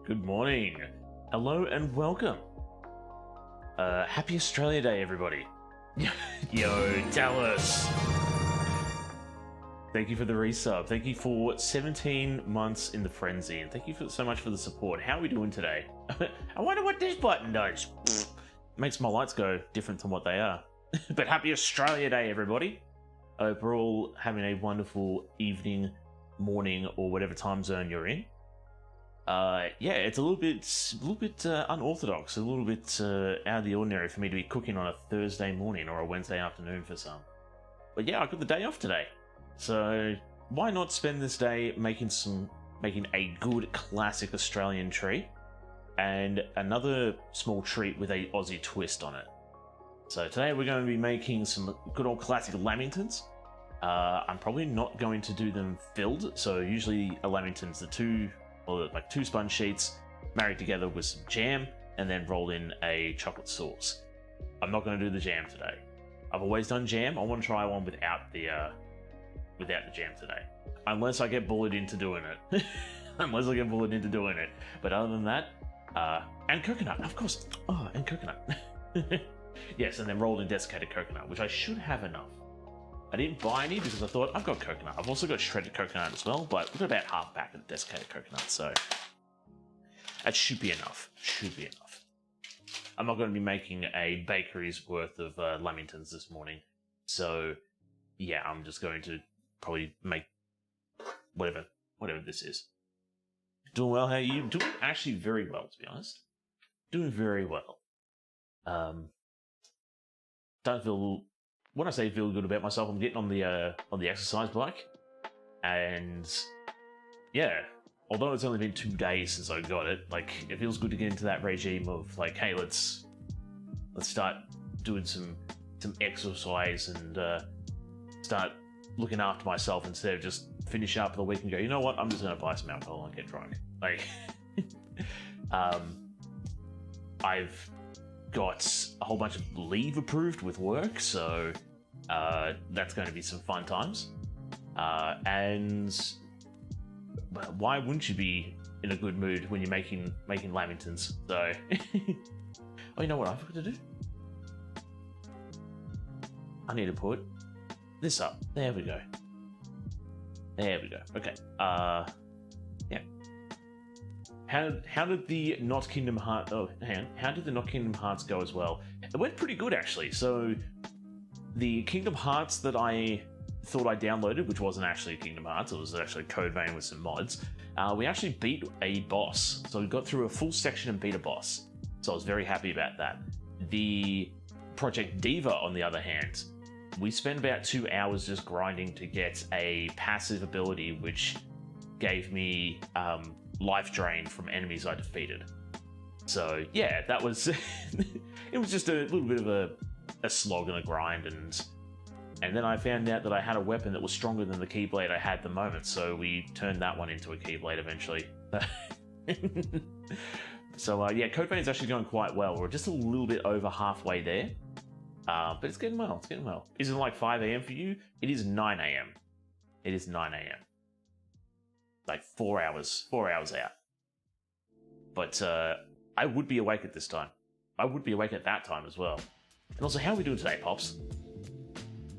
Good morning. Hello and welcome. Happy Australia Day, everybody. Yo, Dallas. Thank you for the resub. Thank you for 17 months in the frenzy, and thank you so much for the support. How are we doing today? I wonder what this button does. Makes my lights go different from what they are. But happy Australia Day, everybody. I hope we're all having a wonderful evening, morning, or whatever time zone you're in. Yeah, it's a little bit unorthodox, a little bit out of the ordinary for me to be cooking on a Thursday morning or a Wednesday afternoon for some. But yeah, I got the day off today, so why not spend this day making a good classic Australian treat and another small treat with a Aussie twist on it. So today we're going to be making some good old classic lamingtons. I'm probably not going to do them filled, so usually a lamington's two sponge sheets married together with some jam and then rolled in a chocolate sauce. I'm not going to do the jam today. I've always done jam. I want to try one without the jam today, unless I get bullied into doing it. But other than that, and coconut, of course. Oh, and coconut. Yes, and then rolled in desiccated coconut, which I should have enough. I didn't buy any because I thought I've got coconut. I've also got shredded coconut as well, but we've got about half a pack of desiccated coconut, so that should be enough. I'm not going to be making a bakery's worth of lamingtons this morning, so yeah, I'm just going to probably make whatever this is. Doing well? How are you? Doing actually very well, to be honest. Doing very well. Don't feel. When I say feel good about myself, I'm getting on the exercise bike, and yeah, although it's only been 2 days since I got it, like it feels good to get into that regime of like, hey, let's start doing some exercise and start looking after myself instead of just finish up the week and go, you know what, I'm just gonna buy some alcohol and get drunk. Like, I've got a whole bunch of leave approved with work, so that's going to be some fun times. And why wouldn't you be in a good mood when you're making lamingtons? So, oh, you know what I forgot to do? I need to put this up. There we go. Okay. Yeah. How did the Not Kingdom Hearts? Oh, hang on. How did the Not Kingdom Hearts go as well? It went pretty good actually. So the Kingdom Hearts that I thought I downloaded, which wasn't actually Kingdom Hearts, it was actually Code Vein with some mods. We actually beat a boss. So we got through a full section and beat a boss. So I was very happy about that. The Project Diva, on the other hand, we spent about 2 hours just grinding to get a passive ability, which gave me life drain from enemies I defeated. So yeah, that was it was just a little bit of a slog and a grind, and then I found out that I had a weapon that was stronger than the Keyblade I had at the moment, so we turned that one into a Keyblade eventually. So yeah, Code Vein is actually going quite well. We're just a little bit over halfway there, but it's getting well. Is it like 5 a.m. for you? It is 9 a.m. It is 9 a.m. Like 4 hours out. But I would be awake at this time. I would be awake at that time as well. And also, how are we doing today, Pops?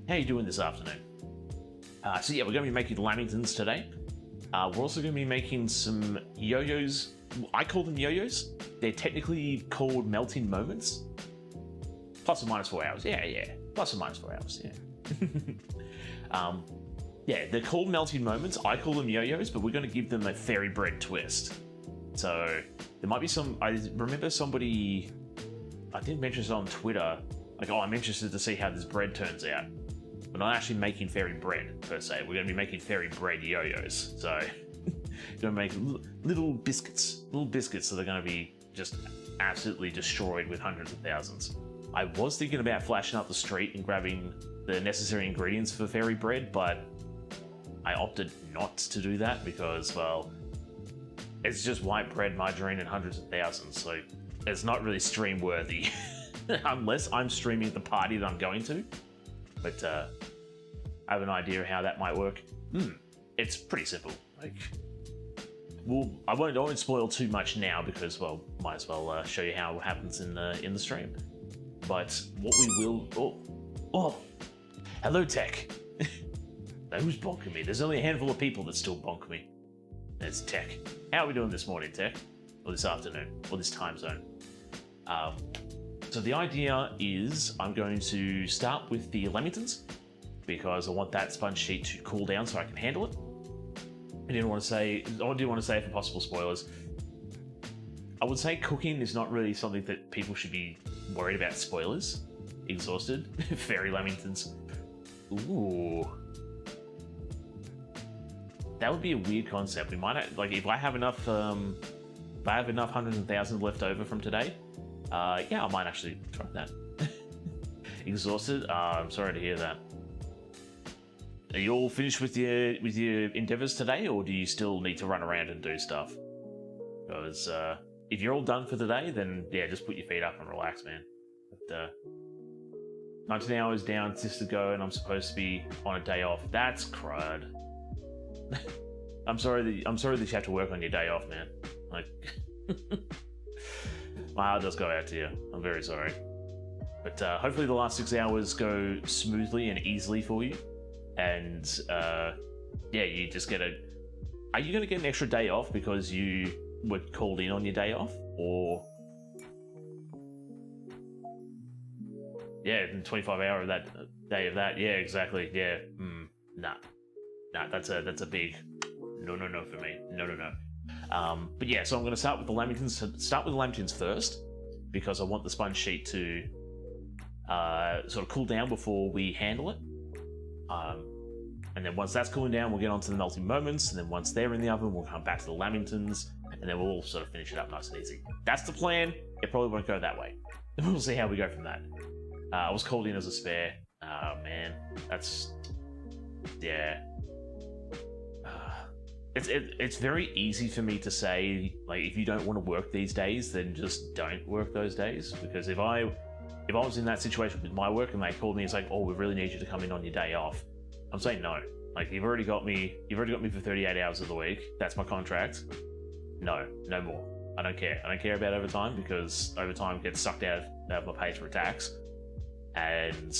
How are you doing this afternoon? So yeah, we're going to be making lamingtons today. We're also going to be making some yo-yos. I call them yo-yos. They're technically called melting moments. Plus or minus 4 hours. Yeah. Plus or minus 4 hours, yeah. Yeah, they're called melting moments. I call them yo-yos, but we're going to give them a fairy bread twist. So there might be some. I remember somebody. I did mention this on Twitter. Like, oh, I'm interested to see how this bread turns out. We're not actually making fairy bread per se. We're going to be making fairy bread yo-yos. So we're going to make little biscuits that are going to be just absolutely destroyed with hundreds of thousands. I was thinking about flashing up the street and grabbing the necessary ingredients for fairy bread, but I opted not to do that because, well, it's just white bread, margarine, and hundreds of thousands, so it's not really stream worthy unless I'm streaming at the party that I'm going to. But I have an idea how that might work. It's pretty simple. Like, I won't spoil too much now because, well, might as well show you how it happens in the stream. But what we will... Oh! Hello, Tech! Who's bonking me? There's only a handful of people that still bonk me. There's Tech. How are we doing this morning, Tech? Or this afternoon? Or this time zone? So the idea is I'm going to start with the lamingtons because I want that sponge sheet to cool down so I can handle it. I do want to say for possible spoilers, I would say cooking is not really something that people should be worried about spoilers. Exhausted. Fairy lamingtons. Ooh. That would be a weird concept. We might, like, if I have enough hundreds and thousands left over from today, yeah, I might actually try that. Exhausted? I'm sorry to hear that. Are you all finished with your endeavors today, or do you still need to run around and do stuff? Because if you're all done for the day, then yeah, just put your feet up and relax, man. But 19 hours down, just to go, and I'm supposed to be on a day off. That's crud. I'm sorry that you have to work on your day off, man. Like, my heart does go out to you. I'm very sorry. But hopefully the last 6 hours go smoothly and easily for you. And yeah, you just get are you going to get an extra day off because you were called in on your day off? Or yeah, 25 hour of that day of that. Yeah, exactly. Yeah. Nah, that's a big no for me. No. But yeah, so I'm going to start with the lamingtons. Start with the lamingtons first because I want the sponge sheet to sort of cool down before we handle it. And then once that's cooling down, we'll get onto the melting moments, and then once they're in the oven, we'll come back to the lamingtons, and then we'll all sort of finish it up nice and easy. That's the plan. It probably won't go that way. We'll see how we go from that. I was called in as a spare. Oh man, that's yeah. It's very easy for me to say, like, if you don't want to work these days, then just don't work those days. Because if I was in that situation with my work and they called me, it's like, oh, we really need you to come in on your day off. I'm saying no. Like, you've already got me for 38 hours of the week. That's my contract. No more. I don't care. I don't care about overtime because overtime gets sucked out of my pay for tax. And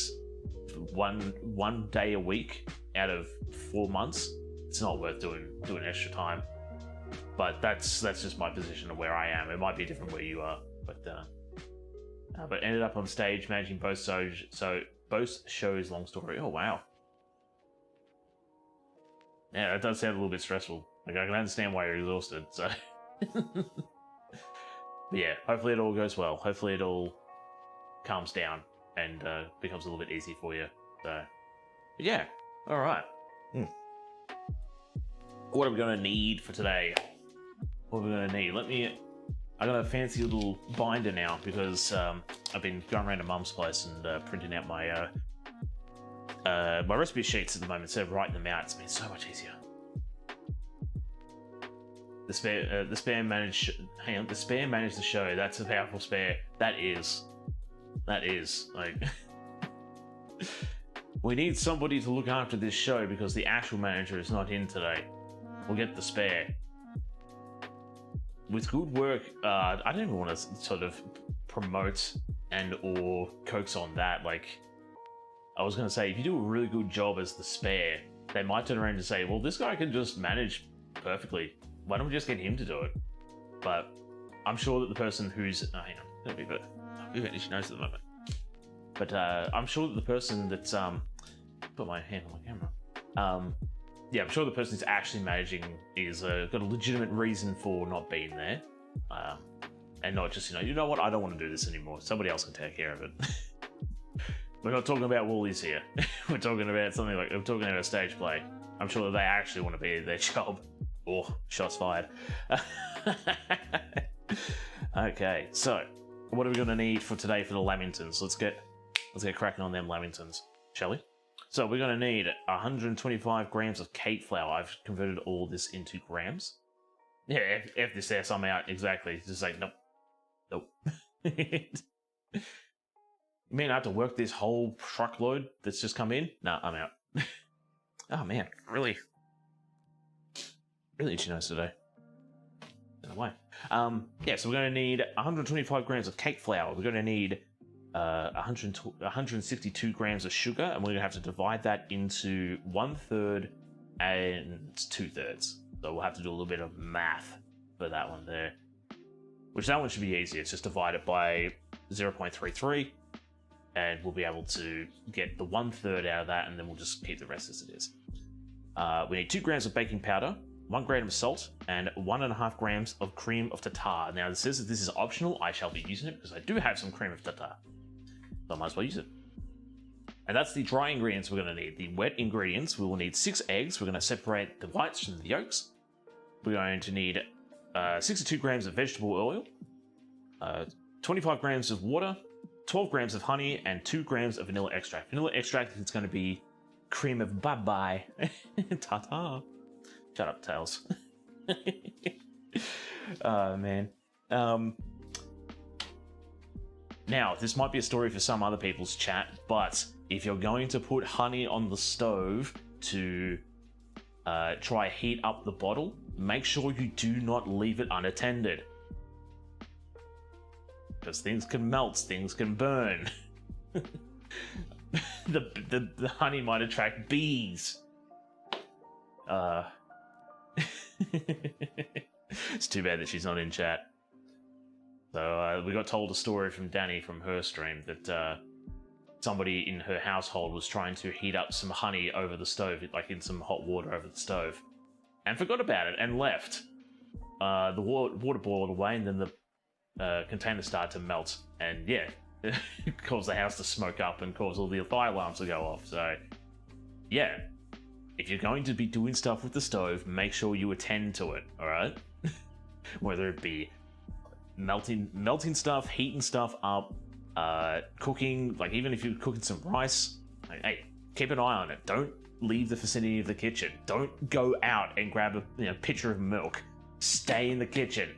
one day a week out of 4 months, it's not worth doing extra time. But that's just my position of where I am. It might be different where you are, but ended up on stage managing both shows. Long story. Oh wow. Yeah, that does sound a little bit stressful. Like, I can understand why you're exhausted, so... But yeah, hopefully it all goes well. Hopefully it all calms down and becomes a little bit easy for you. So, but yeah, alright. What are we going to need for today? What are we going to need? I got a fancy little binder now because I've been going around to Mum's place and printing out my my recipe sheets at the moment, instead of writing them out. It's been so much easier. The spare managed the show. That's a powerful spare. That is like we need somebody to look after this show because the actual manager is not in today. We'll get the spare. With good work, I don't even want to sort of promote and or coax on that. Like, I was going to say, if you do a really good job as the spare, they might turn around and say, well, this guy can just manage perfectly. Why don't we just get him to do it? But I'm sure that the person who's... Oh, hang on. We've got issues at the moment. But I'm sure that the person that's... Put my hand on my camera. Yeah, I'm sure the person who's actually managing is got a legitimate reason for not being there. And not just, you know what, I don't want to do this anymore. Somebody else can take care of it. We're not talking about Woolies here. We're talking about something like, we're talking about a stage play. I'm sure that they actually want to be at their job. Oh, shots fired. Okay, so what are we going to need for today for the lamingtons? Let's get cracking on them lamingtons, shall we? So we're going to need 125 grams of cake flour. I've converted all this into grams. Yeah, F this S, I'm out. Exactly. It's just like, nope. You mean I have to work this whole truckload that's just come in? Nah, I'm out. Oh man, really itchy nose today. away. Yeah, so we're going to need 125 grams of cake flour. We're going to need 162 grams of sugar, and we're going to have to divide that into 1/3 and 2/3. So we'll have to do a little bit of math for that one there. Which that one should be easy. It's just divide it by 0.33, and we'll be able to get the 1/3 out of that, and then we'll just keep the rest as it is. We need 2 grams of baking powder, 1 gram of salt, and 1.5 grams of cream of tartar. Now, it says that this is optional. I shall be using it because I do have some cream of tartar. So I might as well use it. And that's the dry ingredients we're going to need. The wet ingredients, we will need 6 eggs. We're going to separate the whites from the yolks. We're going to need 62 grams of vegetable oil, 25 grams of water, 12 grams of honey, and 2 grams of vanilla extract. Vanilla extract is going to be cream of bye-bye. Ta-ta. Shut up, Tails. Oh, man. Now, this might be a story for some other people's chat, but if you're going to put honey on the stove to try heat up the bottle, make sure you do not leave it unattended. Because things can melt, things can burn. the honey might attract bees. It's too bad that she's not in chat. So we got told a story from Danny from her stream that somebody in her household was trying to heat up some honey over the stove, like in some hot water over the stove, and forgot about it and left. The water boiled away, and then the container started to melt, and yeah, it caused the house to smoke up and caused all the fire alarms to go off. So yeah, if you're going to be doing stuff with the stove, make sure you attend to it, alright? Whether it be melting stuff, heating stuff up, cooking, like even if you're cooking some rice, like, hey, keep an eye on it. Don't leave the vicinity of the kitchen. Don't go out and grab a pitcher of milk. Stay in the kitchen.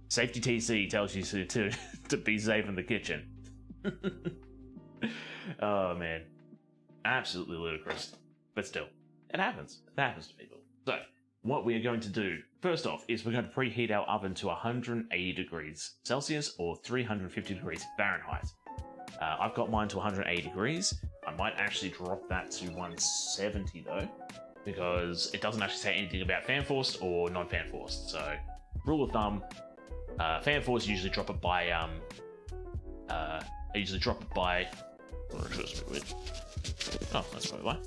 Safety TC tells you to be safe in the kitchen. Oh man, absolutely ludicrous. But still, it happens. It happens to people. So, what we are going to do, first off, is we're going to preheat our oven to 180 degrees Celsius or 350 degrees Fahrenheit. I've got mine to 180 degrees. I might actually drop that to 170 though, because it doesn't actually say anything about fan forced or non-fan forced. So, rule of thumb, fan forced usually drop it by oh, that's probably why.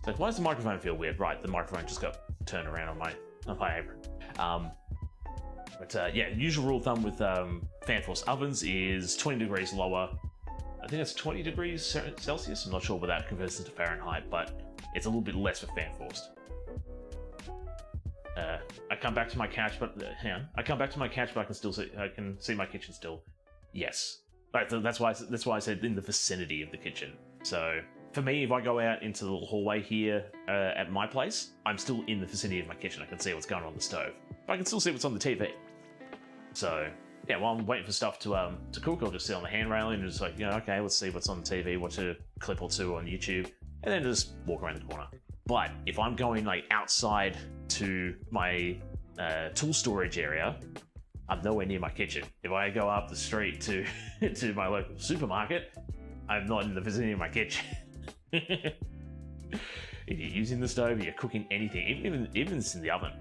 So why does the microphone feel weird? Right, the microphone just got turned around on my apron. But yeah, usual rule of thumb with fan forced ovens is 20 degrees lower. I think that's 20 degrees Celsius. I'm not sure what that converts into Fahrenheit, but it's a little bit less for fan forced. I come back to my couch, but hang on. I come back to my couch, but I can see my kitchen still. Yes, right. So that's why I said in the vicinity of the kitchen. So for me, if I go out into the little hallway here at my place, I'm still in the vicinity of my kitchen. I can see what's going on in the stove, but I can still see what's on the TV. So yeah, while I'm waiting for stuff to cook, I'll just sit on the hand railing and just like, okay, let's see what's on the TV, watch a clip or two on YouTube, and then just walk around the corner. But if I'm going like outside to my tool storage area, I'm nowhere near my kitchen. If I go up the street to my local supermarket, I'm not in the vicinity of my kitchen. If you're using the stove, you're cooking anything, even if it's in the oven.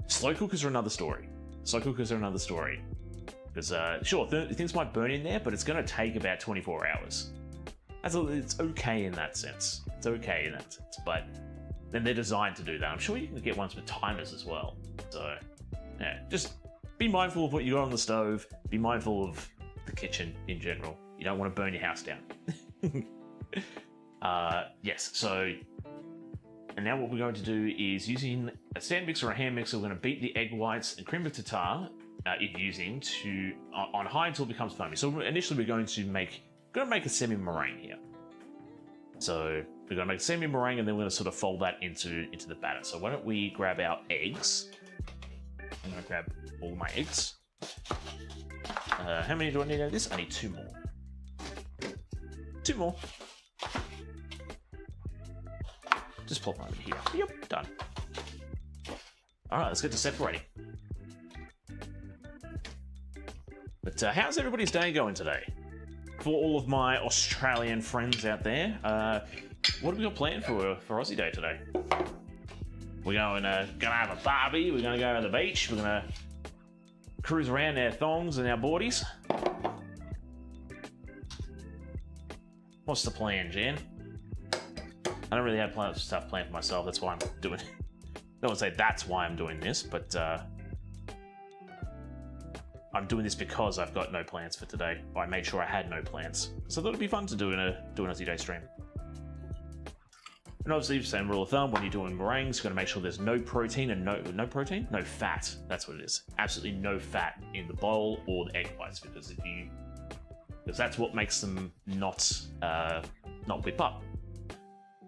Slow cookers are another story. Because sure, things might burn in there, but it's going to take about 24 hours. It's okay in that sense. But then they're designed to do that. I'm sure you can get ones with timers as well. So yeah, just be mindful of what you got on the stove. Be mindful of the kitchen in general. You don't want to burn your house down. Yes, so, and now what we're going to do is using a stand mixer or a hand mixer, we're going to beat the egg whites and cream of tartar on high until it becomes foamy. So initially we're going to make a semi-meringue here. So we're going to make a semi-meringue, and then we're going to sort of fold that into the batter. So why don't we grab our eggs? I'm going to grab all my eggs. How many do I need out of this? I need 2 more. 2 more. Just plop them over here. Yep, done. Alright, let's get to separating. But how's everybody's day going today? For all of my Australian friends out there, what have we got planned for Aussie Day today? We're gonna have a barbie. We're gonna go to the beach. We're gonna cruise around our thongs and our boardies. What's the plan, Jan? I don't really have stuff planned for myself. That's why I'm doing. I don't want to say that's why I'm doing this, but I'm doing this because I've got no plans for today. I made sure I had no plans, so I thought it'd be fun to do an Aussie Day stream. And obviously, same rule of thumb, when you're doing meringues, you've got to make sure there's no protein and no fat. That's what it is. Absolutely no fat in the bowl or the egg whites, because that's what makes them not whip up.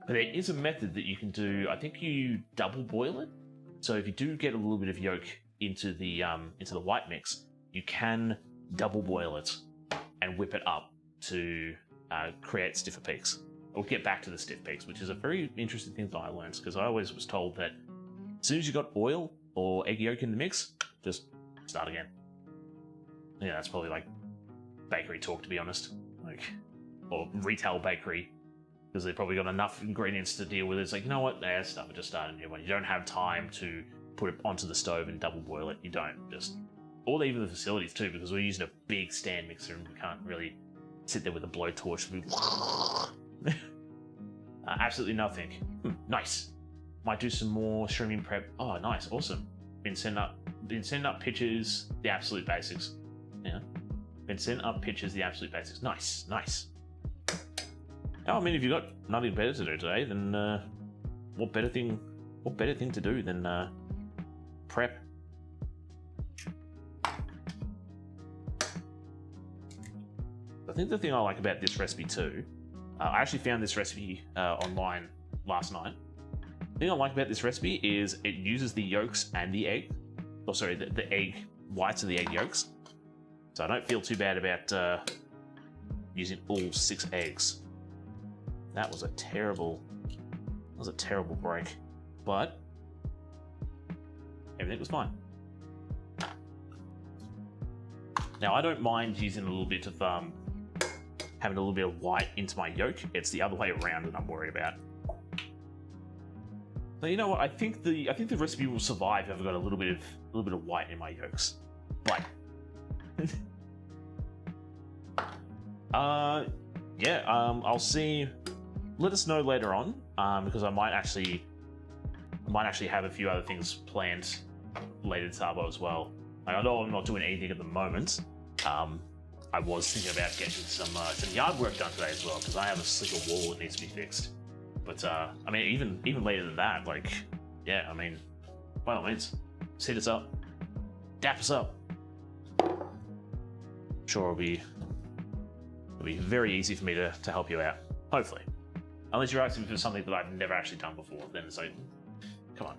But there is a method that you can do. I think you double boil it. So if you do get a little bit of yolk into the white mix, you can double boil it and whip it up to create stiffer peaks. Or get back to the stiff peaks, which is a very interesting thing that I learned, because I always was told that as soon as you got oil or egg yolk in the mix, just start again. Yeah, that's probably like bakery talk, to be honest, or retail bakery, because they've probably got enough ingredients to deal with it. It's like, you know what, stuff, just start a new one. You don't have time to put it onto the stove and double boil it. You don't, or even the facilities too, because we're using a big stand mixer and we can't really sit there with a blowtorch. Absolutely nothing. Nice. Might do some more streaming prep. Oh, nice, awesome. Been sending up pictures, the absolute basics. Yeah. Been sending up pictures, the absolute basics. Nice, nice. Oh, I mean, if you've got nothing better to do today, then what better thing to do than prep? I think the thing I like about this recipe too, I actually found this recipe online last night. The thing I like about this recipe is it uses the yolks and the egg. Oh, sorry, the egg whites and the egg yolks. So I don't feel too bad about using all 6 eggs. That was a terrible break, but everything was fine. Now I don't mind using a little bit of having a little bit of white into my yolk. It's the other way around that I'm worried about. So you know what? I think the recipe will survive if I've got a little bit of white in my yolks. But yeah, I'll see. Let us know later on, because I might actually have a few other things planned later this Arbo as well. Like, I know I'm not doing anything at the moment. I was thinking about getting some yard work done today as well, because I have a slicker wall that needs to be fixed. But I mean, even later than that, like, yeah, I mean, by all means, hit us up, dap us up. I'm sure it'll be very easy for me to help you out, hopefully. Unless you're asking for something that I've never actually done before, then it's like, come on.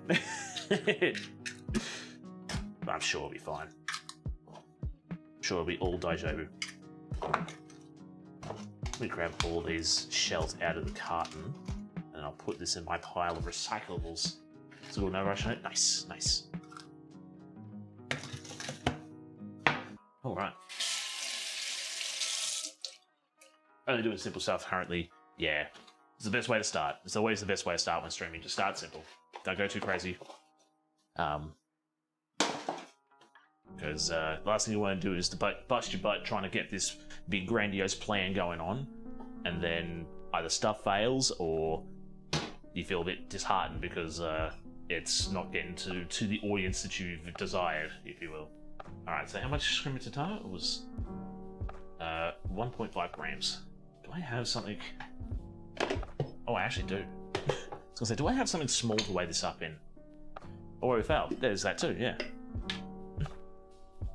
But I'm sure it'll be fine. Sure, it'll be all deja vu. Let me grab all these shells out of the carton, and I'll put this in my pile of recyclables. So we'll no rush on it. Nice, nice. All right. Only doing simple stuff currently. Yeah, it's the best way to start. It's always the best way to start when streaming. Just start simple. Don't go too crazy. Because the last thing you want to do is to bust your butt trying to get this big grandiose plan going on, and then either stuff fails or you feel a bit disheartened because it's not getting to the audience that you've desired, if you will. Alright, so how much screaming tartar? It was 1.5 grams. Do I have something? Oh, I actually do. I was gonna say, do I have something small to weigh this up in? Or if failed, there's that too, yeah.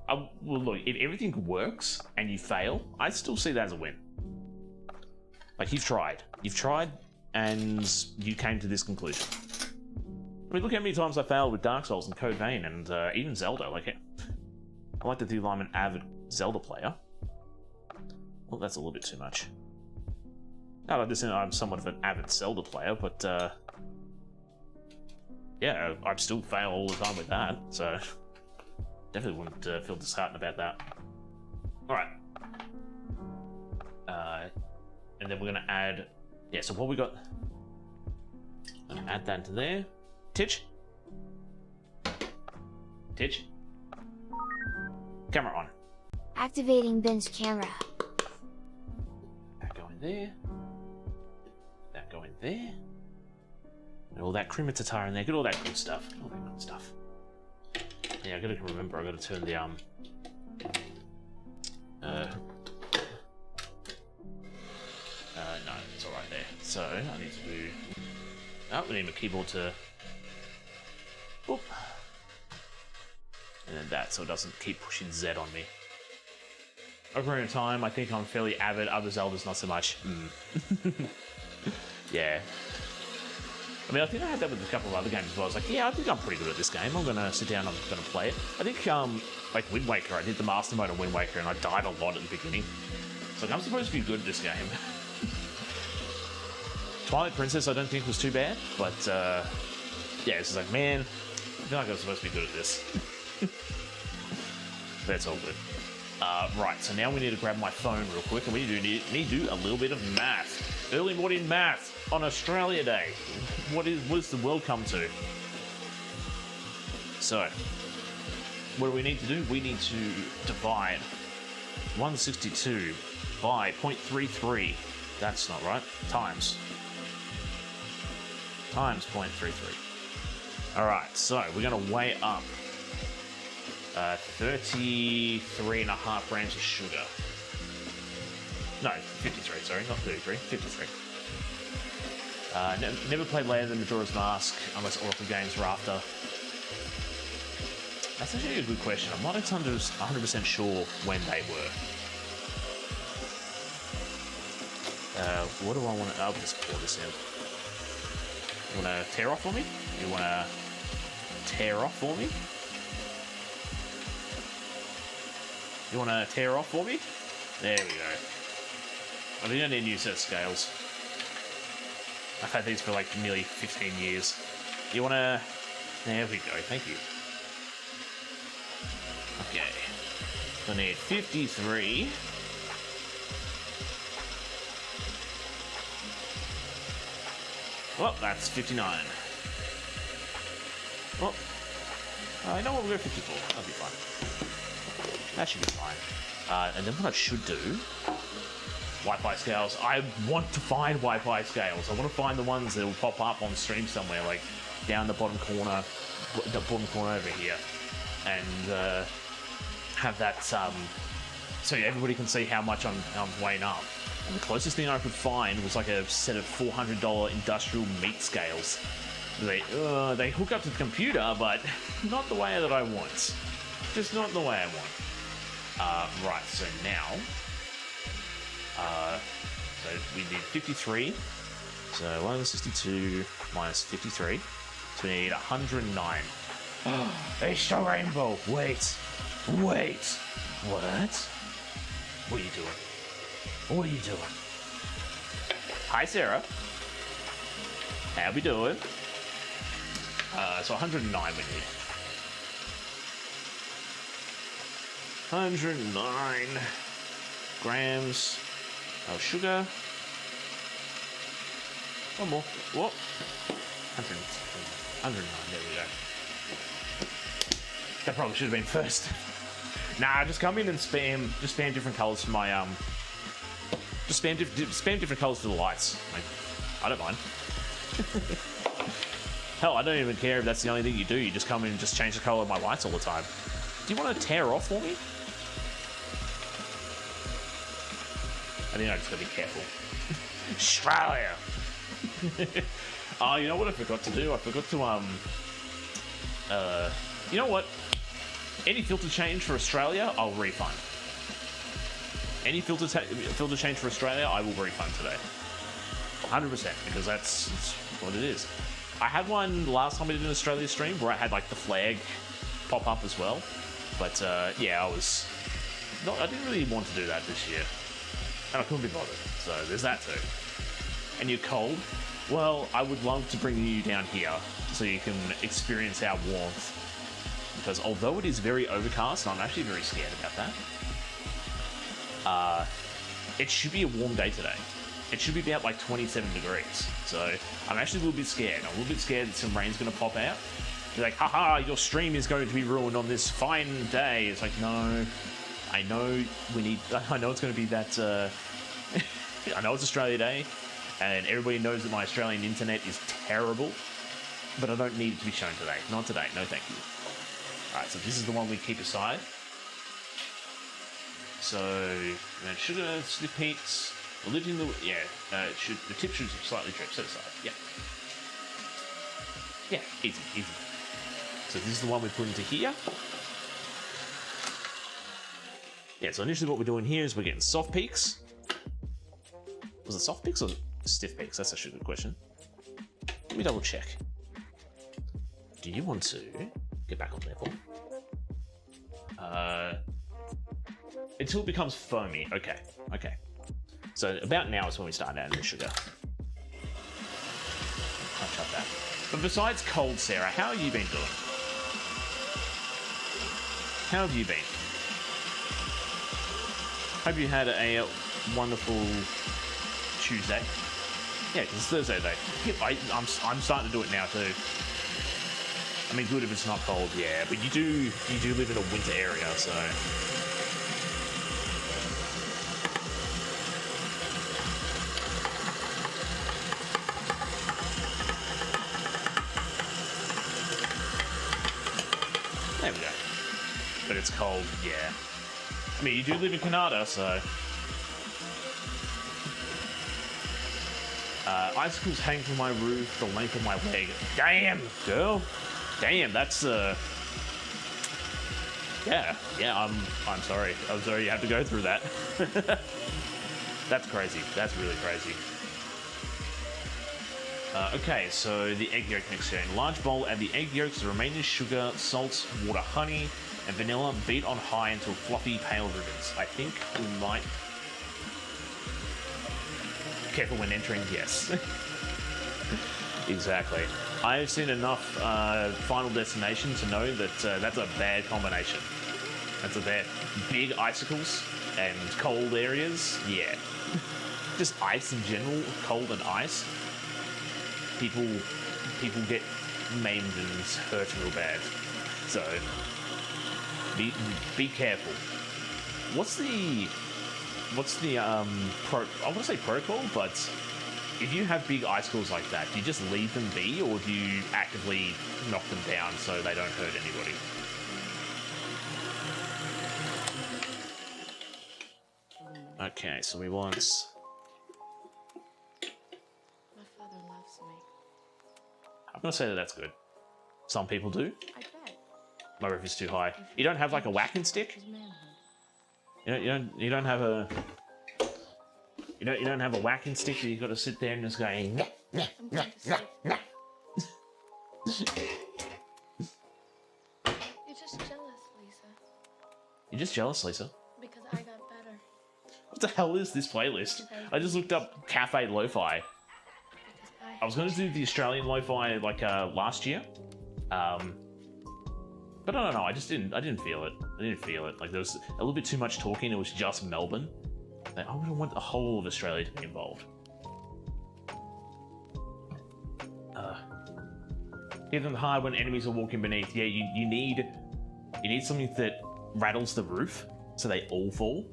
Well, look, if everything works and you fail, I still see that as a win. Like, you've tried, and you came to this conclusion. I mean, look how many times I failed with Dark Souls and Code Vein, and even Zelda. Like, I like to think I'm an avid Zelda player. Well, that's a little bit too much. I like to think I'm somewhat of an avid Zelda player, but yeah, I still fail all the time with that, so definitely wouldn't feel disheartened about that. All right. And then we're gonna add. Yeah. So what we got? I'm gonna add that into there. Titch. Titch. Camera on. Activating binge camera. That go in there. That go in there. And all that crematar in there. Get all that good stuff. All that good stuff. Yeah, I gotta remember. I gotta turn the no, it's all right there. So I need to do. Oh, we need my keyboard to. Boop. And then that, so it doesn't keep pushing Z on me. Ocarina of Time, I think I'm fairly avid. Other Zeldas, not so much. Yeah. I mean, I think I had that with a couple of other games as well. I was like, yeah, I think I'm pretty good at this game. I'm gonna sit down. I'm gonna play it. I think, like Wind Waker, I did the Master Mode on Wind Waker, and I died a lot at the beginning. So like, I'm supposed to be good at this game. Twilight Princess, I don't think was too bad, but yeah, it's just like, man, I feel like I was supposed to be good at this. That's all good. Right, so now we need to grab my phone real quick, and we need to do a little bit of math. Early morning math on Australia Day. What does the world come to? So, what do we need to do? We need to divide 162 by 0.33. That's not right. Times 0.33. All right, so we're going to weigh up 33.5 grams of sugar. No, 53, sorry, not 33, 53. Never played later than Majora's Mask, unless Oracle games were after. That's actually a good question. I'm not 100% sure when they were. What do I want to... I'll just pour this in. You want to tear off for me? You want to tear off for me? You want to tear off for me? There we go. I think I need a new set of scales. I've had these for like nearly 15 years. You want to... There we go, thank you. Okay. I need 53. Well, that's 59. Well, I know what we'll go 54. That'll be fine. That should be fine. And then what I should do... Wi-Fi scales. I want to find Wi-Fi scales. I want to find the ones that will pop up on stream somewhere, like down the bottom corner over here, and have that so everybody can see how much I'm weighing up. And the closest thing I could find was like a set of $400 industrial meat scales. They hook up to the computer, but not the way that I want. Just not the way I want. Right. So now. So we need 53. So 162 minus 53. So we need 109. It's the rainbow. Wait. What? What are you doing? Hi, Sarah. How we doing? So 109 we need. 109 grams of sugar. One more. Whoop. 109. There we go. That probably should have been first. Nah, just come in and spam. Just spam different colors for my Just spam different colors for the lights. Like, I don't mind. Hell, I don't even care if that's the only thing you do. You just come in and just change the color of my lights all the time. Do you want to tear off for me? I think I just gotta be careful. Australia! Oh, you know what I forgot to do? I forgot to, you know what? Any filter change for Australia, I'll refund. Any filter change for Australia, I will refund today. 100%, because that's what it is. I had one last time I did an Australia stream where I had like the flag pop up as well. But yeah, I didn't really want to do that this year. And I couldn't be bothered, so there's that too. And you're cold? Well, I would love to bring you down here so you can experience our warmth. Because although it is very overcast, I'm actually very scared about that. It should be a warm day today. It should be about like 27 degrees. So I'm actually a little bit scared. I'm a little bit scared that some rain's going to pop out. You're like, haha, your stream is going to be ruined on this fine day. It's like, no, I know I know it's going to be that, I know it's Australia Day, and everybody knows that my Australian internet is terrible, but I don't need it to be shown today. Not today, no thank you. Alright, so this is the one we keep aside. So, sugar, stiff peaks, lifting the, the tip should slightly drip, set aside, yeah. Yeah, easy, easy. So this is the one we put into here. Yeah, so initially what we're doing here is we're getting soft peaks. Was it soft peaks or stiff peaks? That's actually a good question. Let me double check. Do you want to get back on level? Until it becomes foamy. Okay, okay. So about now is when we start adding the sugar. I'll shut that. But besides cold, Sarah, how have you been doing? How have you been? Hope you had a wonderful Tuesday. Yeah, because it's Thursday today. Yeah, I'm starting to do it now too. I mean, good if it's not cold, yeah, but you do live in a winter area, so. There we go. But it's cold, yeah. I mean, you do live in Canada, so. Icicles hang from my roof the length of my leg. Damn, girl. Damn, that's yeah, I'm sorry. I'm sorry you have to go through that. That's crazy. That's really crazy. Okay, so the egg yolk mixture. In a large bowl, add the egg yolks, the remaining sugar, salt, water, honey, and vanilla. Beat on high until fluffy, pale ribbons. I think we might. Careful when entering, yes. Exactly. I've seen enough Final Destination to know that that's a bad combination. That's a bad. Big icicles and cold areas, yeah. Just ice in general, cold and ice. People get maimed and hurt real bad. So be careful. What's the I want to say protocol, but if you have big icicles like that, do you just leave them be, or do you actively knock them down so they don't hurt anybody? Okay, so we want. My father loves me. I'm gonna say that that's good. Some people do. I bet. My roof is too high. You don't have like a whacking stick? His manhood. You don't have a. You don't have a whacking stick that you got to sit there and just go. I'm going to sleep. You're just jealous, Lisa. You're just jealous, Lisa. Because I got better. What the hell is this playlist? I just looked up Cafe Lo-Fi. Because I was going to do the Australian Lo-Fi like last year, but I don't know. I didn't feel it. I didn't feel it. Like there was a little bit too much talking. It was just Melbourne. Like, I wouldn't want the whole of Australia to be involved. Hit them hard when enemies are walking beneath. Yeah, you need something that rattles the roof so they all fall.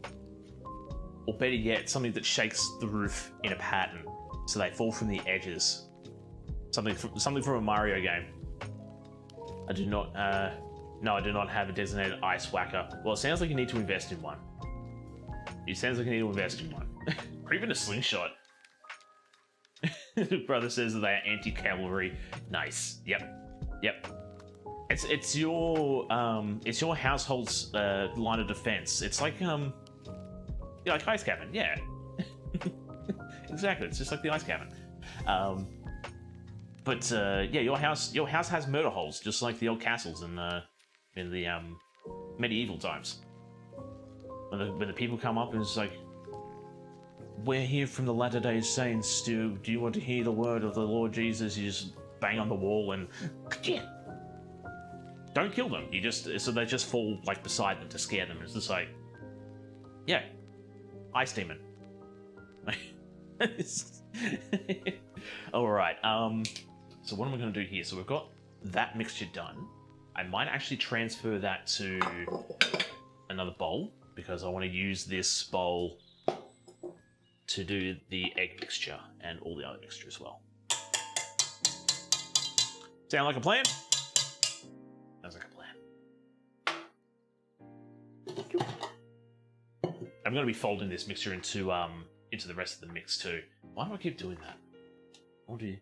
Or better yet, something that shakes the roof in a pattern so they fall from the edges. Something from a Mario game. I do not. No, I do not have a designated ice whacker. Well, it sounds like you need to invest in one. It sounds like you need to invest in one. Or even a slingshot. Brother says that they are anti-cavalry. Nice. Yep. It's your household's line of defense. It's like like ice cabin. Yeah. Exactly. It's just like the ice cabin. But yeah, your house has murder holes, just like the old castles in the medieval times. When the people come up and it's like, we're here from the Latter-day Saints. Do you want to hear the word of the Lord Jesus? You just bang on the wall and don't kill them. So they just fall like beside them to scare them. It's just like, yeah, Ice Demon. Alright, so what am I going to do here? So we've got that mixture done. I might actually transfer that to another bowl, because I want to use this bowl to do the egg mixture and all the other mixture as well. Sound like a plan? Sounds like a plan. I'm going to be folding this mixture into the rest of the mix too. Why do I keep doing that? I want to do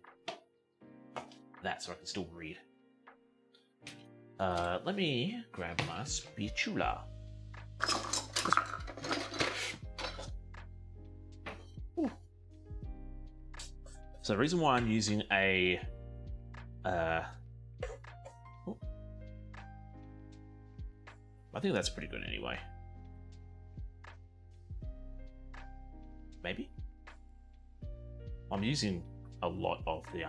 that so I can still read. Let me grab my spatula. Ooh. So the reason why I'm using a I think that's pretty good anyway. Maybe? I'm using a lot of the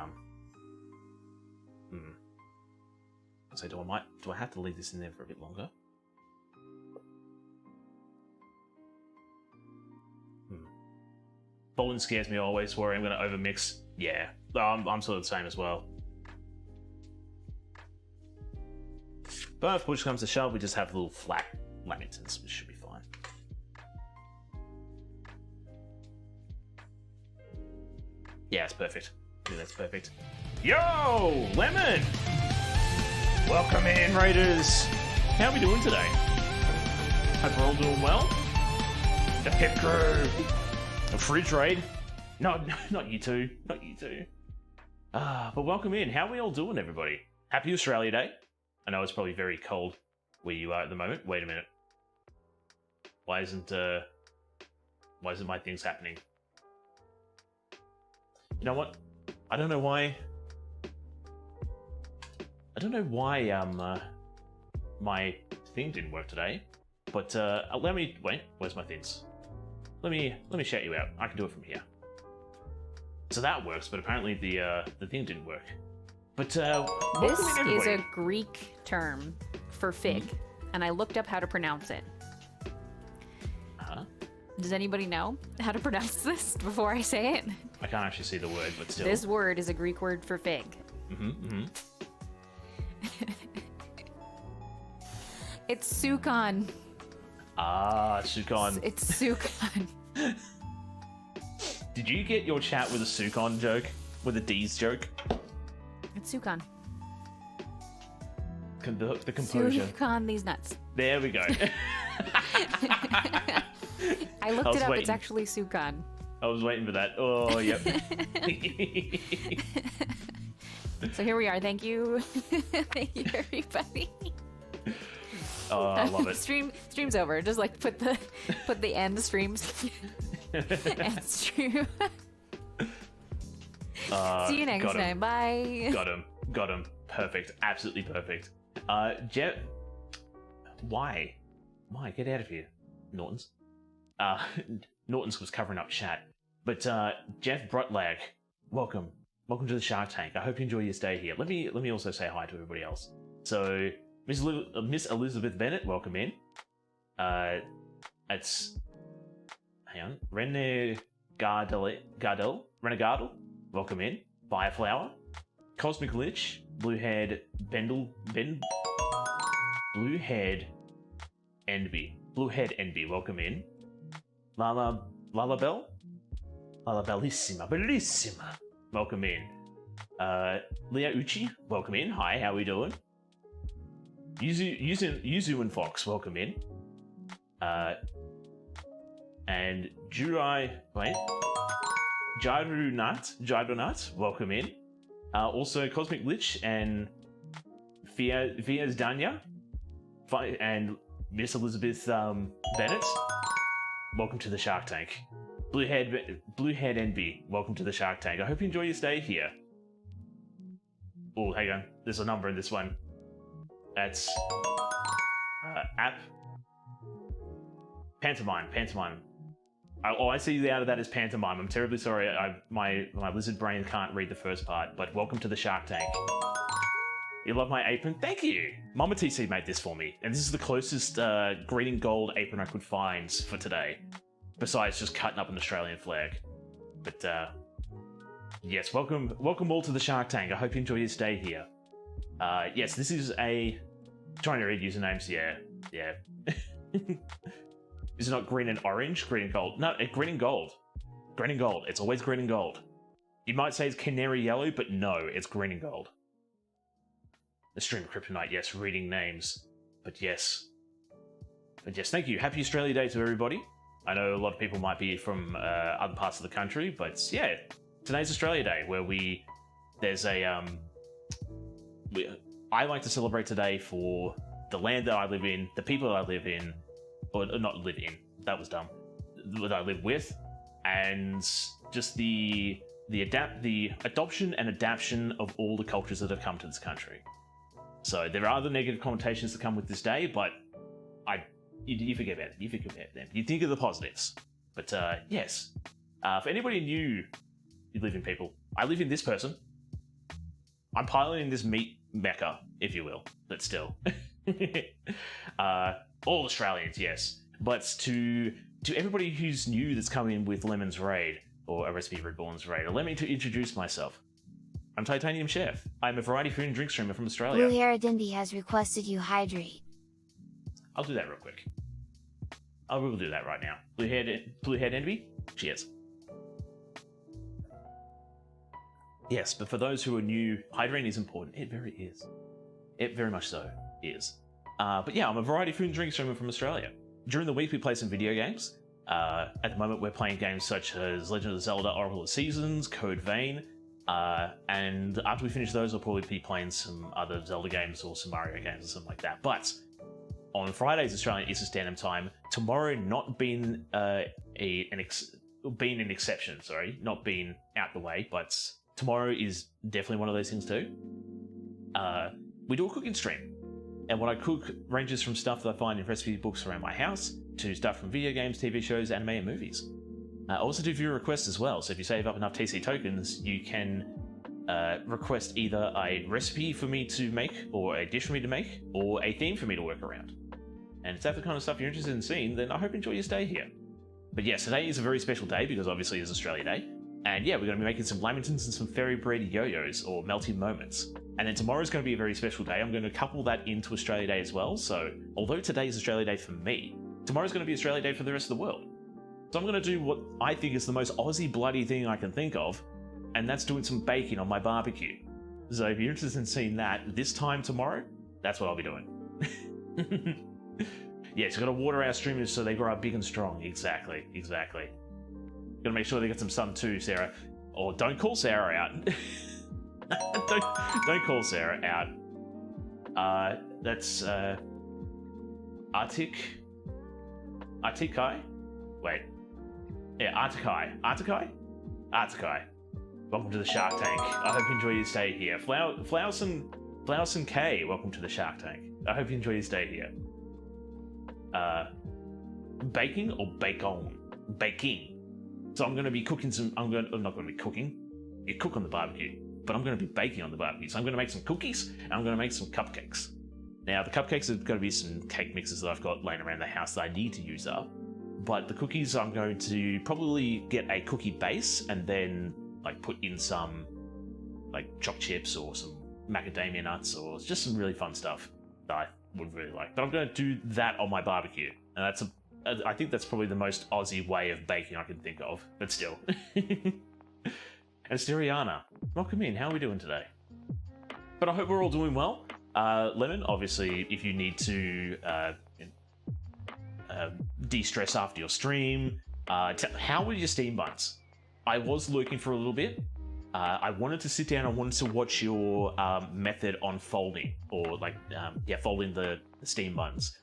So do I have to leave this in there for a bit longer? Folding scares me always, worry I'm gonna overmix. Yeah, I'm sort of the same as well. But if push comes to shove, we just have little flat lamingtons, which should be fine. Yeah, it's perfect. Yeah, that's perfect. Yo, Lemon! Welcome in, Raiders! How are we doing today? Hope we're all doing well. The pip crew! The fridge raid? No, not you two. Not you two. But welcome in. How are we all doing, everybody? Happy Australia Day. I know it's probably very cold where you are at the moment. Wait a minute. Why isn't my things happening? You know what? I don't know why my thing didn't work today. But let me wait. Where's my things? Let me shout you out. I can do it from here. So that works, but apparently the thing didn't work. But this is a Greek term for fig, and I looked up how to pronounce it. Huh? Does anybody know how to pronounce this before I say it? I can't actually see the word, but still. This word is a Greek word for fig. It's sukon. Ah, sukon. It's sukon. Did you get your chat with a sukon joke? With a D's joke? It's sukon. The composure. Sukon these nuts. There we go. I looked it up. Waiting. It's actually sukon. I was waiting for that. Oh, yep. So here we are. Thank you. Thank you, everybody. Oh, I love it. Stream's over. Just like put the end streams. End stream. See you next time. Bye. Got him. Perfect. Absolutely perfect. Jeff, why? Get out of here, Norton's. Norton's was covering up chat, but Jeff Brotlag, welcome to the Shark Tank. I hope you enjoy your stay here. Let me also say hi to everybody else. So, Miss Elizabeth Bennett, welcome in. It's hang on, Renegardel, welcome in. Fireflower, Cosmic Lich, Bluehead Enby, welcome in. Bellissima, welcome in. Leah Uchi, welcome in. Hi, how are we doing? Yuzu and Fox, welcome in. And Jadronat, welcome in. Also Cosmic Lich and Fiaz Danya and Miss Elizabeth Bennett, welcome to the Shark Tank. Bluehead NB, welcome to the Shark Tank. I hope you enjoy your stay here. Oh, hang on. There's a number in this one. That's app. Pantomime. I see the out of that as pantomime. I'm terribly sorry. My lizard brain can't read the first part, but welcome to the Shark Tank. You love my apron? Thank you! Mama TC made this for me, and this is the closest green and gold apron I could find for today. besides just cutting up an Australian flag. But yes, welcome all to the Shark Tank. I hope you enjoy your stay here. Yes, this is a... Trying to read usernames, yeah. Is it not green and orange? Green and gold. No, green and gold. Green and gold. It's always green and gold. You might say it's canary yellow, but no, it's green and gold. The stream of Kryptonite, yes, reading names. But yes, thank you. Happy Australia Day to everybody. I know a lot of people might be from other parts of the country, but yeah, today's Australia Day, where there's a I like to celebrate today for the land that I live in, the people that I live in, or not live in. That was dumb. That I live with, and just the adoption and adaptation of all the cultures that have come to this country. So there are other negative connotations that come with this day, but you forget about it. You forget about them. You think of the positives. But yes, for anybody new, you live in people. I live in this person. I'm piloting this meat mecca, if you will, but still. All Australians, yes. But to everybody who's new that's come in with Lemon's Raid, or a Recipe Reborn's Raid, allow me to introduce myself. I'm Titanium Chef. I'm a variety food and drink streamer from Australia. Blue Hair Dindy has requested you hydrate. I'll do that real quick. I will do that right now. Blue Hair Dindy, cheers. Yes, but for those who are new, hydrating is important. It very is. It very much so is. But yeah, I'm a variety food and drink streamer from Australia. During the week, we play some video games. At the moment, we're playing games such as Legend of Zelda: Oracle of Seasons, Code Vein, and after we finish those, we'll probably be playing some other Zelda games or some Mario games or something like that. But on Fridays, Australian Eastern Standard Time, tomorrow not being an exception, sorry, not being out the way, but tomorrow is definitely one of those things too. We do a cooking stream. And what I cook ranges from stuff that I find in recipe books around my house to stuff from video games, TV shows, anime, and movies. I also do viewer requests as well, so if you save up enough TC tokens, you can request either a recipe for me to make, or a dish for me to make, or a theme for me to work around. And if that's the kind of stuff you're interested in seeing, then I hope you enjoy your stay here. But yes, today is a very special day because obviously it's Australia Day. And yeah, we're going to be making some lamingtons and some fairy bread yo-yos, or melty moments. And then tomorrow's going to be a very special day. I'm going to couple that into Australia Day as well. So although today is Australia Day for me, tomorrow's going to be Australia Day for the rest of the world. So I'm going to do what I think is the most Aussie bloody thing I can think of, and that's doing some baking on my barbecue. So if you're interested in seeing that this time tomorrow, that's what I'll be doing. Yeah, so got to water our streamers so they grow up big and strong. Exactly. Got to make sure they get some sun too, Sarah. Or don't call Sarah out. don't call Sarah out. That's Arctic Kai? Wait. Yeah, Arctic. Welcome to the Shark Tank. I hope you enjoy your stay here. Flowson K, welcome to the Shark Tank. I hope you enjoy your stay here. Baking or bacon? Baking. So I'm going to be cooking I'm not going to be cooking. You cook on the barbecue, but I'm going to be baking on the barbecue. So I'm going to make some cookies and I'm going to make some cupcakes. Now the cupcakes are going to be some cake mixes that I've got laying around the house that I need to use up. But the cookies, I'm going to probably get a cookie base and then like put in some like choc chips or some macadamia nuts or just some really fun stuff that I would really like. But I'm going to do that on my barbecue, and I think that's probably the most Aussie way of baking I can think of. But still. And Steriana, welcome in. How are we doing today? But I hope we're all doing well. Lemon, obviously, if you need to de-stress after your stream, how were your Steam buns? I was lurking for a little bit. I wanted to sit down and wanted to watch your method on folding, or like, folding the Steam buns.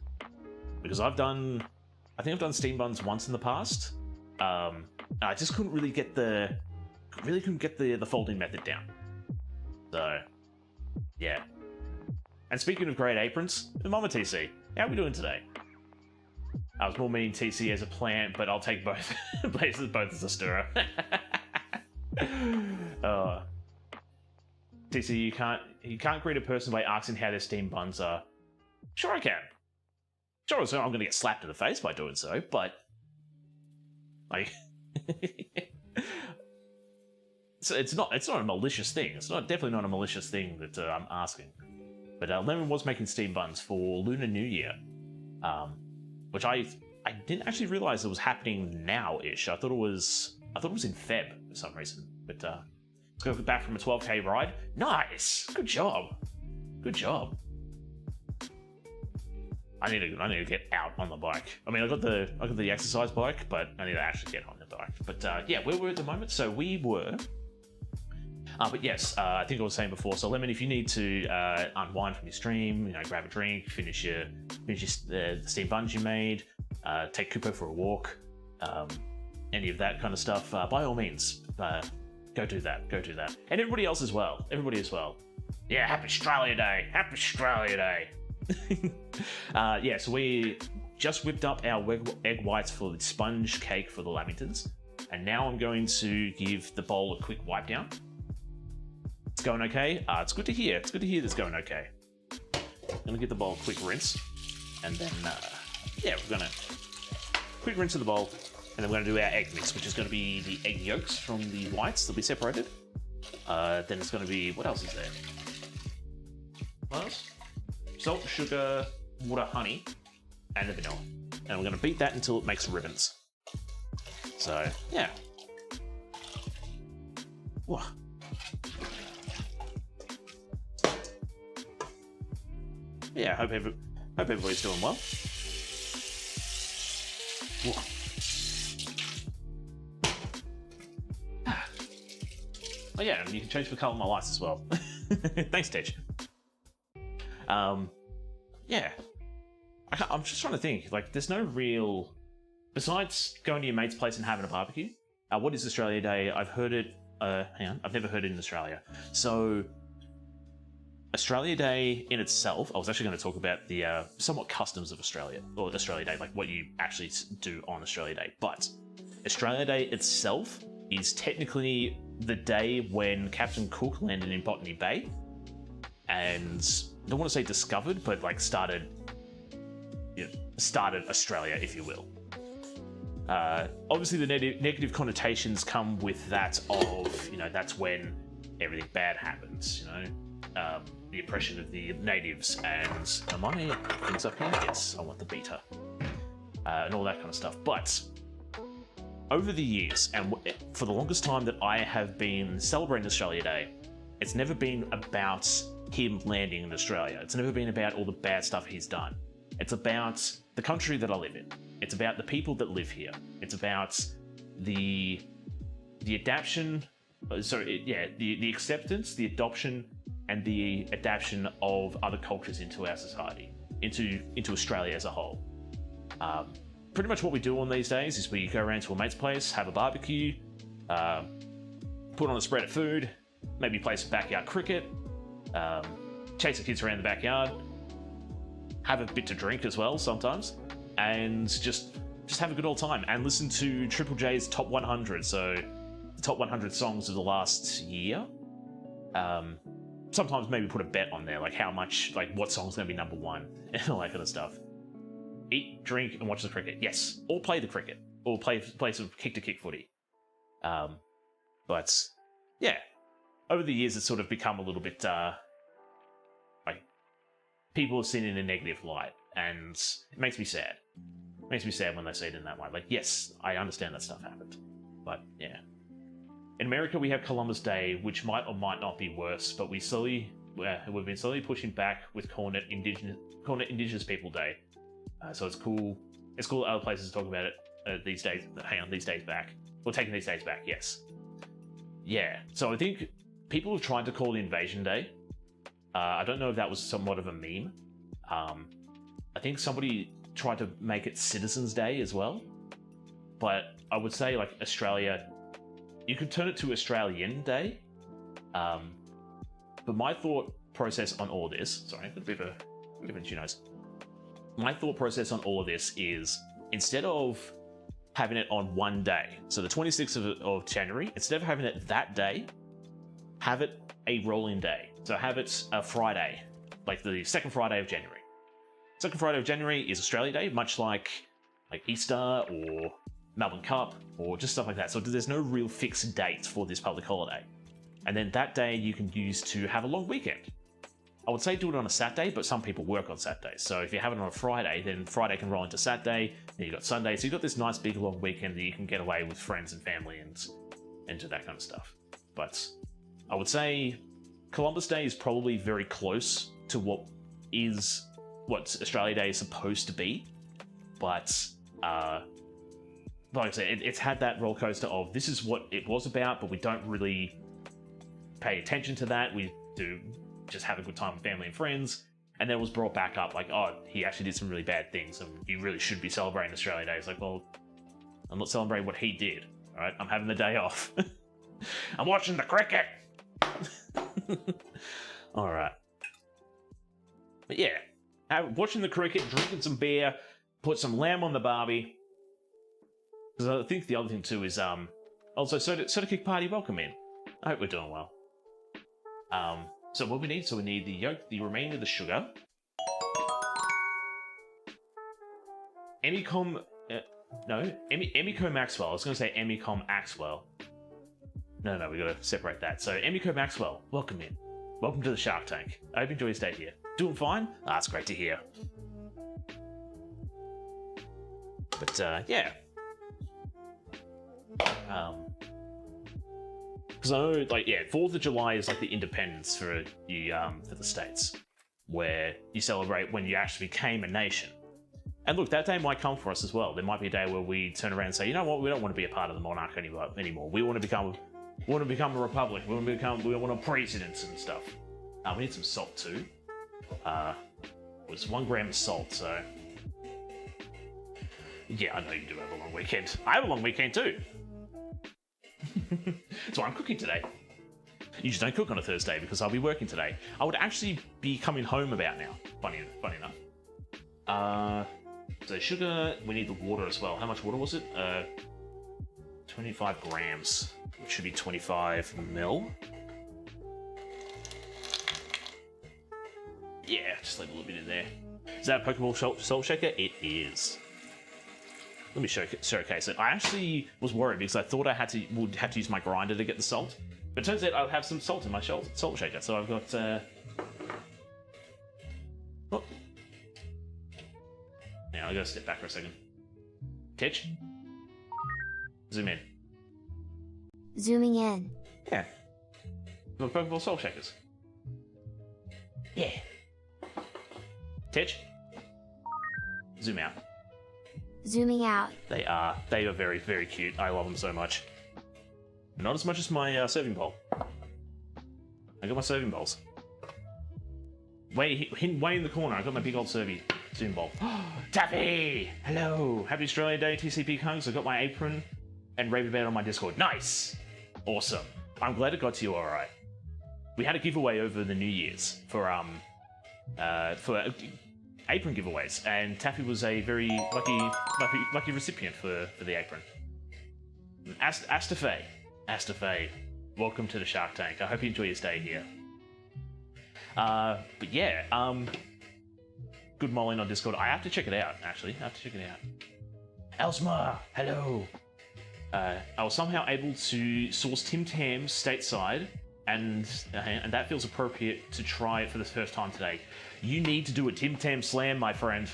Because I think I've done Steam buns once in the past. I just couldn't really get the folding method down. So, yeah. And speaking of great aprons, Mama TC, how are we doing today? I was more meaning TC as a plant, but I'll take both places, both as a stirrer. TC, you can't greet a person by asking how their steam buns are. Sure I can. Sure, so I'm going to get slapped in the face by doing so, but Like, it's not a malicious thing. It's definitely not a malicious thing that I'm asking. But Lemon was making steam buns for Lunar New Year, which I didn't actually realize it was happening now-ish. I thought it was in Feb for some reason. But let's go back from a 12k ride. Nice, good job, good job. I need to get out on the bike. I mean, I got the exercise bike, but I need to actually get on the bike. But yeah, where we're at the moment. So we were. But yes, I think I was saying before. So Lemon, if you need to unwind from your stream, grab a drink, finish the steam buns you made, take Kupo for a walk, any of that kind of stuff, by all means, go do that. Go do that, and everybody else as well. Yeah, happy Australia Day. Happy Australia Day. Yeah, so we just whipped up our egg whites for the sponge cake for the Lamingtons, and now I'm going to give the bowl a quick wipe down. It's going okay. It's good to hear. It's good to hear that's going okay. I'm gonna give the bowl a quick rinse, and then yeah, we're gonna quick rinse of the bowl, and then we're gonna do our egg mix, which is gonna be the egg yolks from the whites. They'll be separated. Then it's gonna be, what else is there? What else? Salt, sugar, water, honey, and the vanilla. And we're going to beat that until it makes ribbons. So, yeah. Whoa. Yeah, hope everybody's doing well. Whoa. Oh yeah, and you can change the colour of my lights as well. Thanks, Tej. Yeah. I'm just trying to think. Like, there's no real... Besides going to your mate's place and having a barbecue, what is Australia Day? I've heard it... hang on. I've never heard it in Australia. So, Australia Day in itself... I was actually going to talk about the somewhat customs of Australia. Or Australia Day, like what you actually do on Australia Day. But Australia Day itself is technically the day when Captain Cook landed in Botany Bay. And... I don't want to say discovered, but like started Australia, if you will. Obviously, the negative connotations come with that of, that's when everything bad happens, the oppression of the natives, and am I things up here? Yes, I want the beta, and all that kind of stuff. But over the years, and for the longest time that I have been celebrating Australia Day, it's never been about him landing in Australia. It's never been about all the bad stuff he's done. It's about the country that I live in. It's about the people that live here. It's about the adaptation. The acceptance, the adoption, and the adaptation of other cultures into our society, into Australia as a whole. Pretty much what we do on these days is we go around to a mate's place, have a barbecue, put on a spread of food, maybe play some backyard cricket, chase the kids around the backyard, have a bit to drink as well sometimes, and just have a good old time and listen to Triple J's Top 100. So the top 100 songs of the last year. Sometimes maybe put a bet on there, like how much, like what song's going to be number one and all that kind of stuff. Eat, drink, and watch the cricket. Yes, or play the cricket, or play some kick-to-kick footy. But yeah, over the years it's sort of become a little bit like people have seen it in a negative light, and it makes me sad. It makes me sad when they see it in that light. Like, yes, I understand that stuff happened, but yeah. In America, we have Columbus Day, which might or might not be worse, but we've been slowly pushing back with calling it Indigenous People Day. So it's cool. It's cool that other places talk about it these days. Hang on, these days back. We're taking these days back, yes. Yeah, so I think people have tried to call it Invasion Day. I don't know if that was somewhat of a meme. I think somebody tried to make it Citizens Day as well. But I would say, like, Australia... You could turn it to Australian Day. But my thought process on all this... Sorry, I've got a bit of an itchy nose. My thought process on all of this is, instead of having it on one day, so the 26th of January, instead of having it that day, have it a rolling day. So have it a Friday, like the second Friday of January. Second Friday of January is Australia Day, much like Easter or Melbourne Cup or just stuff like that. So there's no real fixed date for this public holiday. And then that day you can use to have a long weekend. I would say do it on a Saturday, but some people work on Saturdays. So if you have it on a Friday, then Friday can roll into Saturday, then you've got Sunday. So you've got this nice big long weekend that you can get away with friends and family and do that kind of stuff. But I would say Columbus Day is probably very close to what Australia Day is supposed to be. But like I said, it's had that roller coaster of this is what it was about, but we don't really pay attention to that. We do just have a good time with family and friends, and then it was brought back up like, oh, he actually did some really bad things, and you really should be celebrating Australia Day. It's like, well, I'm not celebrating what he did. All right, I'm having the day off. I'm watching the cricket. All right, but yeah, watching the cricket, drinking some beer, put some lamb on the barbie. Because I think the other thing too is also Soda Kick Party, welcome in. I hope we're doing well. So what we need, we need the yolk, the remainder of the sugar. Emicom, Emico Maxwell. I was going to say Emicom Axwell. No, we got to separate that. So Emico Maxwell, welcome in. Welcome to the Shark Tank. I hope you enjoy your stay here. Doing fine? That's great to hear. But yeah. Because I know, 4th of July is like the independence for the States, where you celebrate when you actually became a nation. And look, that day might come for us as well. There might be a day where we turn around and say, you know what, we don't want to be a part of the monarch anymore. We want to become a republic. We want a president and stuff. We need some salt too. It was 1 gram of salt, so yeah, I know you do have a long weekend. I have a long weekend too. That's why I'm cooking today. You just don't cook on a Thursday because I'll be working today. I would actually be coming home about now. Funny enough. So sugar, we need the water as well. How much water was it? 25 grams, which should be 25 mil. Yeah, just leave a little bit in there. Is that a Pokeball salt shaker? It is. Let me showcase it. I actually was worried because I thought I would have to use my grinder to get the salt. But it turns out I have some salt in my salt shaker. So I've got... Oh. Now I gotta step back for a second. Titch? Zoom in. Zooming in. Yeah. The Pokeball salt shakers. Yeah. Titch? Zoom out. Zooming out. They are very, very cute. I love them so much. Not as much as my serving bowl. I got my serving bowls. Way in the corner, I got my big old serving bowl. Taffy! Hello! Happy Australia Day, TCP hugs. I got my apron and raved about it on my Discord. Nice! Awesome. I'm glad it got to you alright. We had a giveaway over the New Year's for apron giveaways, and Taffy was a very lucky recipient for the apron. Astafe, welcome to the Shark Tank. I hope you enjoy your stay here. But yeah, good mulling on Discord. I have to check it out, actually. Elsma, hello. I was somehow able to source Tim Tams stateside, and that feels appropriate to try it for the first time today. You need to do a Tim Tam slam, my friend.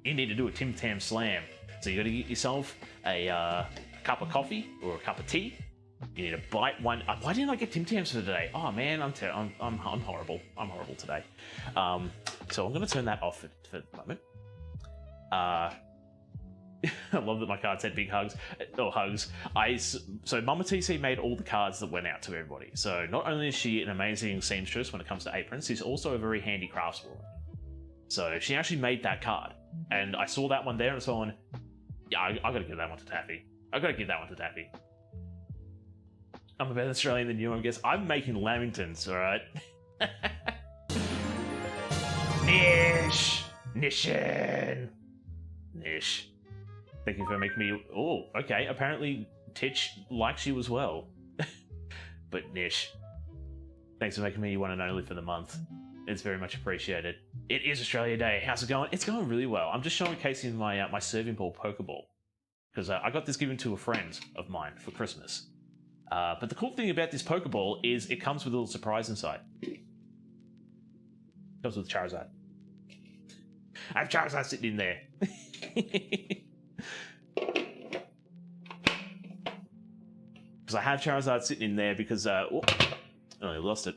You need to do a Tim Tam slam. So you got to get yourself a cup of coffee or a cup of tea. You need to bite one. Why didn't I get Tim Tams for today? Oh man, I'm horrible. I'm horrible today. So I'm gonna turn that off for the moment. I love that my card said big hugs or hugs. So Mama TC made all the cards that went out to everybody. So not only is she an amazing seamstress when it comes to aprons, she's also a very handy craftswoman. So she actually made that card, and I saw that one there and so on. Yeah, I gotta give that one to Taffy. I'm a better Australian than you, I guess. I'm making lamingtons, alright? Nish. Thank you for making me... Oh, okay. Apparently, Titch likes you as well. But Nish, thanks for making me one and only for the month. It's very much appreciated. It is Australia Day. How's it going? It's going really well. I'm just showcasing my serving ball Pokeball. because I got this given to a friend of mine for Christmas. But the cool thing about this Pokeball is it comes with a little surprise inside. It comes with Charizard. I have Charizard sitting in there. Because I have Charizard sitting in there because... oh, I lost it.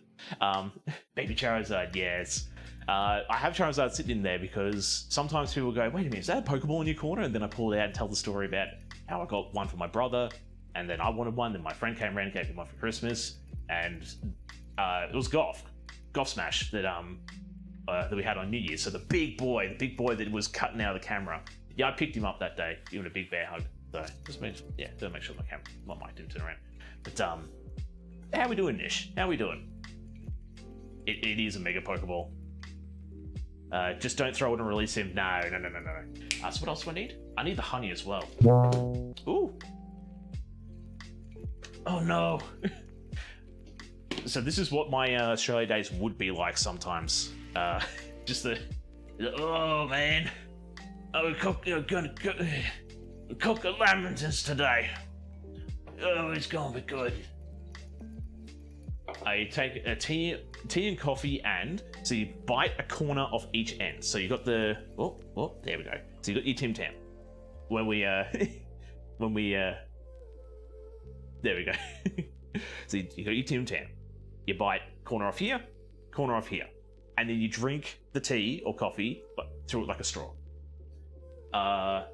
Baby Charizard, yes. I have Charizard sitting in there because sometimes people go, wait a minute, is that a Pokeball in your corner? And then I pull it out and tell the story about how I got one for my brother, and then I wanted one, then my friend came around and gave me one for Christmas, and it was Goff Smash that we had on New Year's. So the big boy that was cutting out of the camera. Yeah, I picked him up that day, giving a big bear hug. So just make sure my mic didn't turn around. But how we doing, Nish? How we doing? It is a mega Pokeball. Just don't throw it and release him. No. So what else do I need? I need the honey as well. Ooh. Oh no. So this is what my Australia days would be like sometimes. Just the oh man. Oh, we're gonna cook a lamingtons today. Oh, it's gonna be good. I take a tea and coffee, and so you bite a corner off each end. So you got the there we go. So you got your Tim Tam. When we there we go. So you got your Tim Tam. You bite corner off here, and then you drink the tea or coffee, but through it like a straw.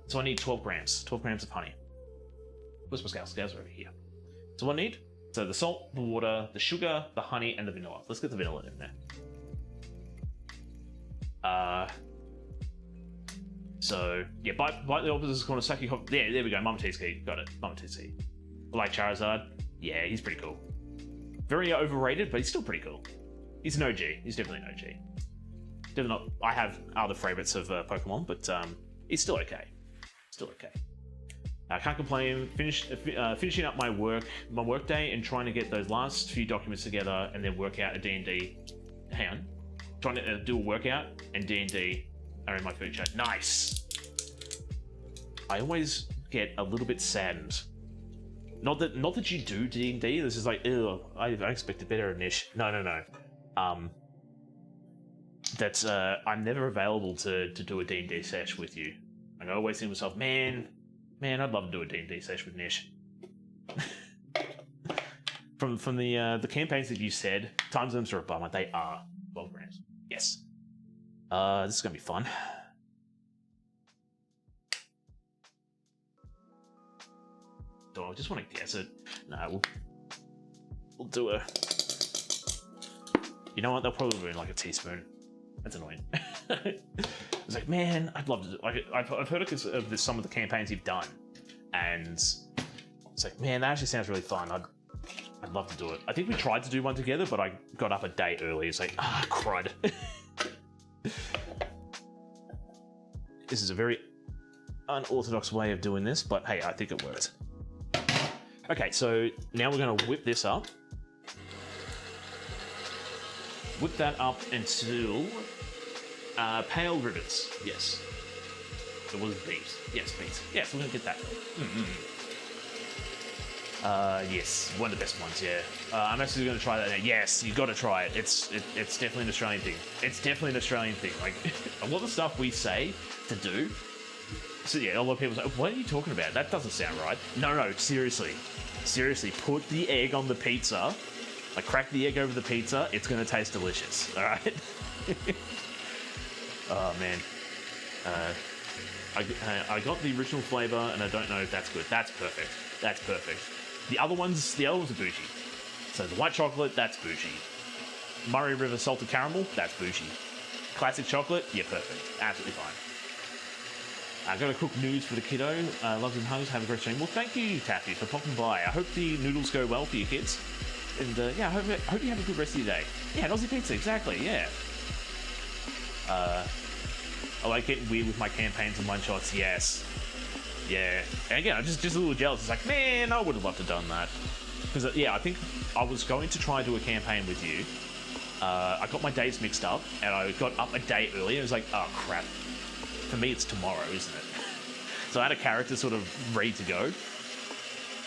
So I need 12 grams of honey. Where's my scales? Scales are over here. So what I need? So the salt, the water, the sugar, the honey, and the vanilla. Let's get the vanilla in there. So yeah, bite the opposite corner, suck your coffee. Yeah, there we go. Mama T's key. Got it. Mama T's key. I like Charizard. Yeah, he's pretty cool. Very overrated, but he's still pretty cool. He's an OG. He's definitely an OG. Definitely not. I have other favorites of Pokemon, but he's still okay. Still okay. I can't complain. Finishing up my work day and trying to get those last few documents together, and then work out a D&D. Hang on. Trying to do a workout and D&D are in my future. Nice. I always get a little bit saddened. Not that you do D&D. This is like, ew, I expected better, Nish. No. That's I'm never available to do a D&D sesh with you. Like, I always think to myself, man, I'd love to do a D&D sesh with Nish. from the campaigns that you said, time zones are a bummer. They are 12 grams. Yes. This is gonna be fun. Do I just want to guess it? No, we'll do a. You know what? They'll probably be like a teaspoon. That's annoying. It's like, man, I'd love to do. Like, I've heard of some of the campaigns you've done, and it's like, man, that actually sounds really fun. I'd love to do it. I think we tried to do one together, but I got up a day early. It's like, crud. This is a very unorthodox way of doing this, but hey, I think it worked. Okay, so now we're going to whip this up. Whip that up until pale ribbons. Yes. It was beet. Yes, beet. Yes, we're going to get that. Yes, one of the best ones, yeah. I'm actually going to try that now. Yes, you got to try it. It's definitely an Australian thing. It's definitely an Australian thing. Like, a lot of the stuff we say to do. So yeah, a lot of people say, what are you talking about? That doesn't sound right. No, seriously. Seriously, put the egg on the pizza. Like, crack the egg over the pizza. It's going to taste delicious, all right? Oh, man. I got the original flavor, and I don't know if that's good. That's perfect. That's perfect. The other ones are bougie. So the white chocolate, that's bougie. Murray River salted caramel, that's bougie. Classic chocolate, yeah, perfect. Absolutely fine. I got a cook news for the kiddo. Loves and hugs. Have a great stream. Well, thank you, Taffy, for popping by. I hope the noodles go well for your kids. And yeah, I hope you have a good rest of your day. Yeah, an Aussie pizza, exactly, yeah. I like getting weird with my campaigns and one-shots, yes. Yeah. And again, I'm just a little jealous. It's like, man, I would have loved to have done that. Because, yeah, I think I was going to try and do a campaign with you. I got my days mixed up, and I got up a day early, and it was like, oh, crap. For me, it's tomorrow, isn't it? So I had a character sort of ready to go.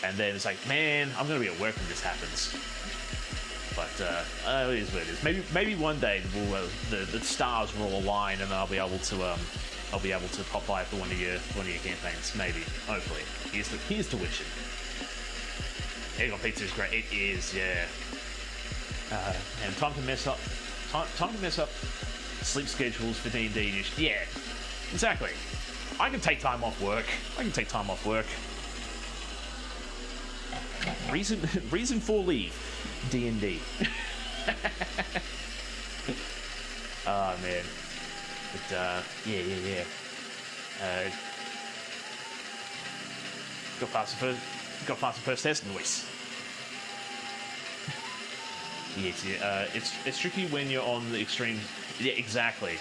And then it's like, man, I'm going to be at work when this happens. But it is what it is. Maybe one day the stars will align and I'll be able to pop by for one of your campaigns. Maybe, hopefully. Here's to wishing. Egg on pizza is great. It is, yeah. And time to mess up sleep schedules for D&D. Yeah, exactly. I can take time off work. Reason for leave. D&D. Oh man. But yeah. Got past the first test, Luis. Yeah, it's tricky when you're on the extreme. Yeah, exactly.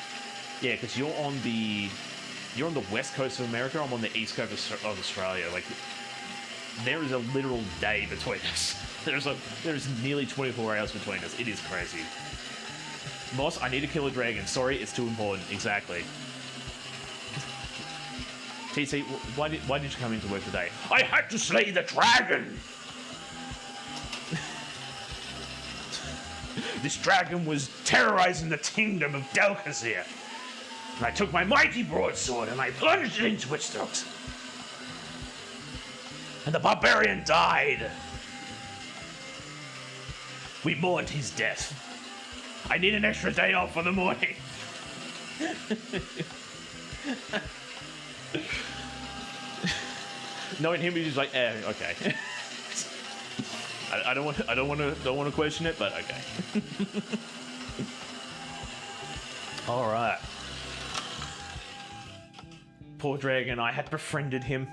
Yeah, because you're on the west coast of America. I'm on the east coast of Australia. Like, there is a literal day between us. There's nearly 24 hours between us. It is crazy. Boss, I need to kill a dragon. Sorry, it's too important. Exactly. TC, why did you come into work today? I had to slay the dragon. This dragon was terrorizing the kingdom of Delkazir. And I took my mighty broadsword and I plunged it into its throat. And the barbarian died. We mourned his death. I need an extra day off for the morning. Knowing him, he's just like, okay. I don't want to question it, but okay. All right. Poor dragon. I had befriended him.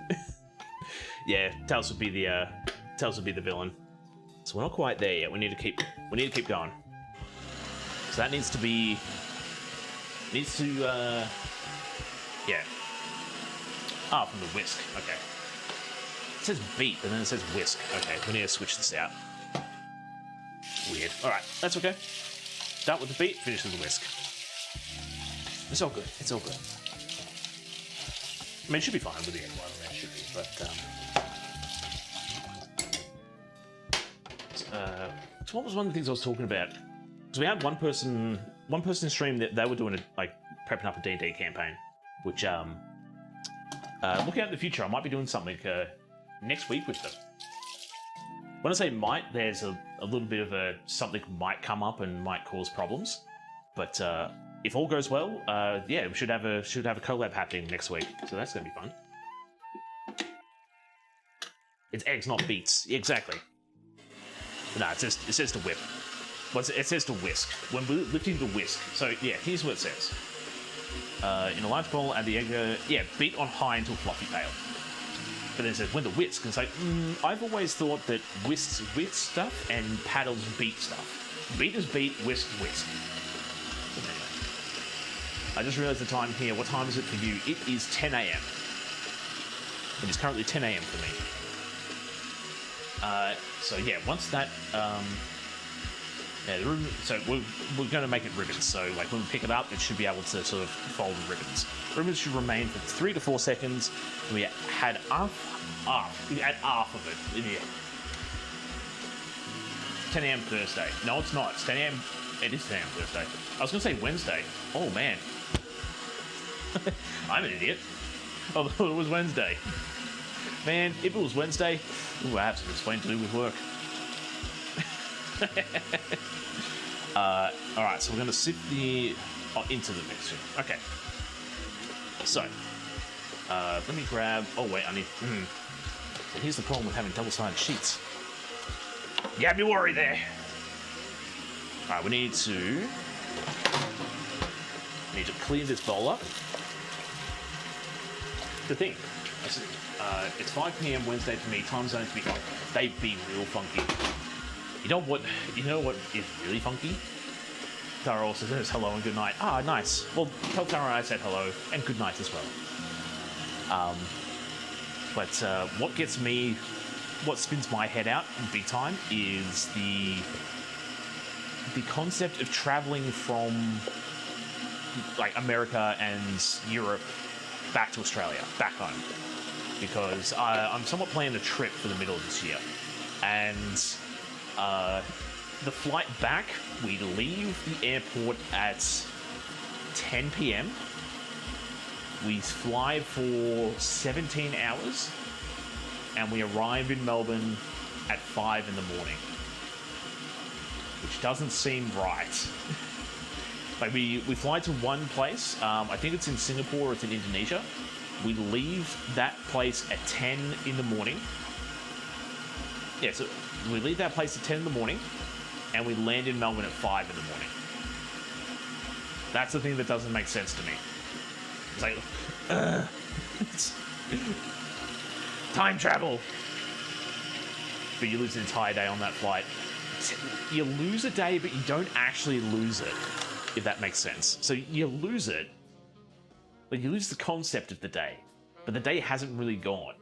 Yeah, Tails would be the villain. So we're not quite there yet. We need to keep going. So that needs to yeah. Ah, from the whisk. Okay. It says beat, but then it says whisk. Okay, we need to switch this out. Weird. All right, that's okay. Start with the beat, finish with the whisk. It's all good. It's all good. I mean, it should be fine with the egg white around, should be, but so what was one of the things I was talking about? Because we had one person stream that they were doing prepping up a D&D campaign, which looking out in the future, I might be doing something next week with them. When I say might, there's a little bit of something might come up and might cause problems, but if all goes well, yeah, we should have a collab happening next week, so that's gonna be fun. It's eggs, not beats. Exactly. No, it says to whip. Well, it says to whisk. When we're lifting the whisk. So yeah, here's what it says. In a large bowl, add the egg. Yeah, beat on high until fluffy pale. But then it says when the whisk. And it's like, I've always thought that whisks whisk stuff and paddles beat stuff. Beat is beat, whisk whisk. Anyway. I just realised the time here. What time is it for you? It is 10 a.m. It is currently 10 a.m. for me. So yeah, once that, yeah, the ribbon, so we're going to make it ribbons. So like when we pick it up, it should be able to sort of fold the ribbons. Ribbons should remain for 3 to 4 seconds. And we add half of it in here. 10 a.m. Thursday. No, it's not. It's 10 a.m. It is 10 a.m. Thursday. I was going to say Wednesday. Oh man, I'm an idiot. I thought it was Wednesday. Man, if it was Wednesday, ooh, I have some explaining to do with work. Alright, so we're going to sift the... into the mixture. Okay. So, let me grab... Oh, wait, I need... So here's the problem with having double-sided sheets. You had me worried there. Alright, we need to clean this bowl up. The thing... it's 5 p.m. Wednesday for me. Time zones be they've been real funky. You know what is really funky? Tara also says hello and good night. Ah, nice. Well, tell Tara I said hello and good night as well. But what spins my head out big time is the concept of traveling from like America and Europe back to Australia, back home. because I'm somewhat planning a trip for the middle of this year. And the flight back, we leave the airport at 10 p.m. We fly for 17 hours, and we arrive in Melbourne at 5 in the morning. Which doesn't seem right. Like, we fly to one place, I think it's in Singapore or it's in Indonesia. We leave that place at 10 in the morning. Yeah, so we leave that place at 10 in the morning, and we land in Melbourne at 5 in the morning. That's the thing that doesn't make sense to me. It's like, time travel! But you lose an entire day on that flight. You lose a day, but you don't actually lose it, if that makes sense. So you lose it, but you lose the concept of the day, but the day hasn't really gone.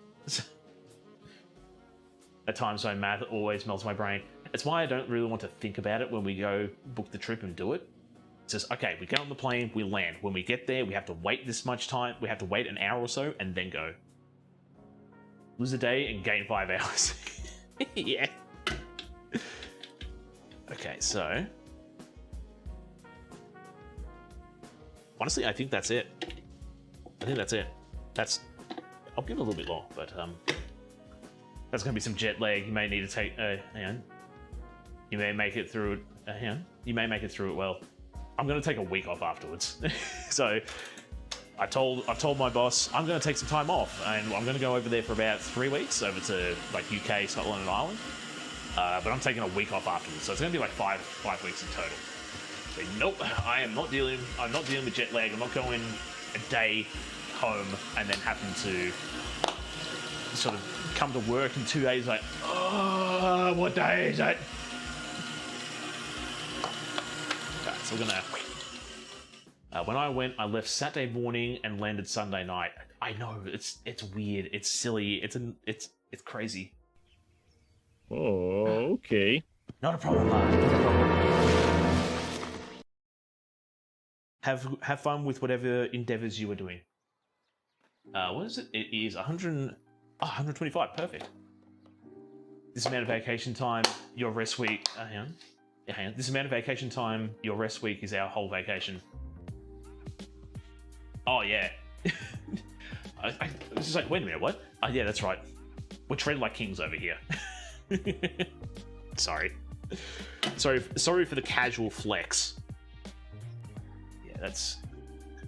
At times, my math always melts my brain. It's why I don't really want to think about it when we go book the trip and do it. It's just, okay, we get on the plane, we land. When we get there, we have to wait this much time. We have to wait an hour or so and then go. Lose a day and gain 5 hours. Yeah. Okay, so... honestly, I think that's it. I think that's it. I'll give it a little bit long, but that's going to be some jet lag. You may need to take... hang on. You may make it through it... hang on. You may make it through it well. I'm going to take a week off afterwards. So I told my boss I'm going to take some time off, and I'm going to go over there for about 3 weeks, over to like UK, Scotland, and Ireland. But I'm taking a week off afterwards, so it's going to be like five weeks in total. So, nope, I'm not dealing with jet lag. I'm not going a day home and then having to sort of come to work in 2 days like, oh, what day is it? Okay, so we're gonna... when I went, I left Saturday morning and landed Sunday night. I know, it's weird, it's silly, it's crazy. Oh, okay. Not a problem, not a problem. Have fun with whatever endeavors you are doing. What is it? It is 125. Perfect. This amount of vacation time, your rest week. Hang on. Yeah, hang on. This amount of vacation time, your rest week is our whole vacation. Oh yeah. I was just like, wait a minute, what? Oh yeah, that's right. We're treated like kings over here. Sorry for the casual flex. Yeah, that's...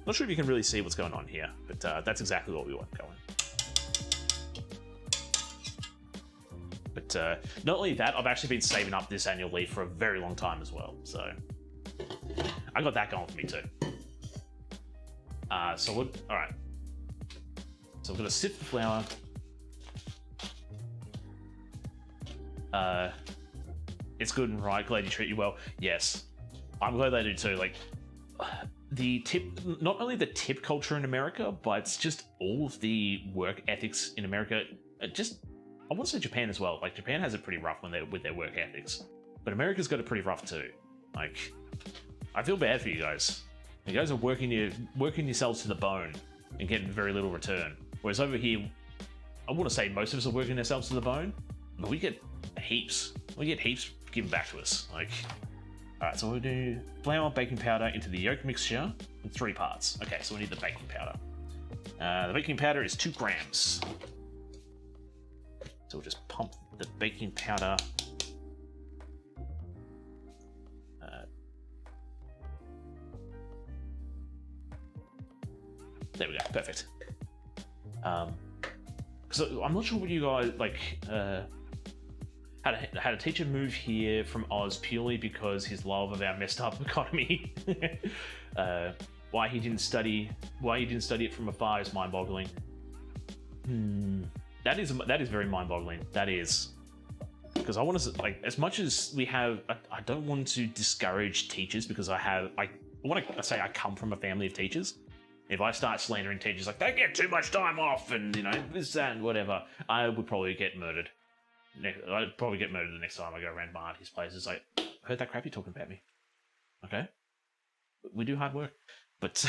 not sure if you can really see what's going on here, but that's exactly what we want going. But not only that, I've actually been saving up this annual leave for a very long time as well, so I got that going for me too. So what? All right. So I'm gonna sift the flour. It's good and right. Glad you treat you well. Yes, I'm glad they do too. Like the tip, not only the tip culture in America, but it's just all of the work ethics in America. I want to say Japan as well. Like Japan has it pretty rough with their work ethics, but America's got it pretty rough too. Like I feel bad for you guys. You guys are working yourselves to the bone and getting very little return. Whereas over here, I want to say most of us are working ourselves to the bone, but we get heaps. We get heaps given back to us. Like, all right, so we'll do flour, baking powder into the yolk mixture in 3 parts. Okay, so we need the baking powder. The baking powder is 2 grams. So we'll just pump the baking powder. There we go, perfect. So I'm not sure what you guys like. Had a teacher move here from Oz purely because his love of our messed up economy. Why he didn't study it from afar is mind-boggling. That is very mind-boggling. That is, because I want to, like, as much as we have, I don't want to discourage teachers because I want to say I come from a family of teachers. If I start slandering teachers like they get too much time off and this, that, and whatever, I would probably get murdered. I'd probably get murdered the next time I go around my auntie's place. It's like, I heard that crap you're talking about me. Okay, we do hard work, but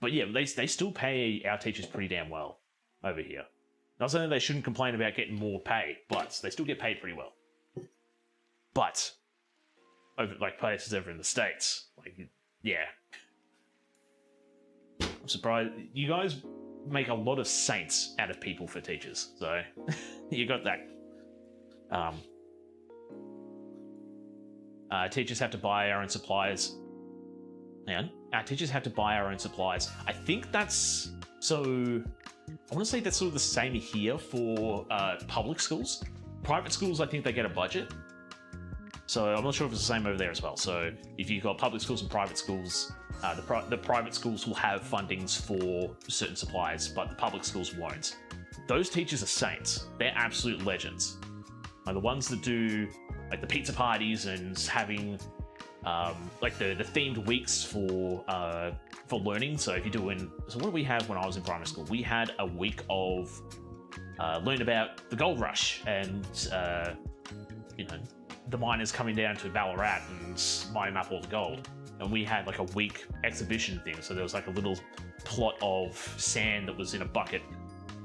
But yeah, they still pay our teachers pretty damn well over here. Not saying that they shouldn't complain about getting more pay, but they still get paid pretty well. But over like places over in the States, like yeah. I'm surprised you guys make a lot of saints out of people for teachers, so you got that. Teachers have to buy our own supplies. And our teachers have to buy our own supplies. I think that's so. I want to say that's sort of the same here for public schools. Private schools, I think they get a budget. So I'm not sure if it's the same over there as well. So if you've got public schools and private schools, the private schools will have fundings for certain supplies, but the public schools won't. Those teachers are saints. They're absolute legends. Like the ones that do like the pizza parties and having like the themed weeks for learning. So if you're doing, so what do we have when I was in primary school? We had a week of learn about the gold rush and you know, the miners coming down to Ballarat and mining up all the gold. And we had like a week exhibition thing. So there was like a little plot of sand that was in a bucket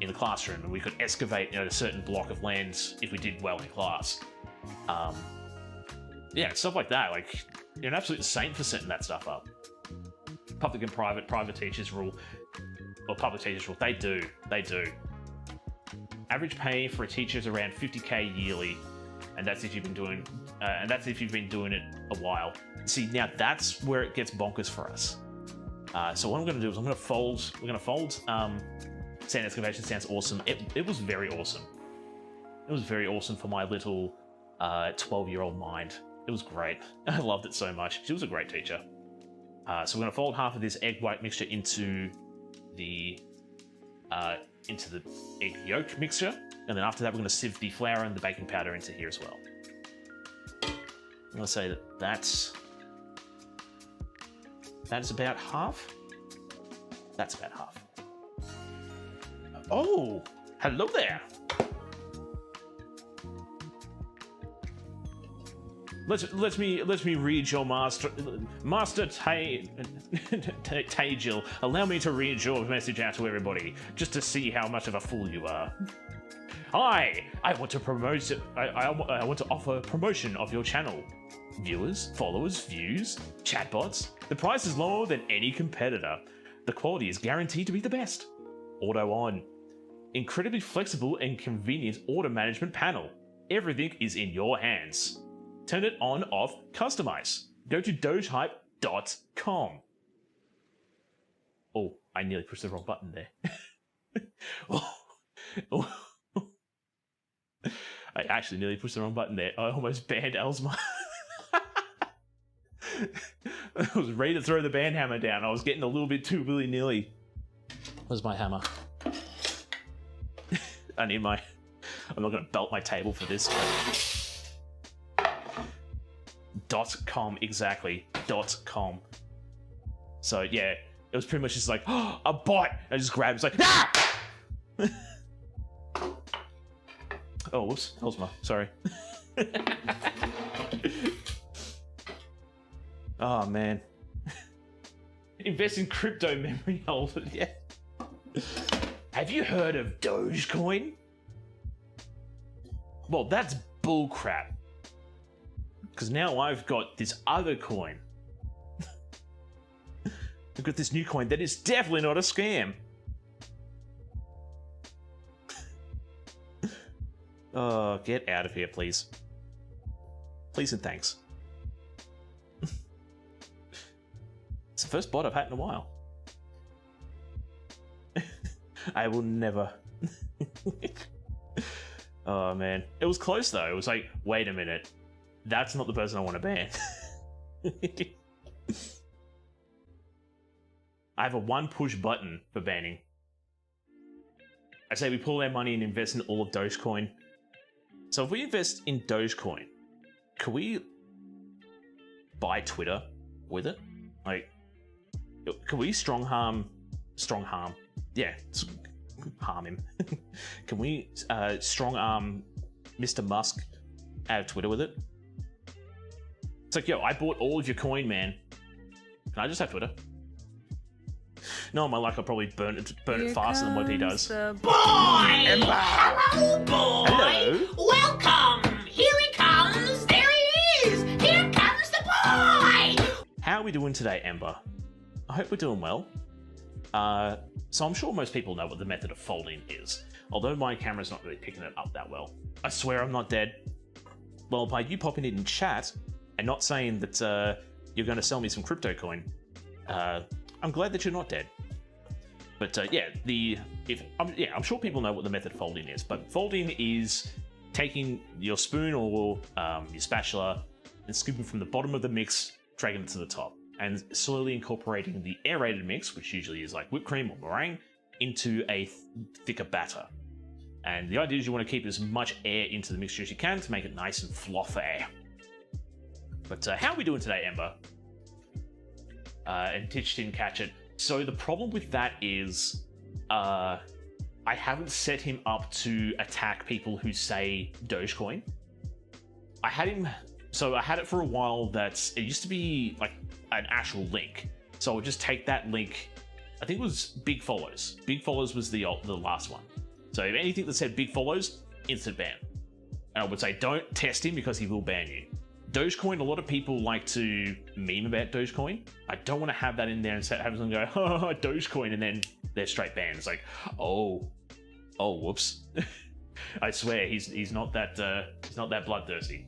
in the classroom, and we could excavate, you know, a certain block of land if we did well in class. Yeah, stuff like that. Like, you're an absolute saint for setting that stuff up. Public and private teachers rule, or public teachers rule. They do. Average pay for a teacher is around 50k yearly, and that's if you've been doing, it a while. See, now that's where it gets bonkers for us. So what I'm going to do is we're going to fold. Sand excavation sounds awesome. It was very awesome. It was very awesome for my little 12-year-old mind. It was great. I loved it so much. She was a great teacher. So we're going to fold half of this egg white mixture into the egg yolk mixture, and then after that we're going to sieve the flour and the baking powder into here as well. I'm going to say that's about half. That's about half. Oh, hello there. Let me read your Master Tajil. Allow me to read your message out to everybody, just to see how much of a fool you are. Hi, I want to promote. I want to offer promotion of your channel. Viewers, followers, views, chatbots. The price is lower than any competitor. The quality is guaranteed to be the best. Auto on. Incredibly flexible and convenient order management panel. Everything is in your hands. Turn it on, off, customize. Go to dogehype.com. Oh, I nearly pushed the wrong button there. Oh. I actually nearly pushed the wrong button there. I almost banned Elsma. I was ready to throw the band hammer down. I was getting a little bit too willy-nilly. Where's my hammer? I need my... I'm not going to belt my table for this. .com, exactly. .com. So, yeah. It was pretty much just like, oh, a bot! I just grabbed it. It's like, ah! Oh, whoops. Elsma. Sorry. Oh, man. Invest in crypto memory holder. Yeah. Have you heard of Dogecoin? Well, that's bullcrap. Because now I've got this other coin. I've got this new coin that is definitely not a scam. Oh, get out of here, please. Please and thanks. It's the first bot I've had in a while. I will never. Oh, man. It was close, though. It was like, wait a minute. That's not the person I want to ban. I have a one push button for banning. I say we pull our money and invest in all of Dogecoin. So if we invest in Dogecoin, can we buy Twitter with it? Like, can we strong harm? Yeah, harm him. Can we strong arm Mr. Musk out of Twitter with it? It's like, yo, I bought all of your coin, man. Can I just have Twitter? No, my luck, I'll probably burn it faster than what he does. Boy! Hello, boy! Hello. Welcome! Here he comes! There he is! Here comes the boy! How are we doing today, Ember? I hope we're doing well. So I'm sure most people know what the method of folding is, although my camera's not really picking it up that well. I swear I'm not dead. Well, by you popping it in chat and not saying that you're going to sell me some crypto coin, I'm glad that you're not dead. But I'm sure people know what the method of folding is, but folding is taking your spoon or your spatula and scooping from the bottom of the mix, dragging it to the top, and slowly incorporating the aerated mix, which usually is like whipped cream or meringue, into a thicker batter. And the idea is you want to keep as much air into the mixture as you can to make it nice and fluffy. But how are we doing today, Ember? And Titch didn't catch it. So the problem with that is I haven't set him up to attack people who say Dogecoin. I had it for a while that it used to be like an actual link. So I would just take that link. I think it was Big Follows. Big Follows was the last one. So if anything that said Big Follows, instant ban. And I would say don't test him because he will ban you. Dogecoin, a lot of people like to meme about Dogecoin. I don't want to have that in there and have them go, oh, Dogecoin, and then they're straight banned. It's like, oh, whoops. I swear he's not that bloodthirsty.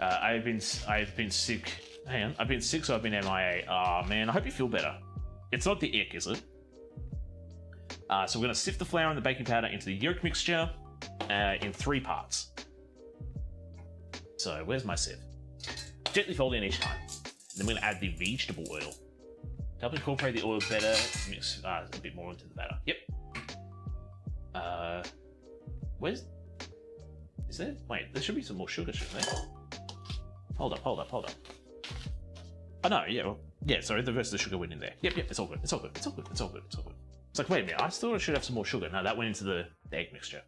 I've been sick. Hang on, I've been sick, so I've been MIA. Oh man, I hope you feel better. It's not the ick, is it? So we're gonna sift the flour and the baking powder into the yolk mixture in 3 parts. So where's my sieve? Gently fold in each time. Then we're gonna add the vegetable oil. To help incorporate the oil better, mix a bit more into the batter. Yep. Is there? Wait, there should be some more sugar, shouldn't there? Hold up. Oh no, yeah, sorry, the rest of the sugar went in there. Yep, it's all good. It's like, wait a minute, I thought I should have some more sugar. No, that went into the egg mixture.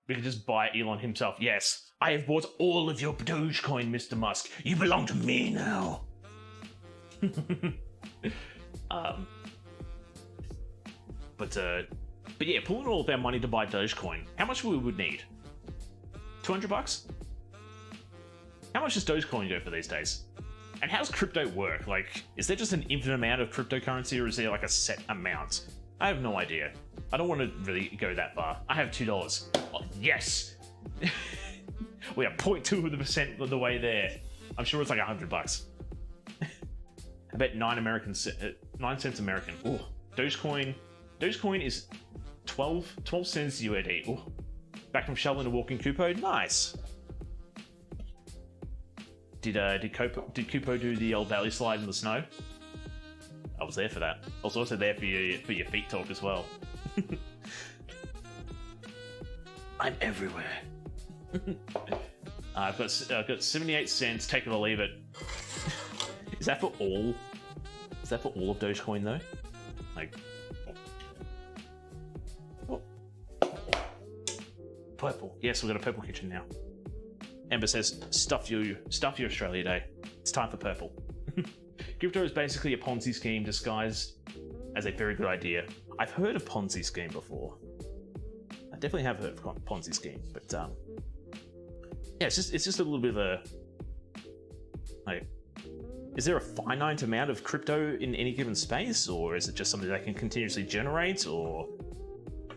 We could just buy Elon himself. Yes, I have bought all of your Dogecoin, Mr. Musk. You belong to me now. But yeah, pulling all of our money to buy Dogecoin, how much we would need? $200? How much does Dogecoin go for these days? And how does crypto work? Like, is there just an infinite amount of cryptocurrency, or is there like a set amount? I have no idea. I don't want to really go that far. I have $2. Oh, yes! We are 0.2% of the way there. I'm sure it's like $100. I bet 9 cents American. Ooh, Dogecoin is 12 cents USD. Ooh, back from shoveling a walking Kupo. Nice. Did Kupo do the old valley slide in the snow? I was there for that. I was also there for your feet talk as well. I'm everywhere. I've got 78 cents. Take it or leave it. Is that for all? Is that for all of Dogecoin though? Like, oh. Purple. Yes, we've got a purple kitchen now. Ember says, stuff your Australia Day. It's time for purple. Crypto is basically a Ponzi scheme disguised as a very good idea. I've heard of Ponzi scheme before. I definitely have heard of Ponzi scheme, but yeah, it's just a little bit of a like. Is there a finite amount of crypto in any given space, or is it just something that can continuously generate, or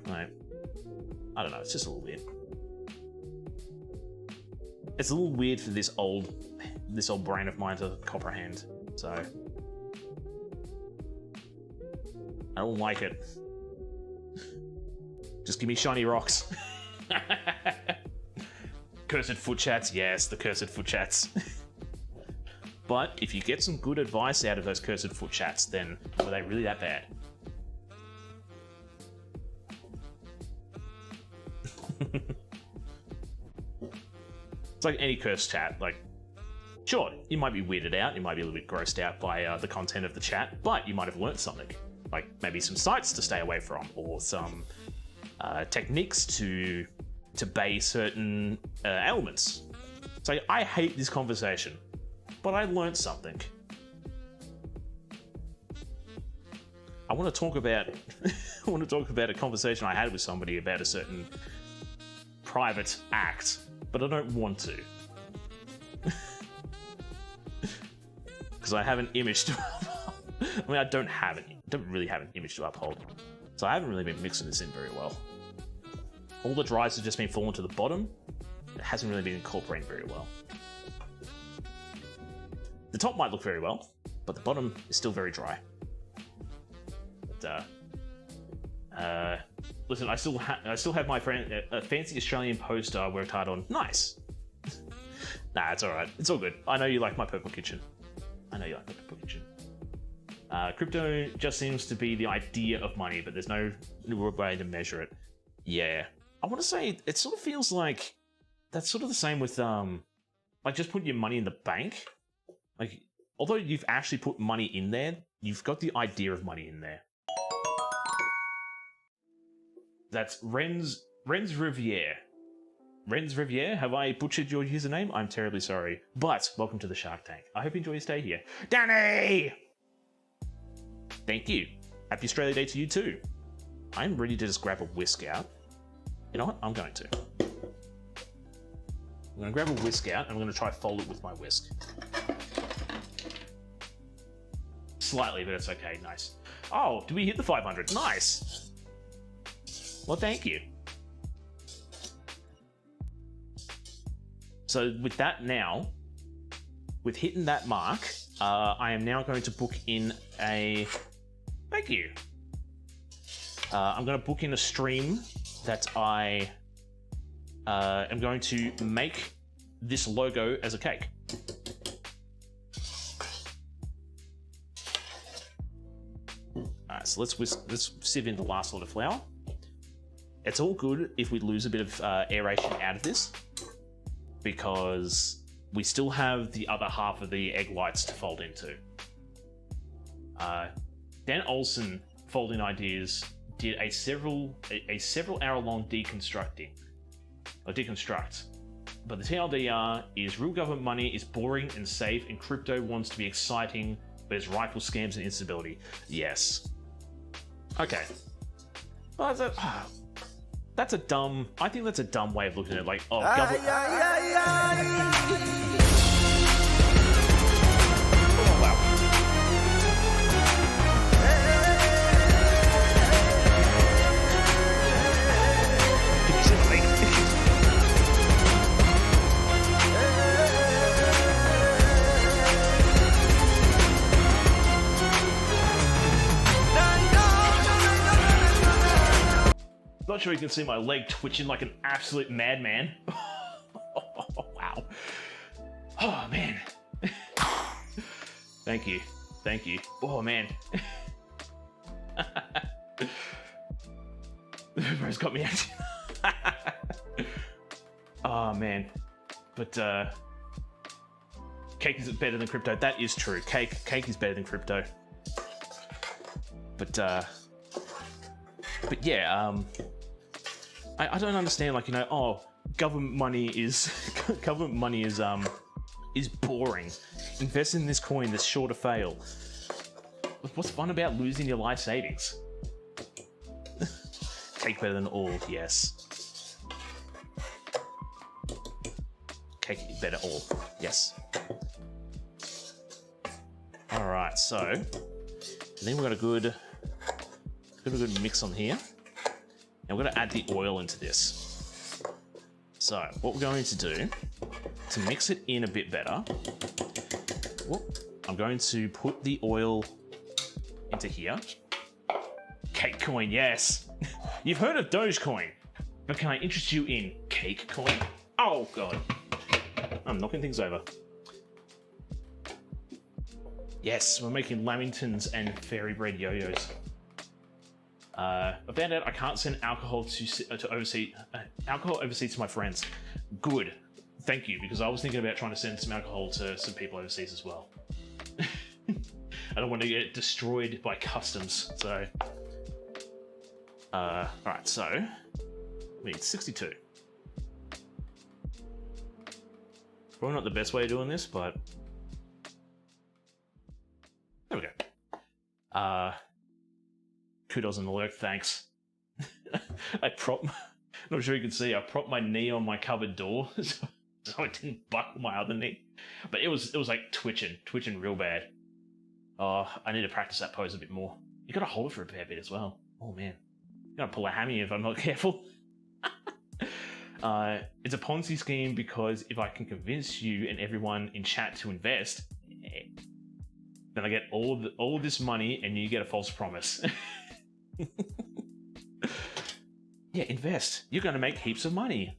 like, I don't know. It's just a little weird. It's a little weird for this old brain of mine to comprehend. So I don't like it. Just give me shiny rocks. Cursed foot chats, yes, the cursed foot chats. But if you get some good advice out of those cursed foot chats, then were they really that bad? It's like any cursed chat. Like, sure, you might be weirded out, you might be a little bit grossed out by the content of the chat, but you might have learnt something. Like maybe some sites to stay away from, or some techniques to bay certain elements. So I hate this conversation. but I learned something. I want to talk about I want to talk about a conversation I had with somebody about a certain private act, but I don't want to. Because I have an image to uphold. I mean, I don't really have an image to uphold. So I haven't really been mixing this in very well. All the dries have just been falling to the bottom. It hasn't really been incorporating very well. The top might look very well, but the bottom is still very dry. But, listen, I still have my friend a fancy Australian poster I worked hard on. Nice. Nah, it's all right. It's all good. I know you like my purple kitchen. Crypto just seems to be the idea of money, but there's no way to measure it. Yeah, I want to say it sort of feels like that's sort of the same with like just putting your money in the bank. Like, although you've actually put money in there, you've got the idea of money in there. That's Ren's Riviere. Ren's Riviere, have I butchered your username? I'm terribly sorry. But welcome to the Shark Tank. I hope you enjoy your stay here. Danny! Thank you. Happy Australia Day to you too. I'm ready to just grab a whisk out. You know what? I'm going to. I'm going to grab a whisk out and I'm going to try fold it with my whisk. Slightly, but it's okay. Nice. Oh, did we hit the 500? Nice. Well, thank you. So with that now, with hitting that mark, I am now going to book in a... Thank you. I'm going to book in a stream that I am going to make this logo as a cake. Alright, so let's sieve in the last lot of flour. It's all good if we lose a bit of aeration out of this, because we still have the other half of the egg whites to fold into. Dan Olsen, Folding Ideas, did a several hour long deconstruct. But the TLDR is real government money is boring and safe, and crypto wants to be exciting, but it's rifle scams and instability. Yes. Okay. Well, that's a dumb. I think that's a dumb way of looking at it. Like, oh, government. Oh, wow. Did you see the link? Not sure you can see my leg twitching like an absolute madman. Wow. Oh, man. Thank you. Thank you. Oh, man. Bro's got me out. Oh, man. But, cake is better than crypto. That is true. Cake is better than crypto. But yeah, I don't understand, like, you know, oh, government money is boring. Invest in this coin that's sure to fail. What's fun about losing your life savings? Cake better than all, yes. Cake better all, yes. All right, so then we've got a good mix on here. And we're going to add the oil into this. So what we're going to do to mix it in a bit better, I'm going to put the oil into here. Cake coin, yes. You've heard of Dogecoin, but can I interest you in cake coin? Oh God, I'm knocking things over. Yes, we're making lamingtons and fairy bread yo-yos. I found out I can't send alcohol to overseas to my friends. Good, thank you, because I was thinking about trying to send some alcohol to some people overseas as well. I don't want to get destroyed by customs, so. All right, so we need 62. Probably not the best way of doing this, but Kudos on the lurk, thanks. Not sure you can see, I propped my knee on my cupboard door so it didn't buckle my other knee. But it was like twitching real bad. Oh, I need to practice that pose a bit more. You gotta hold it for a fair bit as well. Oh man. I'm gonna pull a hammy if I'm not careful. It's a Ponzi scheme because if I can convince you and everyone in chat to invest, then I get all of this money and you get a false promise. Yeah, invest. You're gonna make heaps of money.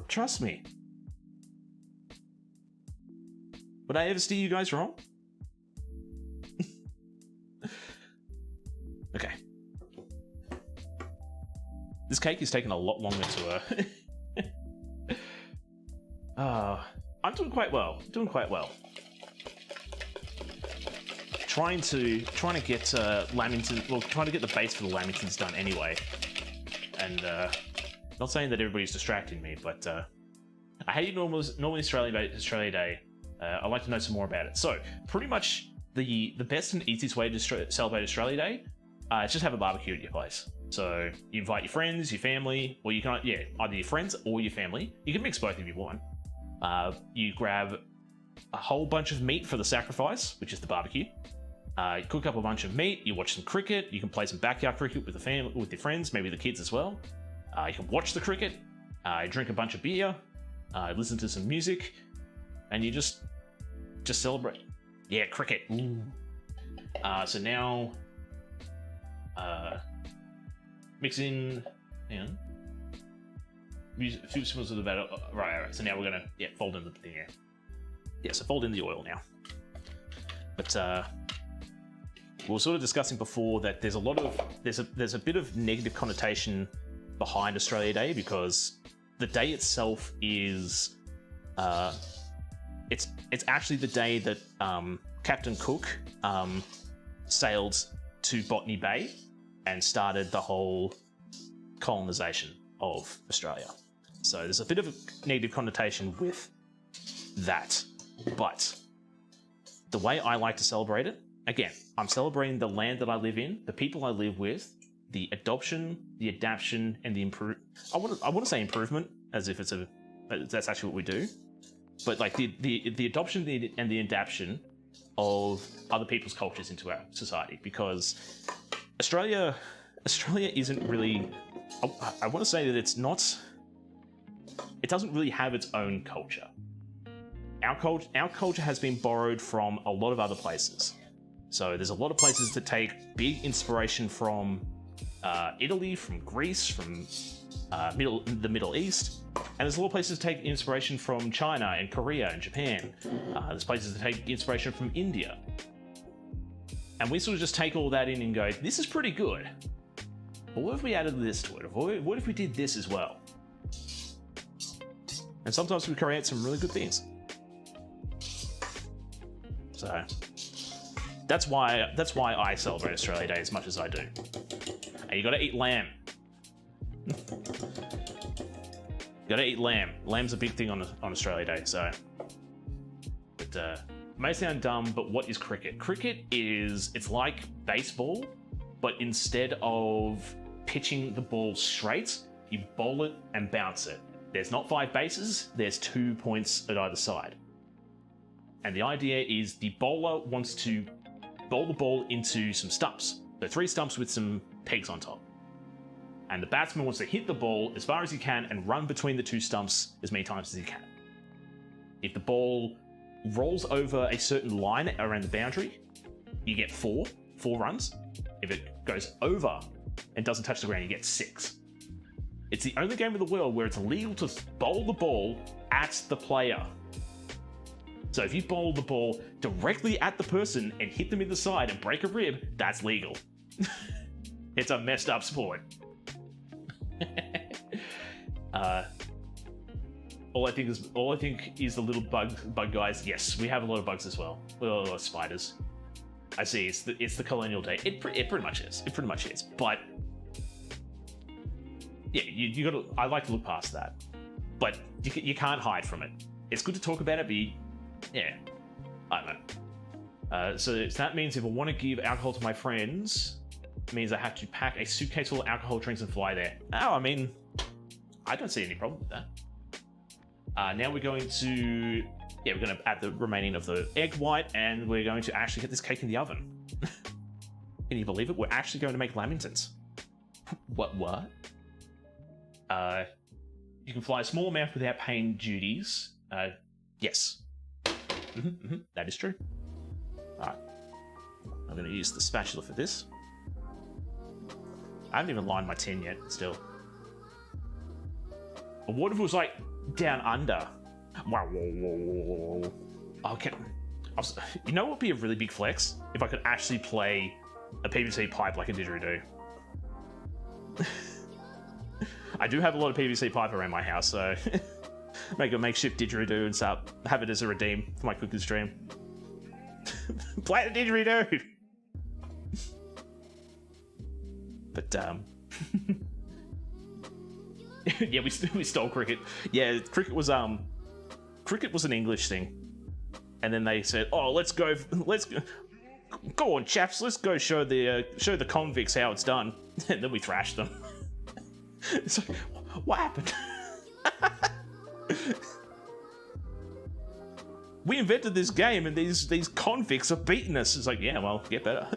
Trust me. Would I ever steer you guys wrong? Okay. This cake is taking a lot longer to I'm doing quite well. Trying to get Lamington, well, trying to get the base for the Lamingtons done anyway. And not saying that everybody's distracting me, but I hate normally Australia Day. I'd like to know some more about it. So pretty much the best and easiest way to celebrate Australia Day is just have a barbecue at your place. So you invite your friends, your family, or you can either your friends or your family. You can mix both if you want. You grab a whole bunch of meat for the sacrifice, which is the barbecue. You cook up a bunch of meat. You watch some cricket. You can play some backyard cricket with the family, with your friends, maybe the kids as well. You can watch the cricket. Drink a bunch of beer. Listen to some music, and you just celebrate. Yeah, cricket. Ooh. So now, mix in. Hang on. A few spoons of the batter. Right. So now we're gonna fold in the thing here. Yeah, so fold in the oil now. But we were sort of discussing before that there's a bit of negative connotation behind Australia Day because the day itself is it's actually the day that Captain Cook sailed to Botany Bay and started the whole colonization of Australia. So there's a bit of a negative connotation with that. But the way I like to celebrate it, again, I'm celebrating the land that I live in, the people I live with, the adoption, the adaptation, and the I want to say improvement, as if that's actually what we do. But like the adoption and the adaptation of other people's cultures into our society, because Australia isn't really. I want to say that it doesn't really have its own culture. Our culture has been borrowed from a lot of other places. So there's a lot of places that take big inspiration from Italy, from Greece, from the Middle East, and there's a lot of places that take inspiration from China and Korea and Japan. There's places that take inspiration from India. And we sort of just take all that in and go, this is pretty good. But what if we added this to it? Or what if we did this as well? And sometimes we create some really good things. So that's why I celebrate Australia Day as much as I do. And you gotta eat lamb. You gotta eat lamb. Lamb's a big thing on Australia Day, so. But it may sound dumb, but what is cricket? Cricket it's like baseball, but instead of pitching the ball straight, you bowl it and bounce it. There's not 5 bases, there's 2 points at either side. And the idea is the bowler wants to bowl the ball into some stumps. So 3 stumps with some pegs on top. And the batsman wants to hit the ball as far as he can and run between the 2 stumps as many times as he can. If the ball rolls over a certain line around the boundary, you get 4 runs. If it goes over and doesn't touch the ground, you get 6. It's the only game in the world where it's illegal to bowl the ball at the player. So if you bowl the ball directly at the person and hit them in the side and break a rib, that's legal. It's a messed up sport. All I think is the little bug guys. Yes, we have a lot of bugs as well. We have a lot of spiders. I see. It's the colonial day. It pretty much is. It pretty much is. But yeah, you gotta. I like to look past that. But you can't hide from it. It's good to talk about it, but yeah, I don't know. So that means if I want to give alcohol to my friends, it means I have to pack a suitcase full of alcohol drinks and fly there. Oh, I mean, I don't see any problem with that. Now we're going to... Yeah, we're going to add the remaining of the egg white, and we're going to actually get this cake in the oven. Can you believe it? We're actually going to make lamingtons. What? You can fly a small amount without paying duties. Yes. That is true. Alright. I'm going to use the spatula for this. I haven't even lined my tin yet, still. But what if it was like down under? Wow. Okay. You know what would be a really big flex? If I could actually play a PVC pipe like a didgeridoo. I do have a lot of PVC pipe around my house, so make a makeshift didgeridoo and have it as a redeem for my cooking stream. Play the didgeridoo! But, yeah, we stole cricket. Yeah, cricket was an English thing. And then they said, oh, let's go on, chaps, let's go show the convicts how it's done. And then we thrashed them. It's like, what happened? We invented this game and these convicts are beating us. It's like, yeah, well, get better.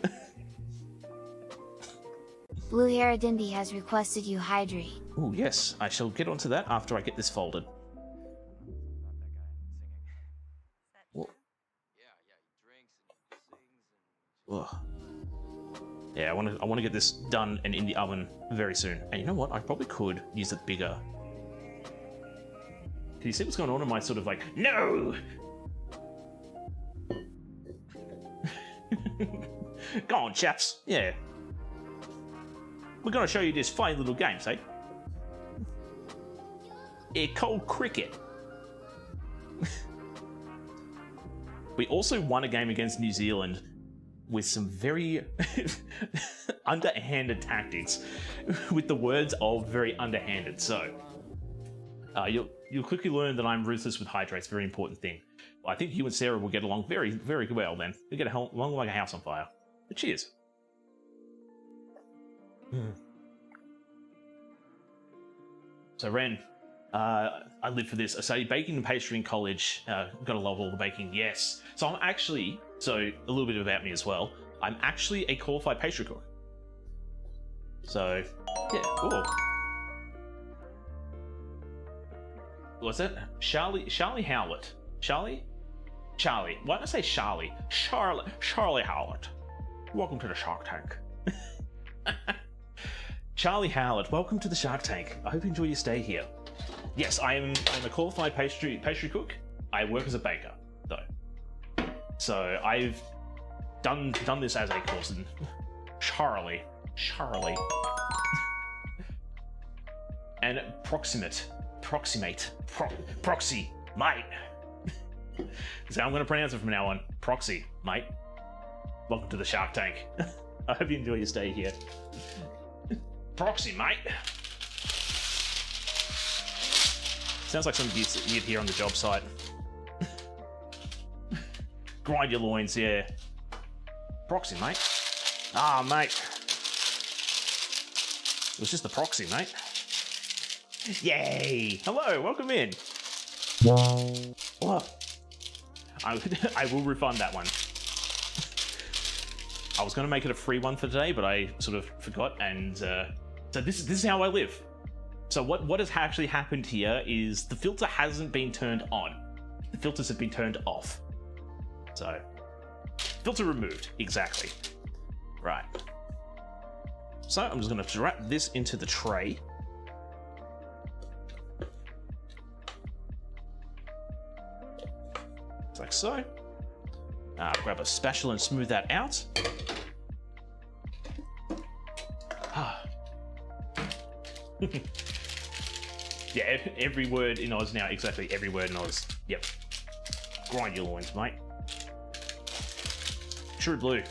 Blue Hair Dindy has requested you hydrate. Oh, yes, I shall get onto that after I get this folded. Ugh. Yeah, I want to get this done and in the oven very soon. And you know what? I probably could use it bigger. Can you see what's going on in my sort of like, no! Go on, chaps. Yeah. We're going to show you this fine little game, say. It's called cricket. We also won a game against New Zealand with some very underhanded tactics, with the words of very underhanded. So, you'll quickly learn that I'm ruthless with hydrates. Very important thing. I think you and Sarah will get along very, very well then. You'll get along like a house on fire. But cheers. So Ren, I live for this. I studied baking and pastry in college. Gotta love all the baking, yes. So I'm actually, so a little bit about me as well. I'm actually a qualified pastry cook. So, yeah, cool. What's that? Charlie Howlett. Charlie? Why did I say Charlie? Charlie Howlett. Welcome to the Shark Tank. Charlie Howlett, welcome to the Shark Tank. I hope you enjoy your stay here. Yes, I'm a qualified pastry cook. I work as a baker, though. So I've done this as a course in Charlie. And proxy, mate. So I'm going to pronounce it from now on. Proxy, mate. Welcome to the Shark Tank. I hope you enjoy your stay here. Proxy, mate. Sounds like something you'd hear on the job site. Grind your loins, yeah. Proxy, mate. Ah, mate. It was just the proxy, mate. Yay! Hello, welcome in. What? I will refund that one. I was going to make it a free one for today, but I sort of forgot, and so this is how I live. So what has actually happened here is the filter hasn't been turned on. The filters have been turned off. So, filter removed, exactly. Right. So I'm just going to wrap this into the tray. Just like so. Grab a spatula and smooth that out. Yeah, every word in Oz now, exactly every word in Oz. Yep. Grind your loins, mate. True Blue.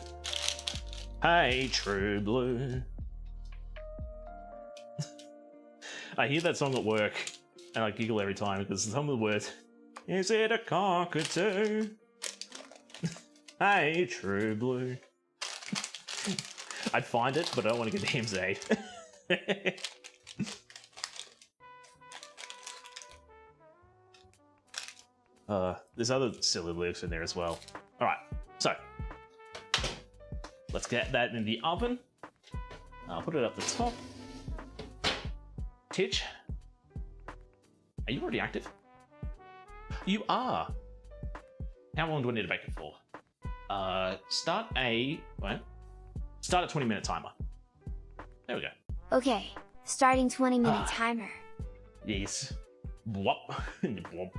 Hey, True Blue. I hear that song at work and I giggle every time because some of the words, is it a cockatoo? Hey, True Blue. I'd find it, but I don't want to get the MZ. There's other silly lyrics in there as well. Alright, so let's get that in the oven. I'll put it up the top. Titch, are you already active? You are. How long do I need to bake it for? Start a 20-minute timer. There we go. Okay, starting 20-minute timer. Yes. Whop. Whop.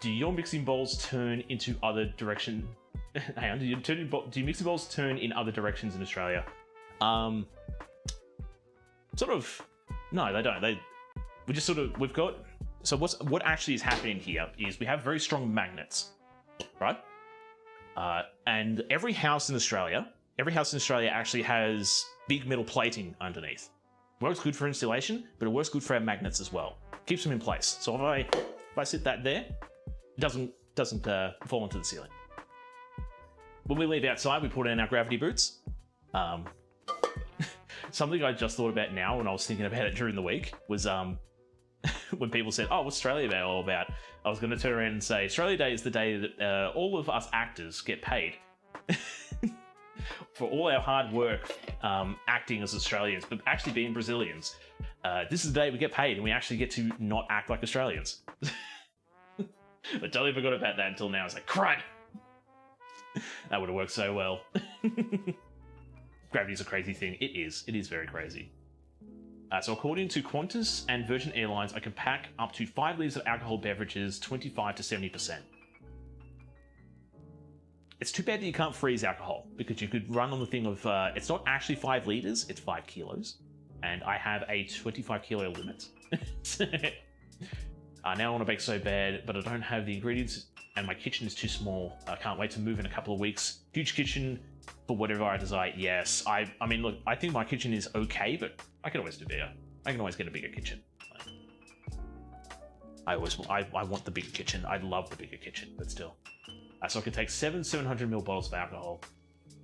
Do your mixing bowls turn into other direction? Hang on. Do your mixing bowls turn in other directions in Australia? Sort of. No, they don't. We've got. So what actually is happening here is we have very strong magnets, right? And every house in Australia actually has big metal plating underneath. Works good for insulation, but it works good for our magnets as well. Keeps them in place. So if I sit that there, it doesn't fall into the ceiling. When we leave outside, we put in our gravity boots. Something I just thought about now when I was thinking about it during the week was when people said, "Oh, what's Australia Day all about?" I was going to turn around and say, Australia Day is the day that all of us actors get paid for all our hard work acting as Australians, but actually being Brazilians. This is the day we get paid, and we actually get to not act like Australians. I totally forgot about that until now. I was like, crud! That would have worked so well. Gravity's a crazy thing. It is. It is very crazy. So according to Qantas and Virgin Airlines, I can pack up to 5 litres of alcohol beverages, 25 to 70%. It's too bad that you can't freeze alcohol, because you could run on the thing of, it's not actually 5 litres, it's 5 kilos. And I have a 25 kilo limit. Now I want to bake so bad, but I don't have the ingredients, and my kitchen is too small. I can't wait to move in a couple of weeks. Huge kitchen for whatever I desire. Yes, I mean, look, I think my kitchen is okay, but I can always do bigger. I can always get a bigger kitchen. I want the bigger kitchen. I love the bigger kitchen, but still. So I can take 700ml bottles of alcohol.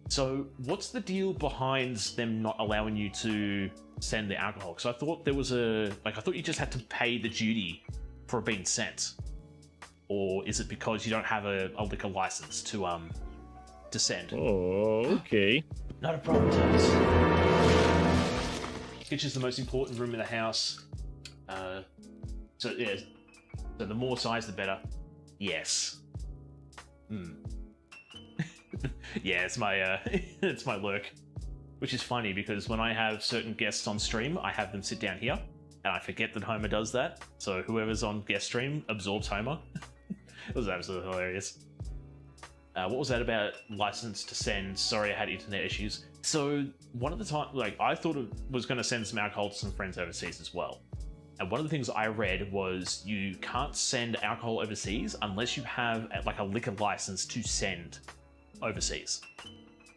So what's the deal behind them not allowing you to send the alcohol? Because I thought there was I thought you just had to pay the duty for it being sent. Or is it because you don't have a liquor license to send? Oh, okay. Not a problem, Thomas. Kitchen's the most important room in the house. So the more size, the better. Yes. Yeah, it's my it's my lurk. Which is funny because when I have certain guests on stream, I have them sit down here, and I forget that Homer does that. So whoever's on guest stream absorbs Homer. It was absolutely hilarious. What was that about license to send? Sorry, I had internet issues. So one of the time, I thought it was going to send some alcohol to some friends overseas as well. And one of the things I read was you can't send alcohol overseas unless you have a liquor license to send overseas.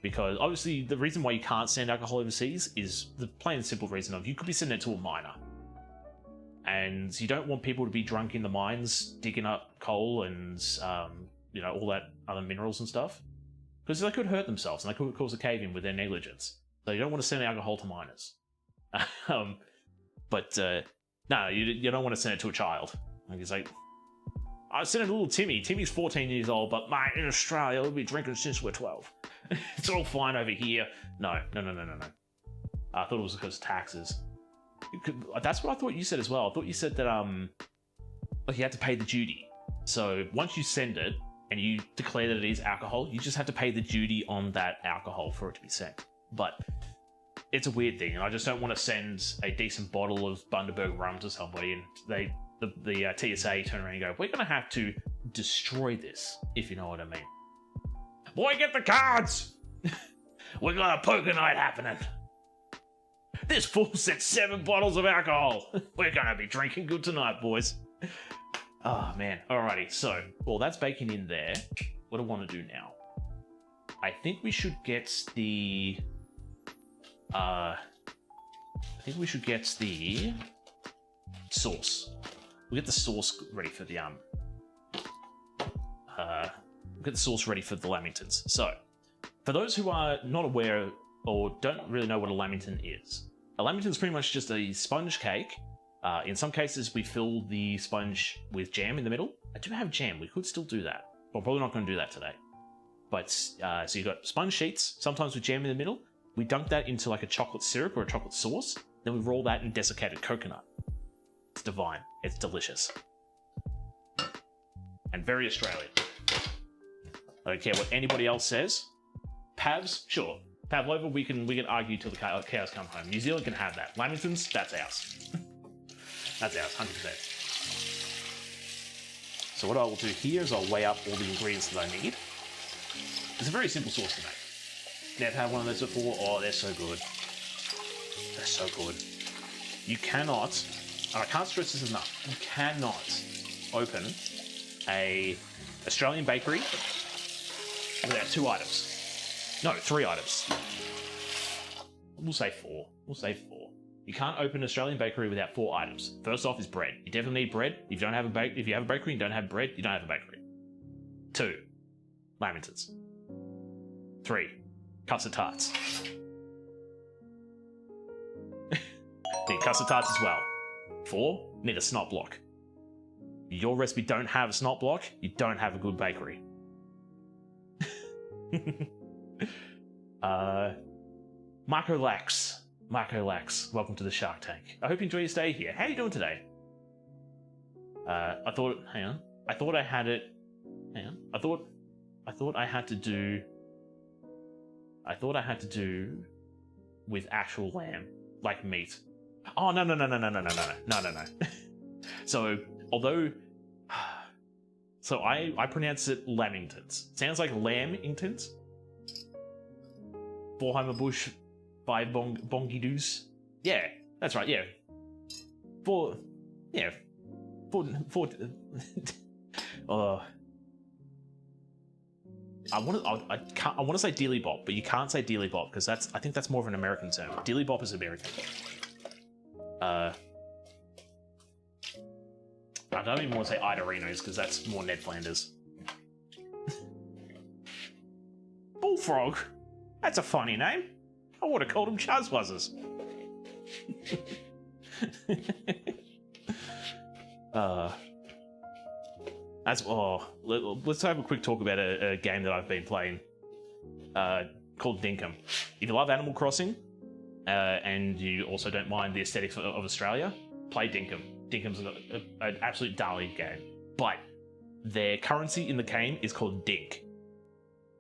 Because obviously the reason why you can't send alcohol overseas is the plain and simple reason of you could be sending it to a miner. And you don't want people to be drunk in the mines, digging up coal and, all that other minerals and stuff. Because they could hurt themselves and they could cause a cave-in with their negligence. So you don't want to send alcohol to miners. No, you don't want to send it to a child. It's like, I sent it to little Timmy. Timmy's 14 years old, but mate, in Australia, we'll be drinking since we're 12. It's all fine over here. No. I thought it was because of taxes. That's what I thought you said as well. I thought you said that you had to pay the duty. So once you send it and you declare that it is alcohol, you just have to pay the duty on that alcohol for it to be sent. But it's a weird thing, and I just don't want to send a decent bottle of Bundaberg rum to somebody, and the TSA turn around and go, "We're going to have to destroy this," if you know what I mean. Boy, get the cards! We got a poker night happening. This fool sent 7 bottles of alcohol. We're going to be drinking good tonight, boys. Oh, man. Alrighty, so, that's baking in there. What do I want to do now? I think we should get the... sauce. We'll get the sauce ready for the get the sauce ready for the lamingtons. So, for those who are not aware or don't really know what a lamington is pretty much just a sponge cake. In some cases, we fill the sponge with jam in the middle. I do have jam. We could still do that. We're probably not going to do that today. But, so you've got sponge sheets, sometimes with jam in the middle. We dunk that into like a chocolate syrup or a chocolate sauce. Then we roll that in desiccated coconut. It's divine. It's delicious. And very Australian. I don't care what anybody else says. Pavs, sure. Pavlova, we can argue till the cows come home. New Zealand can have that. Lamingtons, that's ours. That's ours, 100%. So what I will do here is I'll weigh up all the ingredients that I need. It's a very simple sauce to make. Never had one of those before. Oh, they're so good. They're so good. You cannot, and I can't stress this enough, you cannot open a Australian bakery without 2 items. No, 3 items. We'll say 4. We'll say 4. You can't open an Australian bakery without 4 items. First off is bread. You definitely need bread. If you have a bakery and don't have bread, you don't have a bakery. 2, lamingtons. 3, custard tarts. Need custard tarts as well. 4, need a snot block. Your recipe don't have a snot block, you don't have a good bakery. Marco Lax, welcome to the Shark Tank. I hope you enjoy your stay here. How are you doing today? I thought I had to do with actual lamb, like meat. Oh, no. So I pronounce it lamingtons. Sounds like lamingtons. Vorheimer Bush by Bongi Doos. Yeah, that's right, yeah. I want to say dealy bop, but you can't say dealy bop because I think that's more of an American term. Dealy bop is American. I don't even want to say Idarinos because that's more Ned Flanders. Bullfrog? That's a funny name. I would have called him Chuzbuzzers. Let's have a quick talk about a game that I've been playing called Dinkum. If you love Animal Crossing and you also don't mind the aesthetics of Australia, play Dinkum. Dinkum's an absolute darling game, but their currency in the game is called Dink.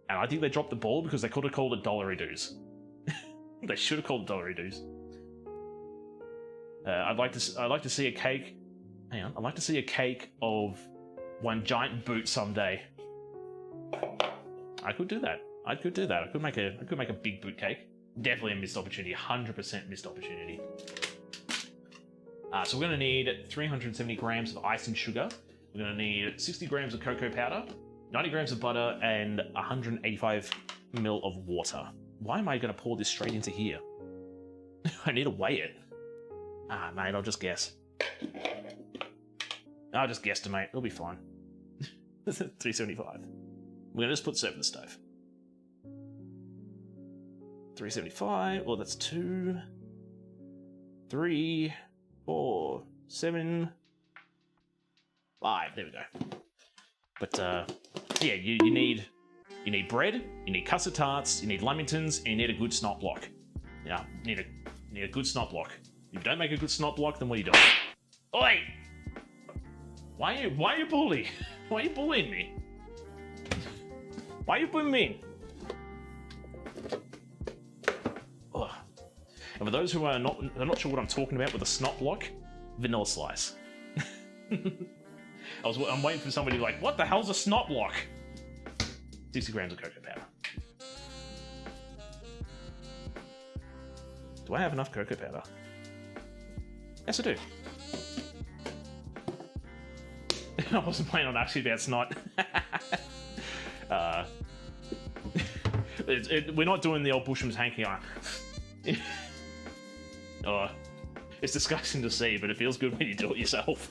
And I think they dropped the ball because they could have called it Dollary Doos. They should have called it Dollary Doos. I'd like to see a cake. Hang on, I'd like to see a cake of one giant boot someday. I could do that. I could make a big boot cake. Definitely a missed opportunity. 100% missed opportunity. So we're going to need 370 grams of icing sugar. We're going to need 60 grams of cocoa powder, 90 grams of butter, and 185 ml of water. Why am I going to pour this straight into here? I need to weigh it. Mate, I'll just guess. I'll just guesstimate. It'll be fine. 375. We're going to just put this over the stove. 375. Well, that's 2, 3, 4, 7, 5. There we go. But yeah, you need bread, you need custard tarts, you need lamingtons, and you need a good snot block. Yeah, you need a good snot block. If you don't make a good snot block, then what are you doing? Oi! Why are you bullying? Why are you bullying me? Why are you bullying me? Ugh. And for those who are not sure what I'm talking about with a snot block, vanilla slice. I'm waiting for somebody to be like, what the hell's a snot block? 60 grams of cocoa powder. Do I have enough cocoa powder? Yes, I do. I wasn't planning on actually about snot. We're not doing the old Bushman's hanky on. It's disgusting to see, but it feels good when you do it yourself.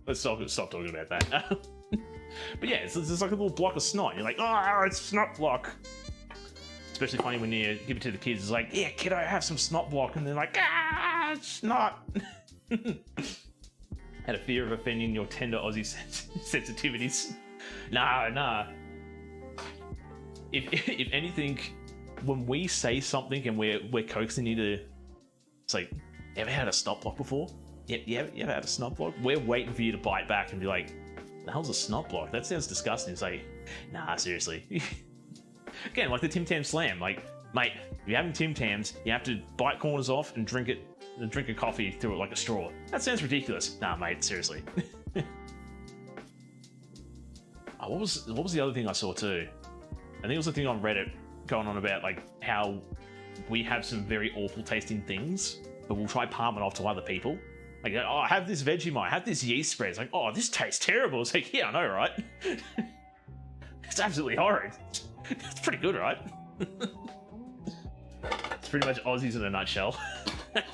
Let's stop talking about that. But yeah, it's like a little block of snot. You're like, oh, it's snot block. Especially funny when you give it to the kids. It's like, yeah, kiddo, have some snot block. And they're like, ah, it's snot. Had a fear of offending your tender Aussie sensitivities. Nah. If anything, when we say something and we're coaxing you to, it's like, ever had a snot block before? You ever had a snot block? We're waiting for you to bite back and be like, the hell's a snot block? That sounds disgusting. It's like, nah, seriously. Again, like the Tim Tam Slam. Like, mate, if you're having Tim Tams, you have to bite corners off and drink a coffee through it like a straw. That sounds ridiculous. Nah, mate, seriously. What was the other thing I saw too? I think it was the thing on Reddit going on about like how we have some very awful tasting things, but we'll try palm it off to other people. Like, oh, I have this Vegemite, I have this yeast spread. It's like, oh, this tastes terrible. It's like, yeah, I know, right? It's absolutely horrid. It's pretty good, right? It's pretty much Aussies in a nutshell. It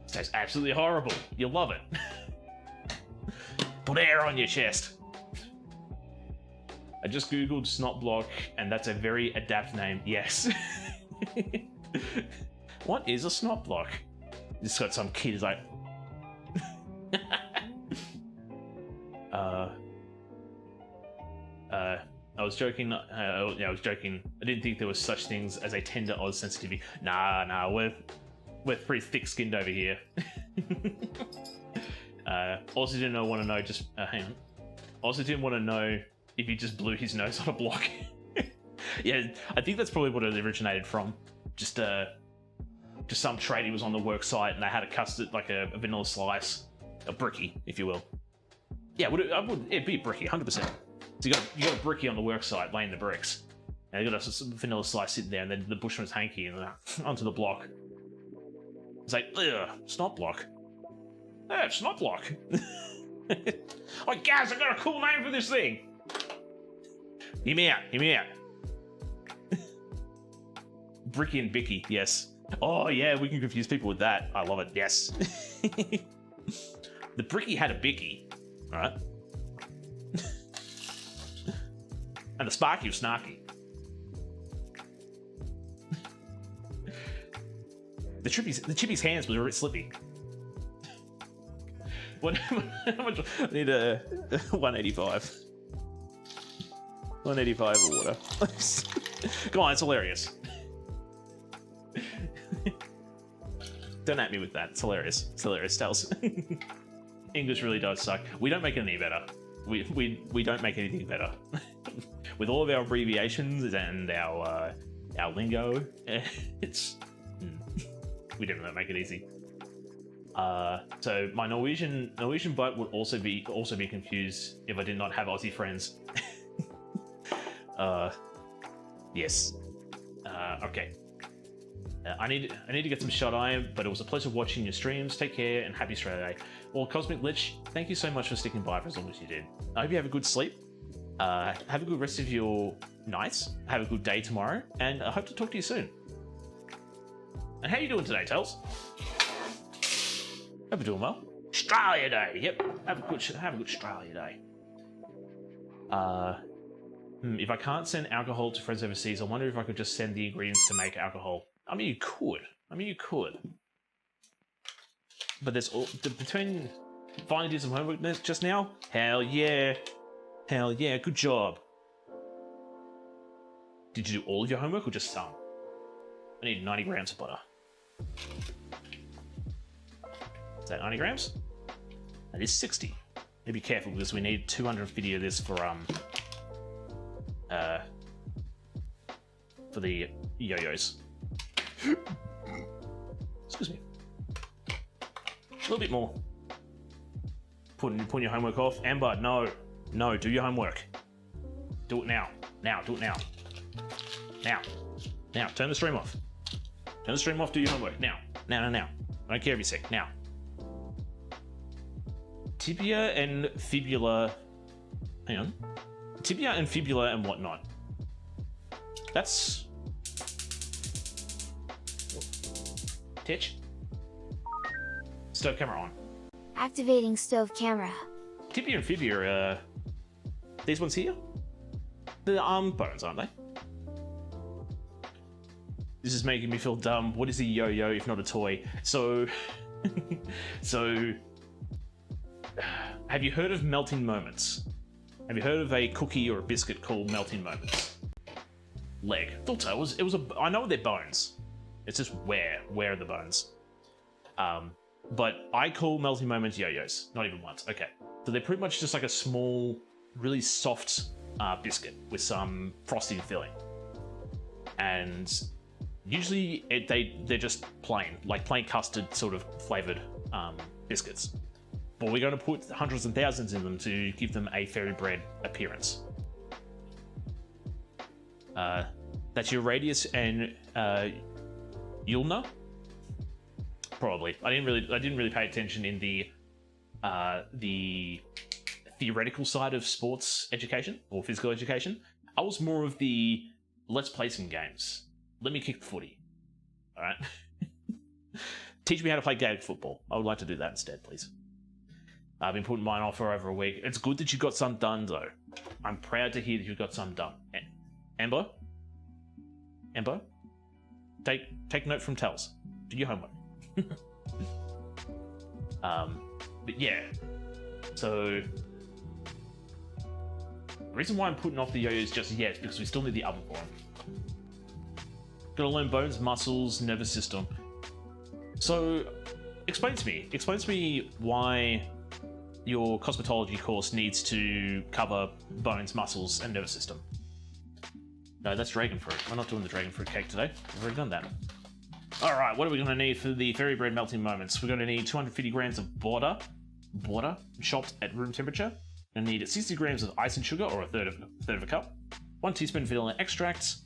tastes absolutely horrible. You'll love it. Put air on your chest. I just googled snot block, and that's a very adept name. Yes. What is a snot block? Just got some kid who's like. I was joking. Yeah, I was joking. I didn't think there was such things as a tender Oz sensitivity. Nah, we're pretty thick-skinned over here. Also didn't want to know. Just hang on. Also didn't want to know if he just blew his nose on a block. Yeah, I think that's probably what it originated from. Just some tradie was on the work site and they had a custard, like a vanilla slice, a brickie, if you will. Yeah, it'd be a brickie, 100%. So you got a brickie on the work site laying the bricks, and you got a vanilla slice sitting there, and then the bushman's hanky and onto the block. It's like, ugh, snot block. Yeah, snot block. Oh, guys, I got a cool name for this thing. Hear me out. Bricky and Bicky, yes. Oh yeah, we can confuse people with that. I love it, yes. The Bricky had a Bicky, alright? And the Sparky was Snarky. The Chippy's hands was a bit slippy. How much? I need a 185. 185 of water. Come on, it's hilarious. Don't at me with that. It's hilarious. It's hilarious, Tales. English really does suck. We don't make it any better. We don't make anything better. With all of our abbreviations and our lingo, it's we definitely don't make it easy. So my Norwegian bite would also be confused if I did not have Aussie friends. Yes. Okay. I need to get some shut-eye, but it was a pleasure watching your streams. Take care and happy Australia Day. Well, Cosmic Lich, thank you so much for sticking by for as long as you did. I hope you have a good sleep. Have a good rest of your nights. Have a good day tomorrow, and I hope to talk to you soon. And how you doing today, Tels? Hope you're doing well. Australia Day. Yep. Have a good Australia Day. If I can't send alcohol to friends overseas, I wonder if I could just send the ingredients to make alcohol. I mean, you could. But there's all between finally did some homework just now. Hell yeah, good job. Did you do all of your homework or just some? I need 90 grams of butter. Is that 90 grams? That is 60. Be careful because we need 250 of this for the yo-yos. Excuse me. A little bit more. Putting your homework off. Amber, no, do your homework. Do it now. Do it now. Now, turn the stream off. Do your homework. Now. I don't care if you're sick. Now. Tibia and fibula. Hang on. Tibia and fibula and whatnot. That's. Titch. Stove camera on. Activating stove camera. Tibia and Fibia, these ones here? The arm bones, aren't they? This is making me feel dumb. What is a yo-yo if not a toy? So, have you heard of melting moments? Have you heard of a cookie or a biscuit called melting moments? Leg. Thought so. It was I know they're bones. It's just where are the bones? But I call melting moments yo-yos. Not even once. Okay. So they're pretty much just like a small, really soft biscuit with some frosting filling. And usually they're just plain custard sort of flavored biscuits. But we're going to put hundreds and thousands in them to give them a fairy bread appearance. That's your radius and ulna? Probably. I didn't really pay attention in the theoretical side of sports education or physical education. I was more of the let's play some games. Let me kick the footy. All right. Teach me how to play gaelic football. I would like to do that instead, please. I've been putting mine off for over a week. It's good that you got some done, though. I'm proud to hear that you got some done. Amber? Take note from Tells. Do your homework. But yeah. So the reason why I'm putting off the yo-yos just yet is because we still need the other one. Gotta learn bones, muscles, nervous system. So explain to me why your cosmetology course needs to cover bones, muscles, and nervous system. No, that's dragon fruit. We're not doing the dragon fruit cake today. We've already done that. Alright, what are we going to need for the fairy bread melting moments? We're going to need 250 grams of border, chopped at room temperature. We're going to need 60 grams of ice and sugar, or a third of a cup. 1 teaspoon vanilla extract.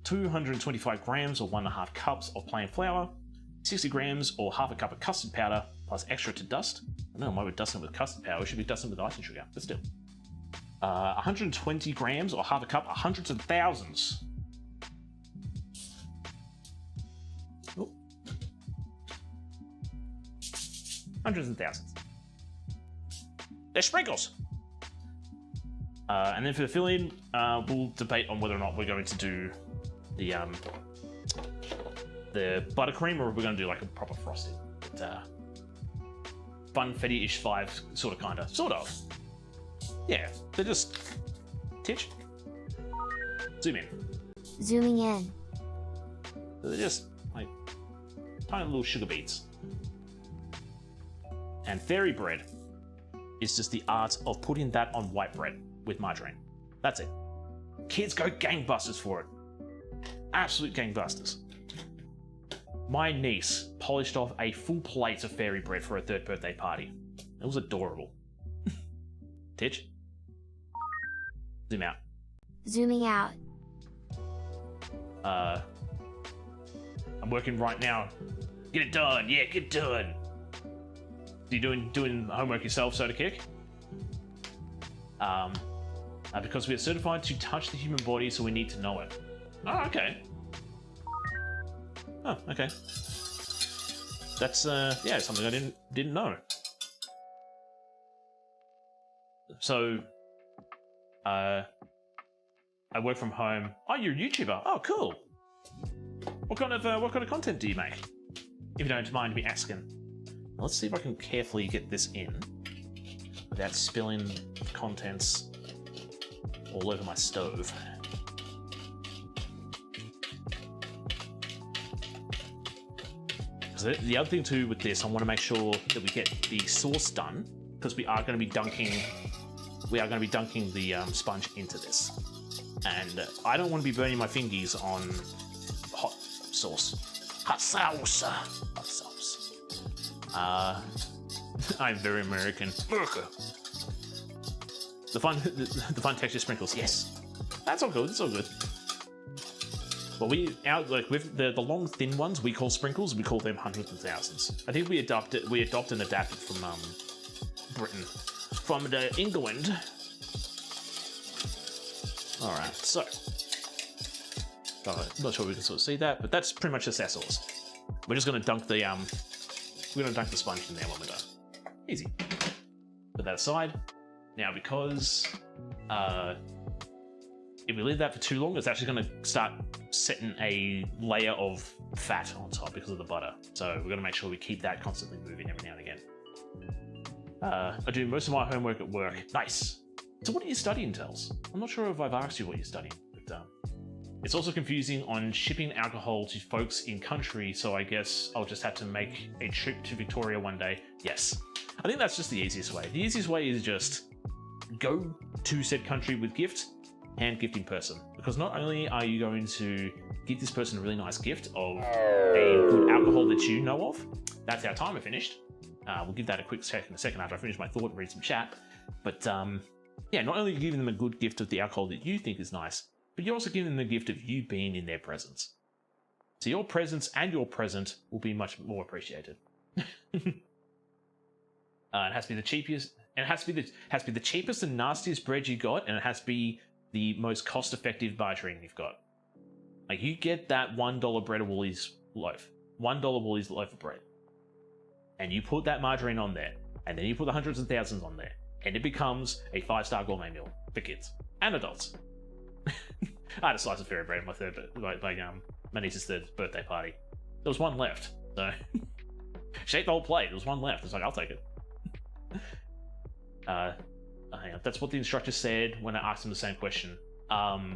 225 grams, or 1.5 cups of plain flour. 60 grams, or half a cup of custard powder, plus extra to dust. I don't know why we're dusting with custard powder. We should be dusting with ice and sugar, but still. 120 grams, or half a cup, hundreds and thousands. Oh. Hundreds and thousands. They're sprinkles. And then for the filling, we'll debate on whether or not we're going to do the buttercream, or if we're going to do like a proper frosting. But, funfetti-ish 5, sort of. Yeah, they're just Titch. Zoom in. Zooming in. So they're just like tiny little sugar beads. And fairy bread is just the art of putting that on white bread with margarine. That's it. Kids go gangbusters for it. Absolute gangbusters. My niece polished off a full plate of fairy bread for her 3rd birthday party. It was adorable. Titch? Zoom out. Zooming out. I'm working right now. Get it done. Yeah, get it done. You doing homework yourself, Soda Kick? Because we are certified to touch the human body, so we need to know it. Oh, okay. Oh, okay. That's yeah, something I didn't know. So, I work from home. Oh, you're a YouTuber. Oh, cool. What kind of content do you make? If you don't mind me asking. Now, let's see if I can carefully get this in without spilling contents all over my stove. So the other thing too with this, I want to make sure that we get the sauce done, because we are going to be dunking the sponge into this, and I don't want to be burning my fingies on hot sauce. Hot sauce. I'm very American. America. The fun texture sprinkles. Yes, that's all good. It's all good. But with the long thin ones, we call sprinkles. We call them hundreds and thousands. I think we adopt and adapted from Britain, from the England. All right, so not sure we can sort of see that, but that's pretty much just our sauce. We're just gonna dunk the sponge in there when we're done. Easy. Put that aside. Now, because if we leave that for too long, it's actually going to start setting a layer of fat on top because of the butter. So we're going to make sure we keep that constantly moving every now and again. I do most of my homework at work. Nice. So what are you studying, Tels? I'm not sure if I've asked you what you're studying, but it's also confusing on shipping alcohol to folks in country, so I guess I'll just have to make a trip to Victoria one day. Yes. I think that's just the easiest way. The easiest way is just go to said country with gift, hand gift in person. Because not only are you going to give this person a really nice gift of a good alcohol that you know of, that's our timer finished. We'll give that a quick second in a second after I finish my thought and read some chat. But yeah, not only are you giving them a good gift of the alcohol that you think is nice, but you're also giving them the gift of you being in their presence. So your presence and your present will be much more appreciated. It has to be the cheapest. And it has to be the cheapest and nastiest bread you got, and it has to be the most cost-effective margarine you've got. Like, you get that $1 bread of Woolies loaf, $1 Woolies loaf of bread, and you put that margarine on there, and then you put the hundreds and thousands on there, and it becomes a 5-star gourmet meal for kids and adults. I had a slice of fairy bread at my niece's third birthday party. There was one left, so she ate the whole plate. There was one left. It's like, I'll take it. Hang on. That's what the instructor said when I asked him the same question. About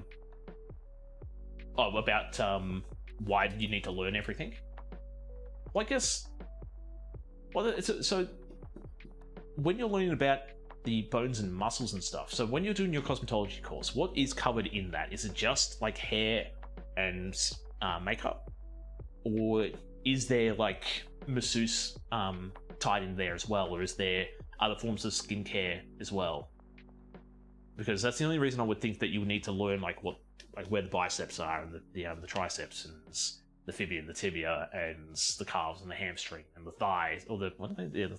why do you need to learn everything? Well, I guess. Well, so when you're learning about the bones and muscles and stuff, so when you're doing your cosmetology course, what is covered in that? Is it just like hair and makeup, or is there like masseuse tied in there as well, or is there other forms of skincare as well? Because that's the only reason I would think that you would need to learn where the biceps are and the triceps and the fibia and the tibia and the calves and the hamstring and the thighs, or the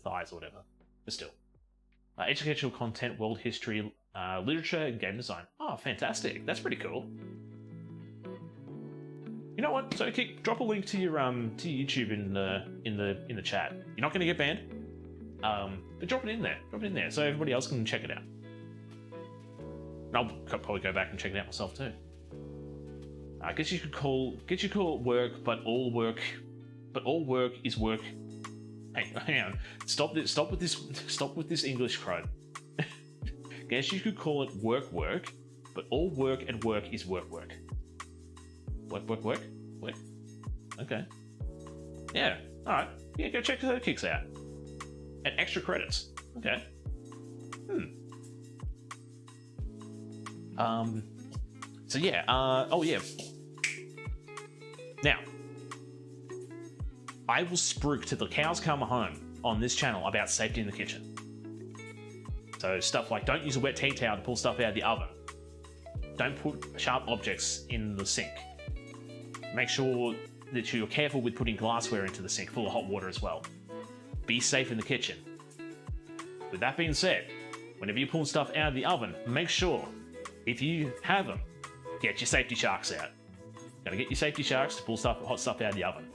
thighs or whatever. But still, educational content, world history, literature, and game design. Oh, fantastic! That's pretty cool. You know what? So, drop a link to your YouTube in the chat. You're not going to get banned. But drop it in there. Drop it in there so everybody else can check it out. And I'll probably go back and check it out myself too. I guess you could call it work, but all work is work. Hey, hang on. Stop with this English crud. Guess you could call it work, but all work and work is work. Work. Okay. Yeah. All right. Yeah, go check those kicks out. And extra credits. Okay. So yeah. Oh yeah. Now, I will spruik till the cows come home on this channel about safety in the kitchen. So stuff like, don't use a wet tea towel to pull stuff out of the oven. Don't put sharp objects in the sink. Make sure that you're careful with putting glassware into the sink full of hot water as well. Be safe in the kitchen. With that being said, whenever you pull stuff out of the oven, make sure, if you have them, get your safety sharks out. Gotta get your safety sharks to pull hot stuff out of the oven.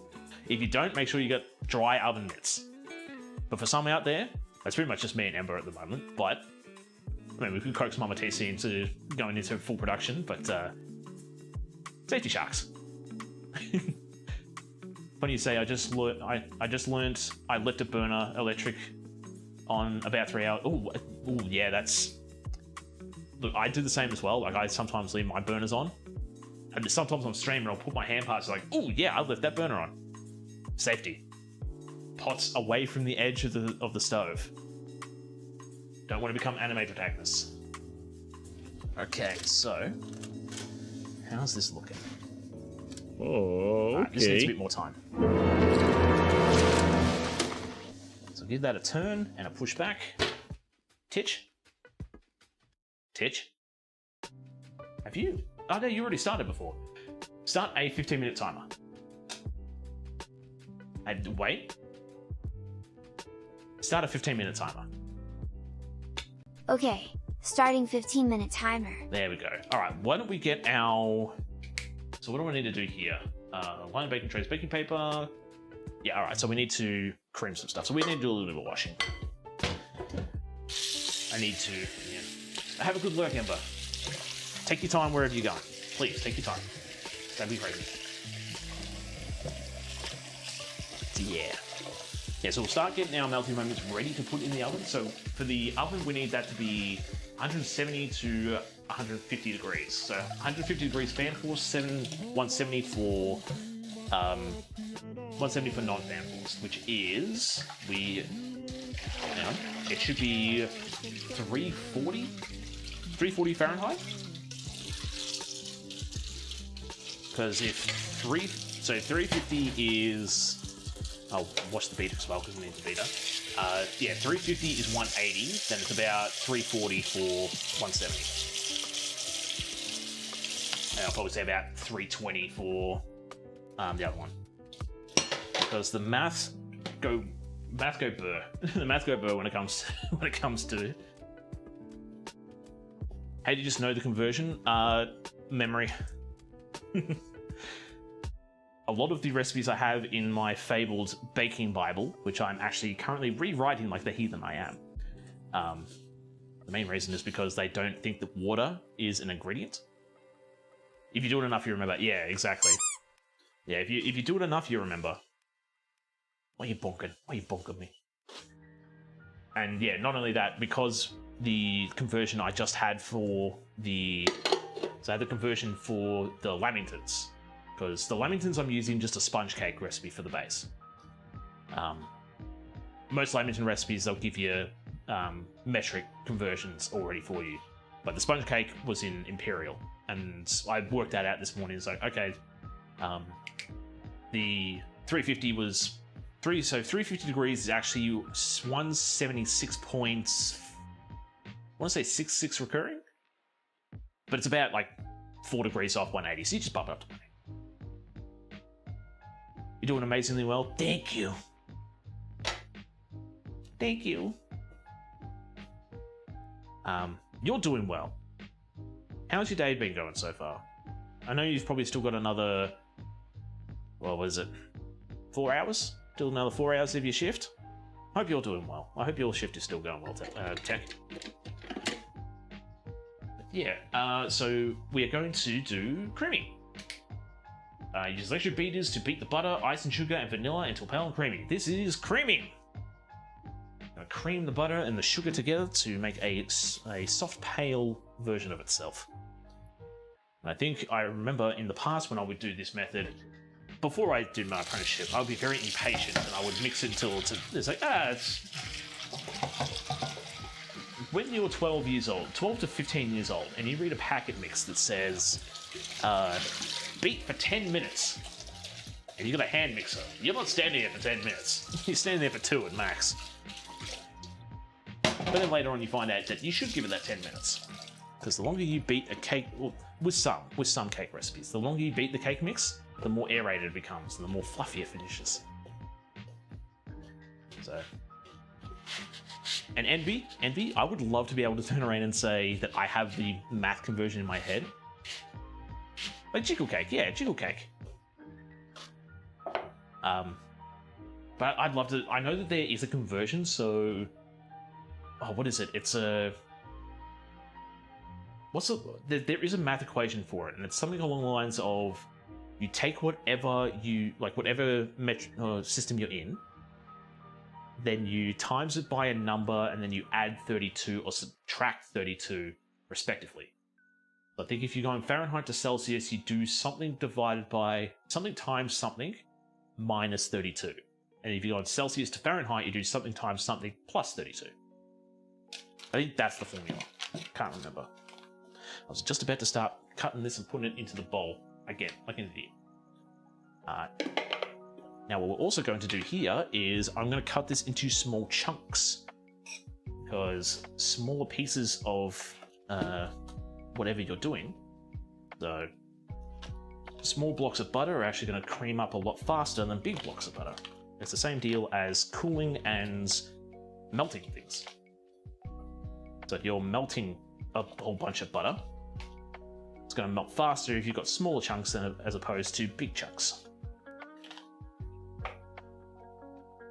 If you don't, make sure you got dry oven mitts. But for some out there, that's pretty much just me and Ember at the moment, but I mean, we could coax Mama TC into going into full production, but safety sharks. Funny you say, I just learned I left a burner electric on about 3 hours. Oh yeah, that's... Look, I do the same as well. Like, I sometimes leave my burners on. And sometimes I'm streaming, I'll put my hand parts like, oh yeah, I left that burner on. Safety. Pots away from the edge of the stove. Don't want to become anime protagonists. Okay, so how's this looking? Oh, okay. This needs a bit more time. So give that a turn and a push back. Titch. Have you? Oh no, you already started before. Start a 15-minute timer. And wait. Start a 15-minute timer. Okay, starting 15-minute timer. There we go. All right, why don't we get our... So what do I need to do here? Line of baking trays, baking paper. Yeah, all right, so we need to cream some stuff. So we need to do a little bit of washing. I need to, yeah. Have a good lurk, Ember. Take your time wherever you're going. Please, take your time. Don't be crazy. Yeah. Yeah, so we'll start getting our melting moments ready to put in the oven. So for the oven, we need that to be 170 to 150 degrees. So 150 degrees fan force, 170 for 170 for non-fan force, which is hang on, it should be 340 Fahrenheit. Because if 350 is, I'll watch the beater as well because we need the beater. Yeah, 350 is 180, then it's about 340 for 170. And I'll probably say about 320 for the other one. Because the math go burr. The math go burr when it comes to. How do you just know the conversion? Memory. A lot of the recipes I have in my fabled baking Bible, which I'm actually currently rewriting like the heathen I am. The main reason is because they don't think that water is an ingredient. If you do it enough, you remember. Yeah, exactly. Yeah, if you do it enough, you remember. Why are you bonking? Why are you bonking me? And yeah, not only that, because the conversion I just had for the... So I had the conversion for the lamingtons. Because the lamingtons I'm using just a sponge cake recipe for the base. Most lamington recipes, they'll give you metric conversions already for you. But the sponge cake was in imperial. And I worked that out this morning. It's like, okay, the 350 was... So 350 degrees is actually 176 points... I want to say 66 recurring? But it's about like 4 degrees off 180, so you just bump it up to 20. You're doing amazingly well. Thank you. Thank you. You're doing well. How's your day been going so far? I know you've probably still got another... Well, what is it? 4 hours? Still another 4 hours of your shift? Hope you're doing well. I hope your shift is still going well, Tech. Yeah, so we are going to do creaming. Use electric beaters to beat the butter, ice and sugar, and vanilla until pale and creamy. This is creaming! Cream the butter and the sugar together to make a soft, pale version of itself. And I think I remember in the past when I would do this method, before I did my apprenticeship, I would be very impatient and I would mix it until it's like, it's... When you're 12 years old, 12 to 15 years old, and you read a packet mix that says, beat for 10 minutes, and you got a hand mixer, you're not standing there for 10 minutes. You're standing there for 2 at max. But then later on you find out that you should give it that 10 minutes. Because the longer you beat a cake, well, with some cake recipes, the longer you beat the cake mix, the more aerated it becomes, and the more fluffy it finishes. So... And Envy, I would love to be able to turn around and say that I have the math conversion in my head. Like jiggle cake, yeah, jiggle cake. But I'd love to... I know that there is a conversion, so... Oh, what is it? It's a... There is a math equation for it, and it's something along the lines of... You take whatever system you're in, then you times it by a number, and then you add 32 or subtract 32, respectively. So I think if you're going Fahrenheit to Celsius, you do something divided by... something times something minus 32. And if you're going Celsius to Fahrenheit, you do something times something plus 32. I think that's the formula. Can't remember. I was just about to start cutting this and putting it into the bowl. Again, like an idiot. Now what we're also going to do here is I'm going to cut this into small chunks. Because smaller pieces of whatever you're doing, so small blocks of butter are actually going to cream up a lot faster than big blocks of butter. It's the same deal as cooling and melting things. So if you're melting a whole bunch of butter, it's going to melt faster if you've got smaller chunks as opposed to big chunks.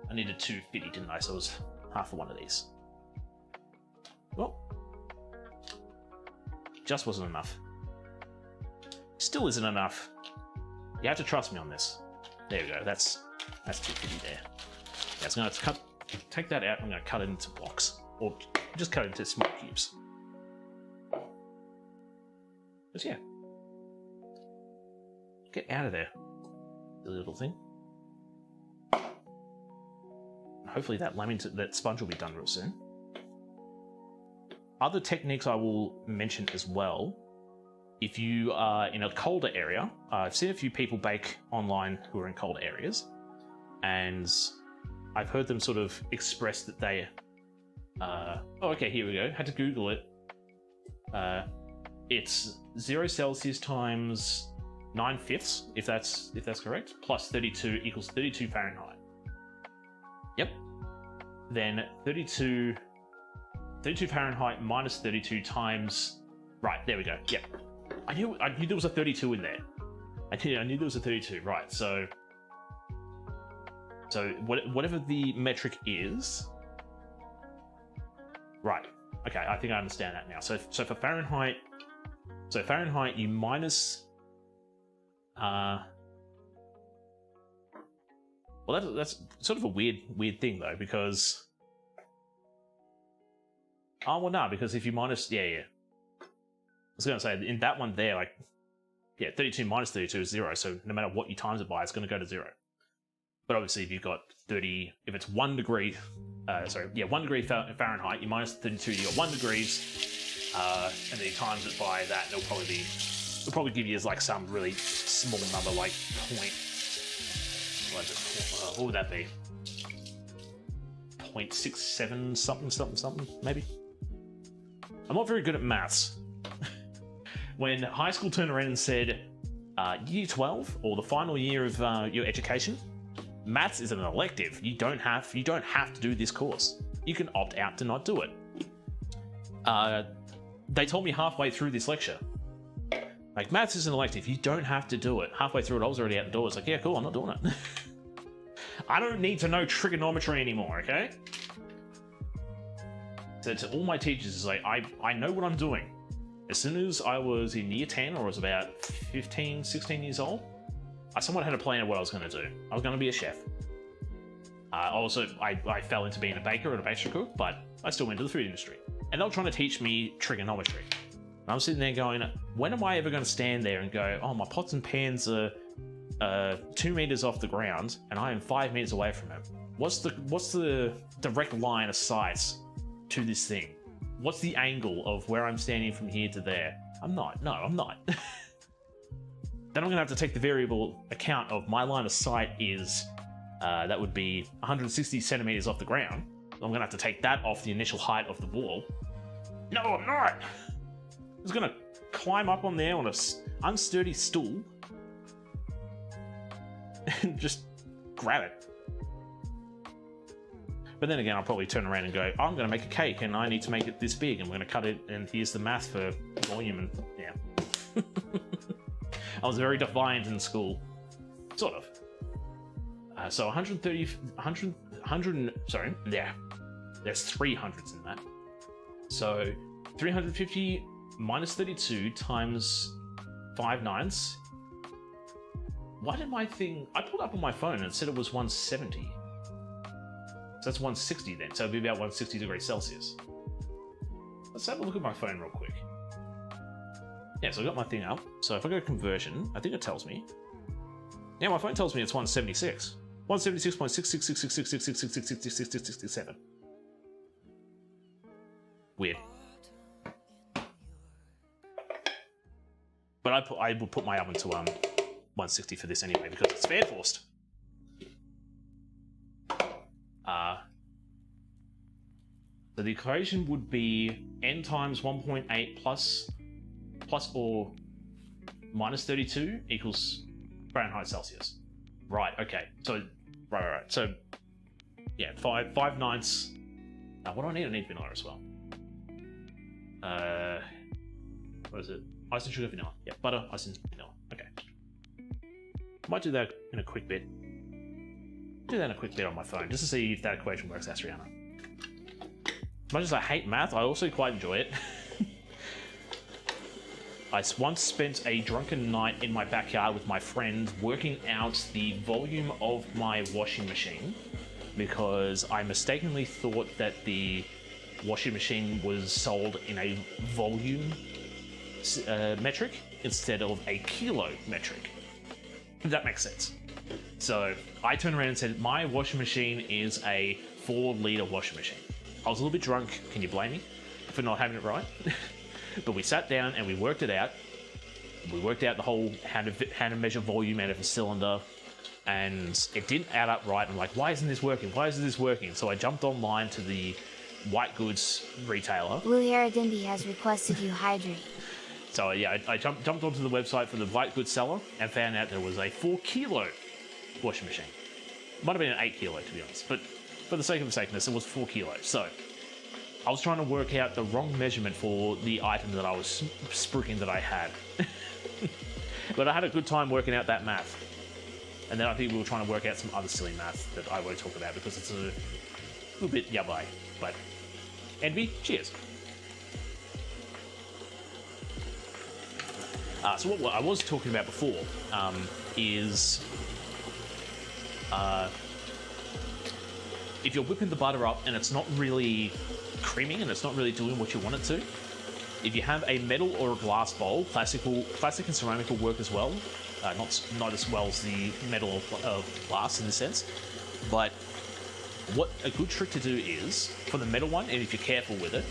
I needed 250, didn't I? So it was half of one of these. Well, just wasn't enough. Still isn't enough. You have to trust me on this. There we go. That's 250 there. Yeah, so I'm gonna take that out. I'm gonna cut it into blocks, or just cut it into small cubes. But yeah, get out of there, the little thing. Hopefully that sponge will be done real soon. Other techniques I will mention as well. If you are in a colder area, I've seen a few people bake online who are in cold areas, and I've heard them sort of express that they... oh, okay, here we go. Had to Google it. It's 0 Celsius times 9/5, if that's correct, plus 32 equals 32 Fahrenheit. Yep. Then 32 Fahrenheit minus 32 times... Right, there we go. Yep. I knew there was a 32 in there. I knew there was a 32. Right, so whatever the metric is... Right. Okay, I think I understand that now. So for Fahrenheit... So Fahrenheit, you minus... Well, that's sort of a weird thing, though, because... Oh, well, no, because if you minus... Yeah. I was going to say, in that one there, like... Yeah, 32 minus 32 is 0, so no matter what you times it by, it's going to go to 0. But obviously, if you've got 30... If it's 1 degree... 1 degree Fahrenheit, you minus 32, you got 1 degrees, and then you times it by that, it'll probably give you like some really small number, like what would that be? 0.67 something, maybe? I'm not very good at maths. When high school turned around and said, year 12, or the final year of your education, maths is an elective. You don't have to do this course. You can opt out to not do it. They told me halfway through this lecture, like, maths is an elective. You don't have to do it. Halfway through it, I was already out the door. It's like, yeah, cool, I'm not doing it. I don't need to know trigonometry anymore, okay? So to all my teachers, it's like, I know what I'm doing. As soon as I was in year 10, or I was about 15, 16 years old, I somewhat had a plan of what I was going to do. I was going to be a chef. I fell into being a baker and a pastry cook, but I still went to the food industry. And they were trying to teach me trigonometry. And I'm sitting there going, when am I ever going to stand there and go, oh, my pots and pans are 2 meters off the ground, and I am 5 meters away from them? What's the direct line of sight to this thing? What's the angle of where I'm standing from here to there? I'm not. Then I'm going to have to take the variable account of my line of sight is, that would be 160 centimeters off the ground. I'm going to have to take that off the initial height of the wall. No, I'm not. I'm just going to climb up on there on a unsturdy stool and just grab it. But then again, I'll probably turn around and go, oh, I'm going to make a cake and I need to make it this big and we're going to cut it and here's the math for volume and yeah. I was very defiant in school. Sort of. So 100, sorry, yeah. There's 300s in that. So 350 minus 32 times 5 nines. Why did my thing... I pulled up on my phone and it said it was 170. So that's 160 then. So it'd be about 160 degrees Celsius. Let's have a look at my phone real quick. Yeah, so I got my thing up. So if I go to conversion, I think it tells me. Yeah, my phone tells me it's 176. 176.666666666667. Weird. But I would put my oven to 160 for this anyway because it's fan forced. So the equation would be n times 1.8 plus or minus 32 equals Fahrenheit Celsius. Right, okay. So, right. So, yeah, 5 ninths. What do I need? I need vanilla as well. What is it? Ice and sugar, vanilla. Yeah, butter, ice and vanilla. Okay. Might do that in a quick bit. Do that in a quick bit on my phone, just to see if that equation works, Astriana. As much as I hate math, I also quite enjoy it. I once spent a drunken night in my backyard with my friend working out the volume of my washing machine because I mistakenly thought that the washing machine was sold in a volume metric instead of a kilo metric. If that makes sense. So I turned around and said, my washing machine is a 4-litre washing machine. I was a little bit drunk, can you blame me for not having it right? But we sat down and we worked it out. We worked out the whole how to measure volume out of a cylinder, and it didn't add up right. I'm like, why isn't this working? Why isn't this working? So I jumped online to the white goods retailer. Blue Haradindi has requested you hydrate. So yeah, I jumped onto the website for the white goods seller and found out there was a 4-kilo washing machine. Might have been an 8-kilo to be honest, but for the sake of sakeness, it was 4 kilos. So I was trying to work out the wrong measurement for the item that I was spruiking that I had. But I had a good time working out that math. And then I think we were trying to work out some other silly math that I won't talk about because it's a little bit yabai. But Envy, cheers. So what I was talking about before is if you're whipping the butter up and it's not really creaming and it's not really doing what you want it to, if you have a metal or a glass bowl, plastic and ceramic will work as well. Not as well as the metal of glass in this sense, but what a good trick to do is for the metal one, and if you're careful with it,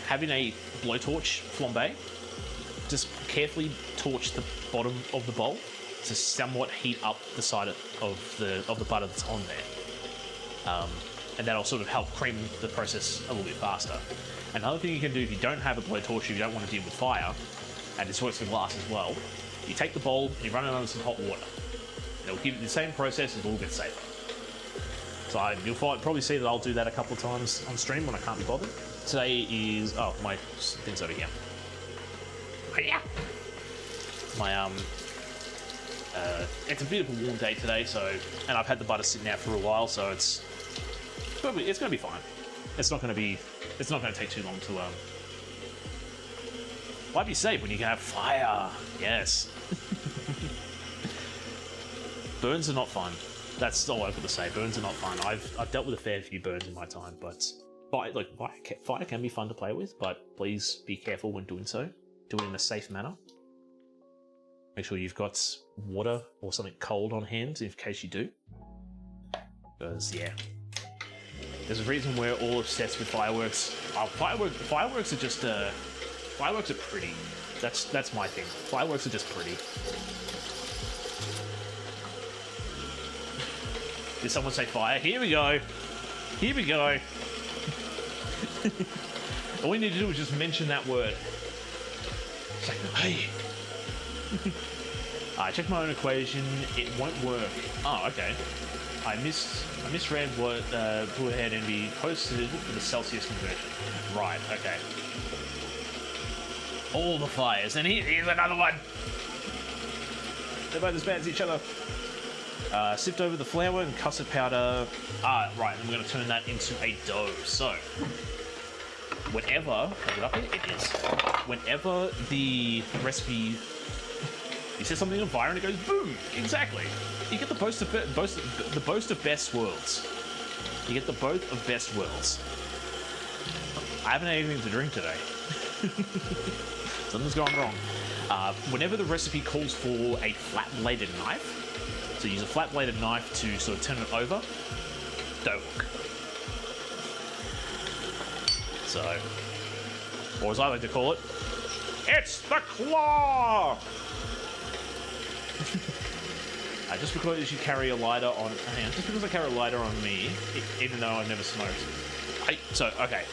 having a blowtorch flambe, just carefully torch the bottom of the bowl to somewhat heat up the side of the butter that's on there, and that'll sort of help cream the process a little bit faster. Another thing you can do if you don't have a blowtorch, if you don't want to deal with fire, and this works for glass as well, you take the bowl and you run it under some hot water. It'll give it the same process, it's a little bit safer. So you'll probably see that I'll do that a couple of times on stream when I can't be bothered. Today is my thing's over here. Yeah. My it's a bit of a warm day today, and I've had the butter sitting out for a while, so it's gonna be fine. It's not gonna take too long to why be safe when you can have fire? Yes. Burns are not fun. That's all I've got to say. Burns are not fun. I've dealt with a fair few burns in my time, but fire can be fun to play with, but please be careful when doing so. Do it in a safe manner. Make sure you've got water or something cold on hand in case you do. Because yeah, there's a reason we're all obsessed with fireworks. Fireworks are just fireworks are pretty. That's my thing. Fireworks are just pretty. Did someone say fire? Here we go. Here we go. All we need to do is just mention that word. It's like, hey. I checked my own equation. It won't work. Oh, okay. I misread what Blue Head Envy posted for the Celsius conversion. Right. Okay. All the fires, and here's another one. They're both as bad as each other. Sift over the flour and custard powder. Right, and we're going to turn that into a dough. So, whenever the recipe, you set something on fire and it goes boom. Exactly. You get the boast of best worlds. You get the both of best worlds. I haven't had anything to drink today. Something's gone wrong. Whenever the recipe calls for a flat-bladed knife, so use a flat-bladed knife to sort of turn it over, dough hook. So, or as I like to call it, it's the claw! Just because you carry a lighter on... Hang on, just because I carry a lighter on me, even though I've never smoked... okay.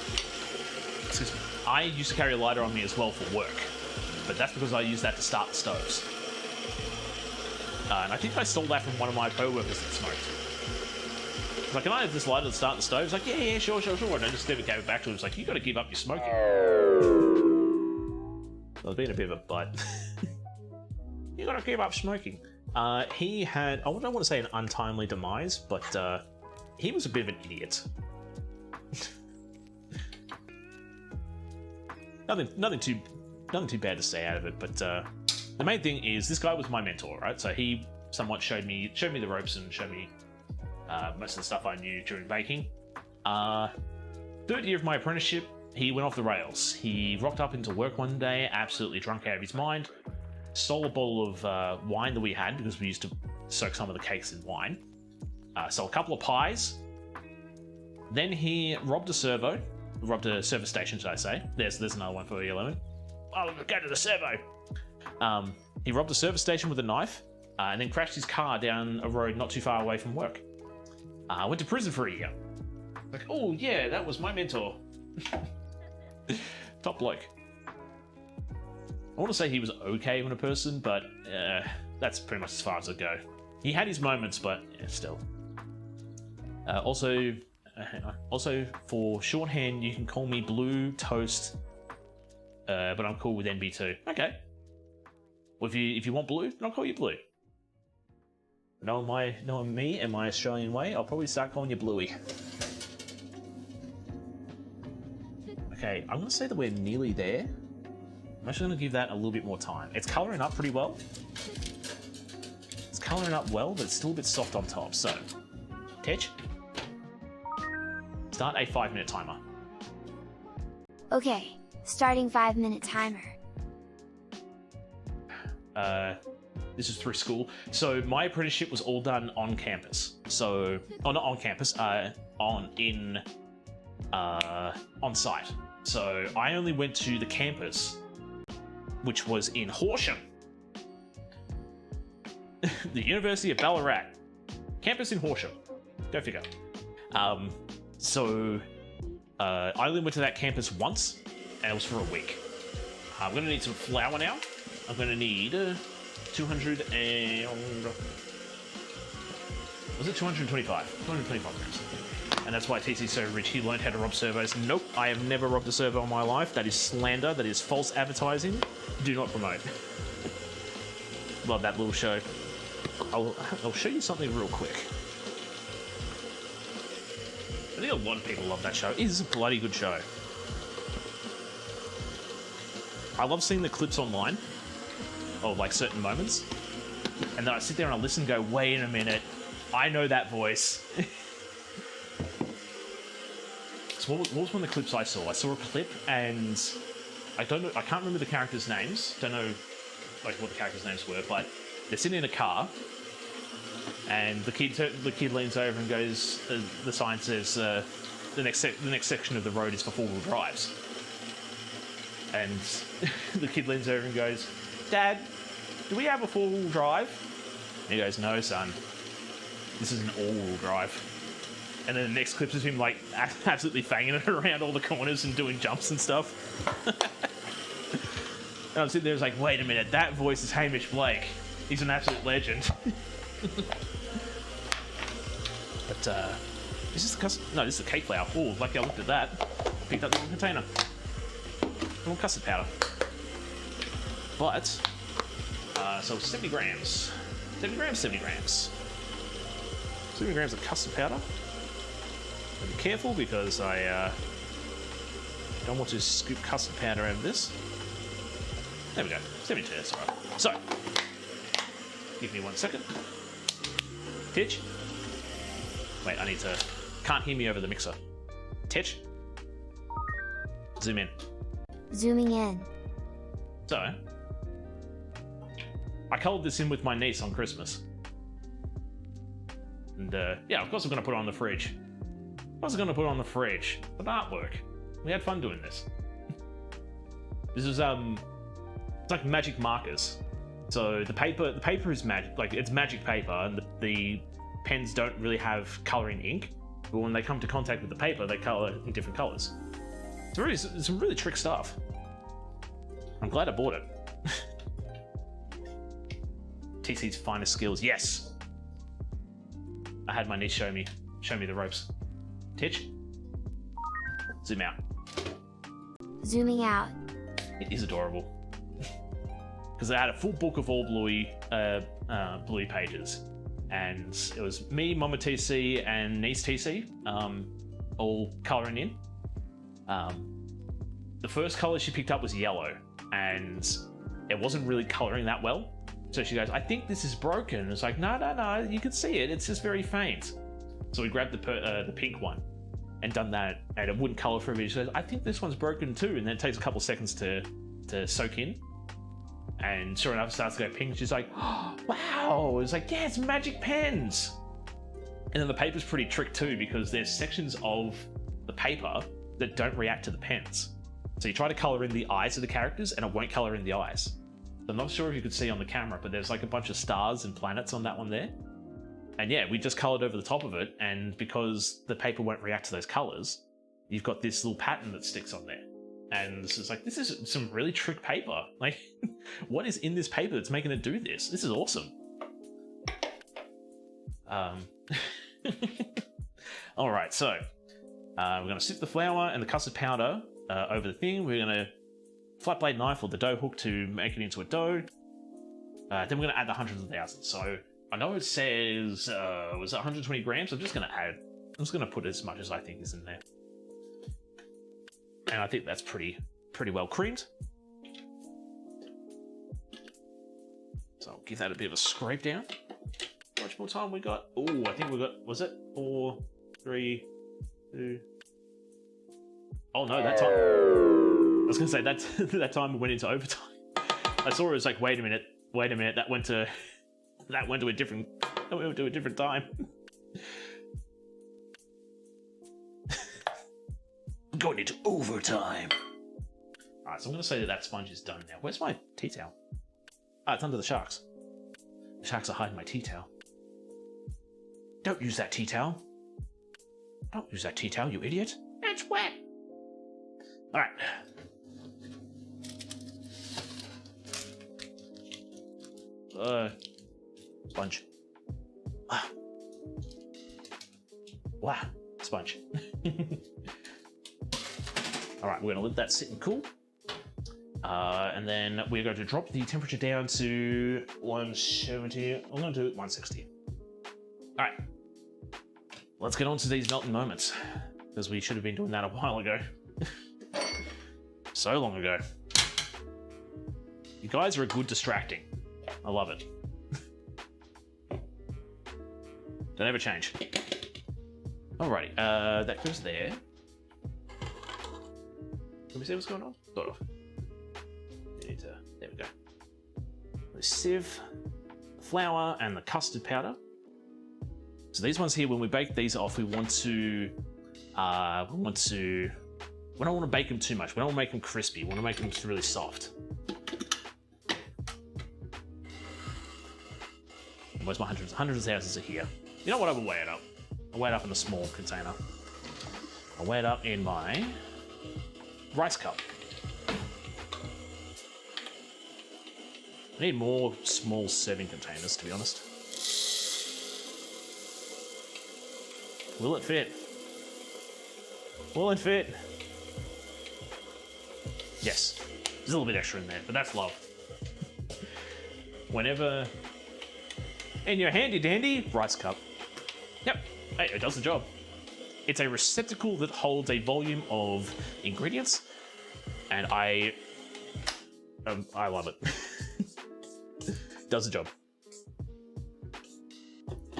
Excuse me. I used to carry a lighter on me as well for work, but that's because I use that to start the stoves. And I think I stole that from one of my co-workers that smoked. Like, can I have this lighter to start the stove? He's like, yeah, sure. And I just never gave it back to him. It's like, you gotta give up your smoking. I was being a bit of a butt. You gotta give up smoking. He had, I don't want to say an untimely demise, but he was a bit of an idiot. Nothing too nothing too bad to say out of it. But the main thing is this guy was my mentor, right? So he somewhat showed me the ropes and showed me most of the stuff I knew during baking. Third year of my apprenticeship, he went off the rails. He rocked up into work one day, absolutely drunk out of his mind, stole a bottle of wine that we had because we used to soak some of the cakes in wine, stole a couple of pies. Then he robbed a service station, should I say. There's another one for you, Lemon. Oh, go to the servo. He robbed a service station with a knife, and then crashed his car down a road not too far away from work. Went to prison for a year. Like, oh yeah, that was my mentor. Top bloke. I want to say he was okay when a person, but that's pretty much as far as I go. He had his moments, but yeah, still. Also, for shorthand, you can call me Blue Toast, but I'm cool with NB2. Okay. Well, if you want Blue, then I'll call you Blue. Knowing me and my Australian way, I'll probably start calling you Bluey. Okay, I'm going to say that we're nearly there. I'm actually going to give that a little bit more time. It's colouring up pretty well. It's colouring up well, but it's still a bit soft on top. So, Tetch, start a 5-minute timer. Okay, starting 5-minute timer. This is through school. So my apprenticeship was all done on campus. So, not on campus, on site. So I only went to the campus, which was in Horsham. The University of Ballarat. Campus in Horsham. Go figure. So I only went to that campus once, and it was for a week. I'm going to need some flour now. I'm going to need 200 and... Was it 225? 225 grams. And that's why TC's so rich. He learned how to rob servos. Nope, I have never robbed a servo in my life. That is slander. That is false advertising. Do not promote. Love that little show. I'll show you something real quick. I think a lot of people love that show. It is a bloody good show. I love seeing the clips online of like certain moments. And then I sit there and I listen and go, wait a minute. I know that voice. So what was one of the clips I saw? I saw a clip and I can't remember the characters' names. Don't know like what the characters' names were, but they're sitting in a car and the kid leans over and goes, the sign says the next section of the road is for 4-wheel drives. And the kid leans over and goes, Dad, do we have a 4-wheel drive? And he goes, no, son. This is an all-wheel drive. And then the next clip is him like absolutely fanging it around all the corners and doing jumps and stuff. And I'm sitting there, like, wait a minute, that voice is Hamish Blake. He's an absolute legend. But is this the custard? No, this is the cake flour. Oh, lucky I looked at that. Picked up the wrong container. Wrong custard powder. But so 70 grams. 70 grams, 70 grams. 70 grams of custard powder. Be careful because I don't want to scoop custard powder out of this. There we go. 72, that's alright. So, give me 1 second. Titch. Wait, I need to... Can't hear me over the mixer. Titch. Zoom in. Zooming in. So, I coloured this in with my niece on Christmas. And yeah, of course I'm going to put it on the fridge. I was going to put it on the fridge. But artwork. We had fun doing this. This is it's like magic markers. So the paper is magic, like it's magic paper, and the pens don't really have colouring ink. But when they come to contact with the paper, they colour in different colours. It's some really trick stuff. I'm glad I bought it. TC's finest skills, yes. I had my niece show me the ropes. Titch. Zoom out. Zooming out. It is adorable. Because I had a full book of all Bluey pages. And it was me, Mama TC, and niece TC, all colouring in. The first colour she picked up was yellow. and it wasn't really coloring that well. So she goes, I think this is broken. It's like, no, you can see it. It's just very faint. So we grabbed the pink one and done that, and it wouldn't color for a bit. She goes, I think this one's broken too. And then it takes a couple seconds to soak in. And sure enough, it starts to go pink. She's like, oh, wow. It's like, yeah, it's magic pens. And then the paper's pretty tricked too, because there's sections of the paper that don't react to the pens. So you try to color in the eyes of the characters and it won't color in the eyes. I'm not sure if you could see on the camera, but there's like a bunch of stars and planets on that one there. And yeah, we just colored over the top of it, and because the paper won't react to those colors, you've got this little pattern that sticks on there. And it's like, this is some really trick paper. Like, what is in this paper that's making it do this? This is awesome. All right, so we're going to sift the flour and the custard powder over the thing. We're going to flat blade knife or the dough hook to make it into a dough. Then we're going to add the hundreds of thousands. So I know it says, was it 120 grams? I'm just going to put as much as I think is in there. And I think that's pretty well creamed. So I'll give that a bit of a scrape down. How much more time we got? Oh, I think we got, was it 4, 3, 2? Oh no, that time. I was gonna say that time we went into overtime. I saw it was like, wait a minute, that went to a different time. Going into overtime. Alright, so I'm gonna say that sponge is done now. Where's my tea towel? Ah, it's under the sharks. The sharks are hiding my tea towel. Don't use that tea towel. Don't use that tea towel, you idiot. It's wet. Alright. Sponge. Ah. Wow, sponge. Alright, we're gonna let that sit and cool. And then we're going to drop the temperature down to 170. I'm going to do 160. Alright. Let's get on to these melting moments, because we should have been doing that a while ago. So long ago. You guys are a good distracting. I love it. Don't ever change. Alrighty, that goes there. Can we see what's going on? Sort of. There we go. The sieve, the flour, and the custard powder. So these ones here, when we bake these off, we don't want to bake them too much. We don't want to make them crispy. We want to make them really soft. Where's my hundreds? Hundreds of thousands are here. You know what? I will weigh it up. I'll weigh it up in a small container. I'll weigh it up in my rice cup. I need more small serving containers, to be honest. Will it fit? Will it fit? Yes. There's a little bit extra in there, but that's love. Whenever... In your handy dandy rice cup. Yep. Hey, it does the job. It's a receptacle that holds a volume of ingredients, and I love it. Does the job.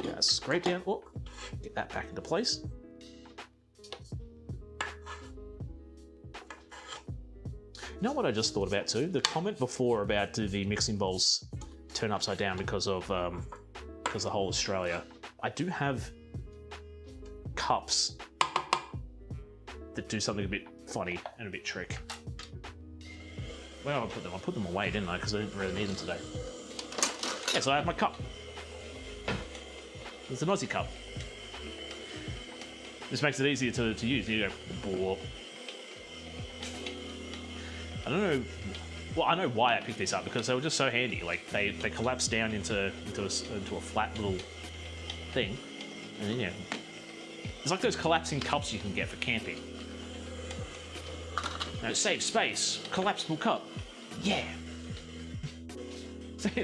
Yeah, scrape down. Oh, get that back into place. You know what I just thought about too? The comment before about do the mixing bowls turn upside down because of the whole Australia. I do have cups that do something a bit funny and a bit trick. Where did I put them? I put them away, didn't I? Because I didn't really need them today. Yeah, so I have my cup. It's an Aussie cup. This makes it easier to use. You go. I don't know. Well, I know why I picked these up, because they were just so handy. Like they collapse down into a flat little thing, and then it's like those collapsing cups you can get for camping. No, save space. Collapsible cup. Yeah.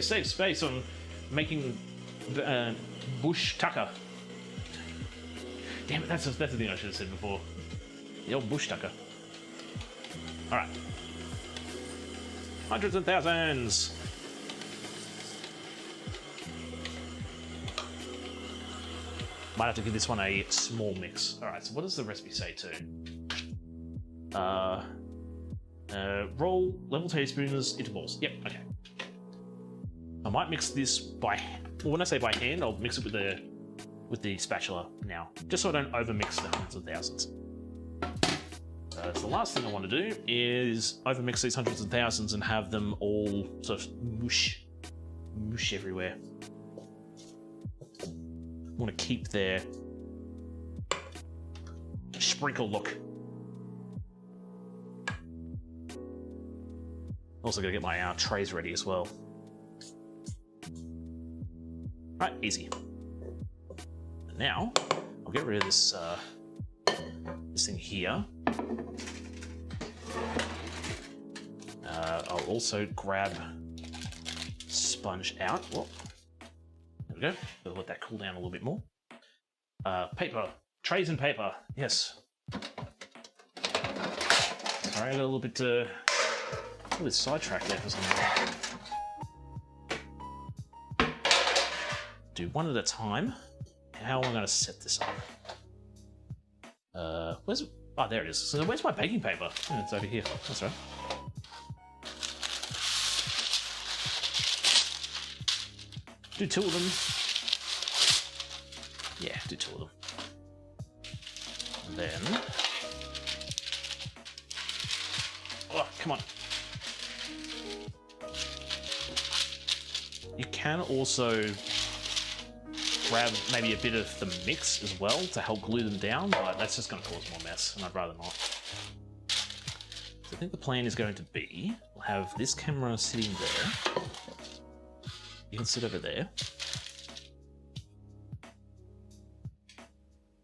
Save space on making bush tucker. Damn it, that's the thing I should have said before. The old bush tucker. All right. Hundreds and thousands. Might have to give this one a small mix. All right, so what does the recipe say too? Roll level teaspoons into balls. Yep, okay. I might mix this by, well, when I say by hand, I'll mix it with the spatula now, just so I don't overmix the hundreds of thousands. So the last thing I want to do is overmix these hundreds of thousands and have them all sort of mush everywhere. I want to keep their sprinkle look. Also gotta get my trays ready as well. Right, easy. And now, I'll get rid of this this thing here. I'll also grab sponge out. Whoa. There we go. Gotta let that cool down a little bit more. Paper. Trays and paper. Yes. Sorry, I got a little bit sidetracked there for some reason. Do one at a time. How am I going to set this up? Where's... Oh, there it is. So where's my baking paper? Oh, it's over here. That's right. Do two of them. Yeah, do two of them. And then... Oh, come on. You can also grab maybe a bit of the mix as well to help glue them down, but that's just going to cause more mess, and I'd rather not. So I think the plan is going to be, we'll have this camera sitting there. You can sit over there.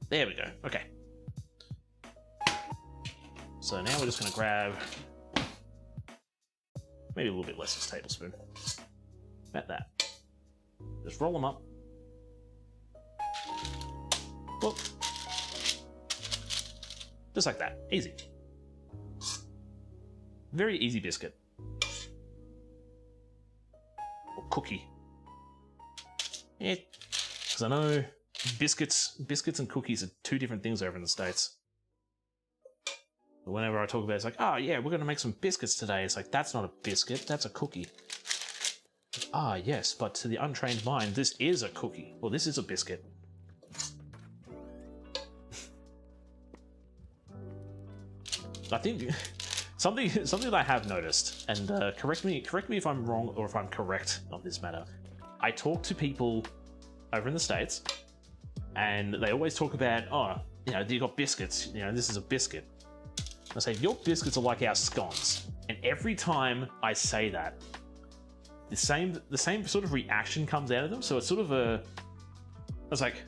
There we go. Okay. So now we're just going to grab maybe a little bit less than a tablespoon. About that. Just roll them up. Whoop. Just like that. Easy. Very easy biscuit. Or cookie. Yeah. Because I know biscuits and cookies are two different things over in the States. But whenever I talk about it, it's like, oh yeah, we're going to make some biscuits today. It's like, that's not a biscuit, that's a cookie. Ah, yes, but to the untrained mind, this is a cookie. Well, this is a biscuit. I think something that I have noticed, and correct me if I'm wrong or if I'm correct on this matter. I talk to people over in the States, and they always talk about, oh, you know, you got biscuits. You know, this is a biscuit. I say, your biscuits are like our scones. And every time I say that, the same sort of reaction comes out of them. So it's sort of I was like,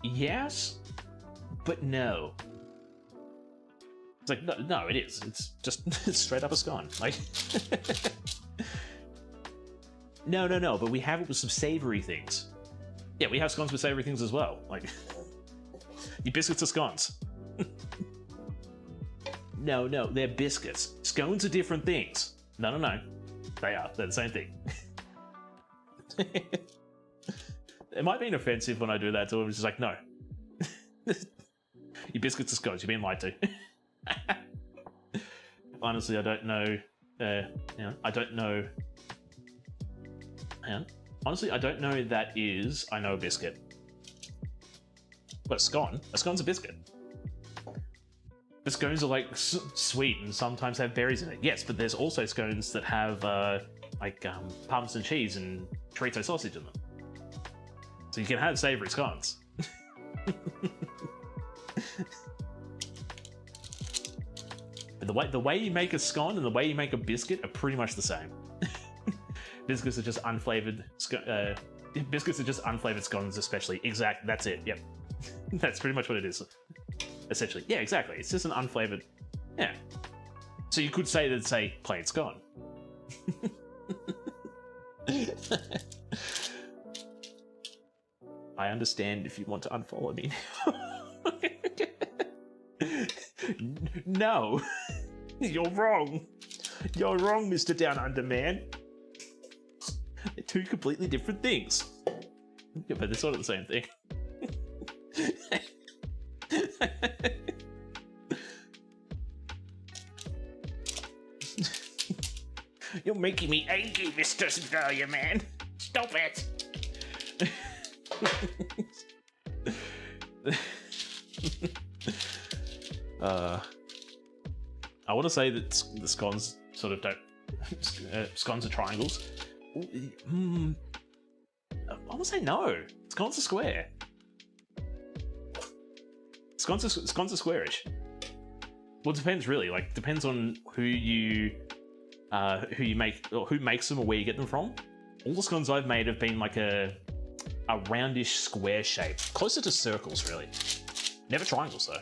yes, but no. It's like, no, it is. It's just it's straight up a scone. Like, no, but we have it with some savory things. Yeah, we have scones with savory things as well. Like, your biscuits are scones. No, they're biscuits. Scones are different things. No. They are. They're the same thing. It might be offensive when I do that to him. It's just like, no. Your biscuits are scones. You're being lied to. Honestly, I don't know. I don't know. Hang on. Honestly, I don't know that is, I know, a biscuit. But a scone? A scone's a biscuit. The scones are like sweet and sometimes have berries in it. Yes, but there's also scones that have Parmesan cheese and chorizo sausage in them. So you can have savory scones. But the way you make a scone and the way you make a biscuit are pretty much the same. Biscuits are just unflavored. Biscuits are just unflavored scones, especially. Exactly. That's it. Yep. That's pretty much what it is. Essentially. Yeah, exactly. It's just an unflavored. Yeah. So you could say that it's a plain scone. I understand if you want to unfollow me now. No. You're wrong. You're wrong, Mr. Down Under Man. They're two completely different things. Yeah, but they're sort of the same thing. You're making me angry, Mr. Civilian Man. Stop it. I want to say that the scones sort of don't. Scones are triangles. I want to say no. Scones are square. Scones are squarish. Well, it depends really. Like, depends on who you make, or who makes them, or where you get them from. All the scones I've made have been like a roundish square shape, closer to circles really. Never triangles though.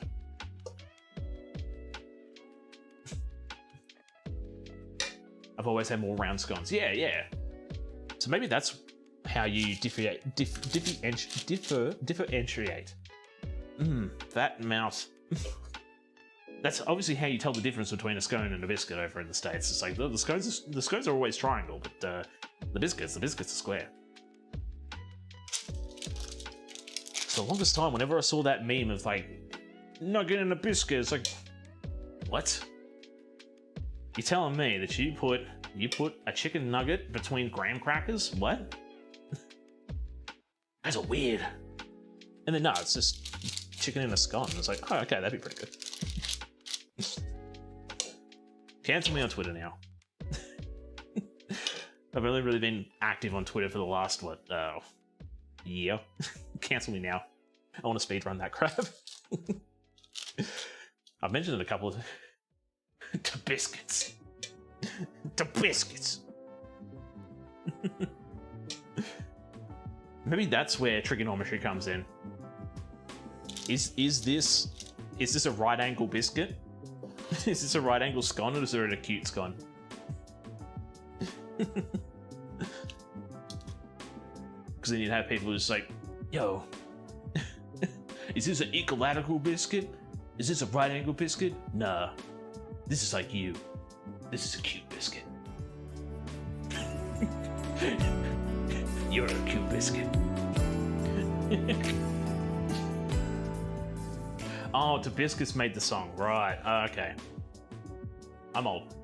I've always had more round scones. Yeah. So maybe that's how you differentiate. That mouth. That's obviously how you tell the difference between a scone and a biscuit over in the States. It's like the scones are always triangle, but the biscuits are square. For the longest time, whenever I saw that meme of like nugget and a biscuit, it's like, what? You're telling me that you put a chicken nugget between graham crackers? What? That's weird. And then no, it's just chicken in a scone. It's like, oh, okay, that'd be pretty good. Cancel me on Twitter now. I've only really been active on Twitter for the last, year. Cancel me now. I want to speedrun that crap. I've mentioned it a couple of... to biscuits. To biscuits. Maybe that's where trigonometry comes in. Is this a right angle biscuit? Is this a right angle scone, or is it an acute scone? Because then you'd have people who's like, yo, is this an equilateral biscuit? Is this a right angle biscuit? Nah, this is like you. This is a cute biscuit. You're a cute biscuit. Oh, Tobiscus made the song, right? Okay, I'm old.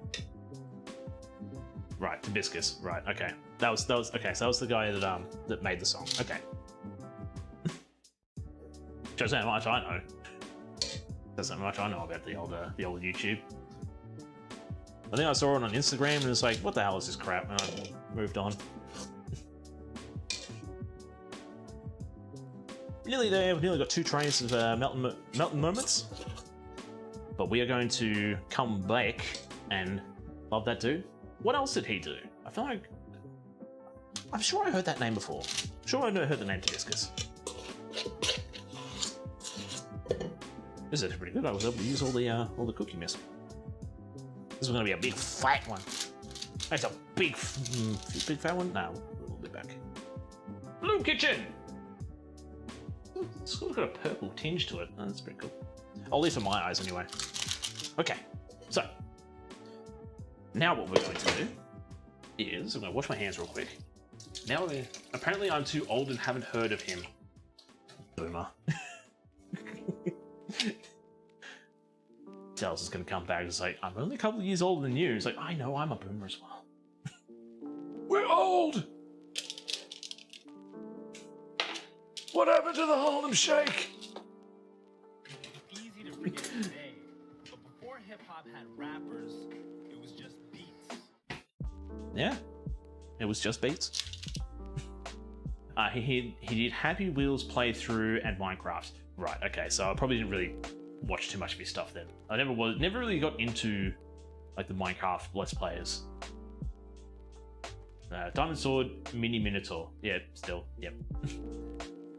Right, Tobiscus. Right, okay. That was okay. So that was the guy that made the song. Okay. Shows how much I know. That's how much I know about the old YouTube. I think I saw it on Instagram and it's like, what the hell is this crap? And I moved on. Nearly there. We've nearly got 2 trains of melting moments. But we are going to come back and love that dude. What else did he do? I feel like... I'm sure I heard that name before. I'm sure I never heard the name Tobiscus. This is actually pretty good. I was able to use all the cookie mess. This is going to be a big fat one. That's a big fat one? No, a little bit back. Blue Kitchen! It's got a purple tinge to it. Oh, that's pretty cool. At least for my eyes, anyway. Okay, so now what we're going to do is I'm going to wash my hands real quick. Now, apparently, I'm too old and haven't heard of him. Boomer. Dallas is going to come back and say, I'm only a couple of years older than you. He's like, I know, I'm a boomer as well. We're old! What happened to the Harlem Shake? It's easy to forget today, but before hip-hop had rappers, it was just beats. Yeah, it was just beats. He did Happy Wheels playthrough and Minecraft. Right, okay, so I probably didn't really watch too much of his stuff then. I never really got into like the Minecraft Let's Players. Diamond Sword, Mini Minotaur. Yeah, still, yep.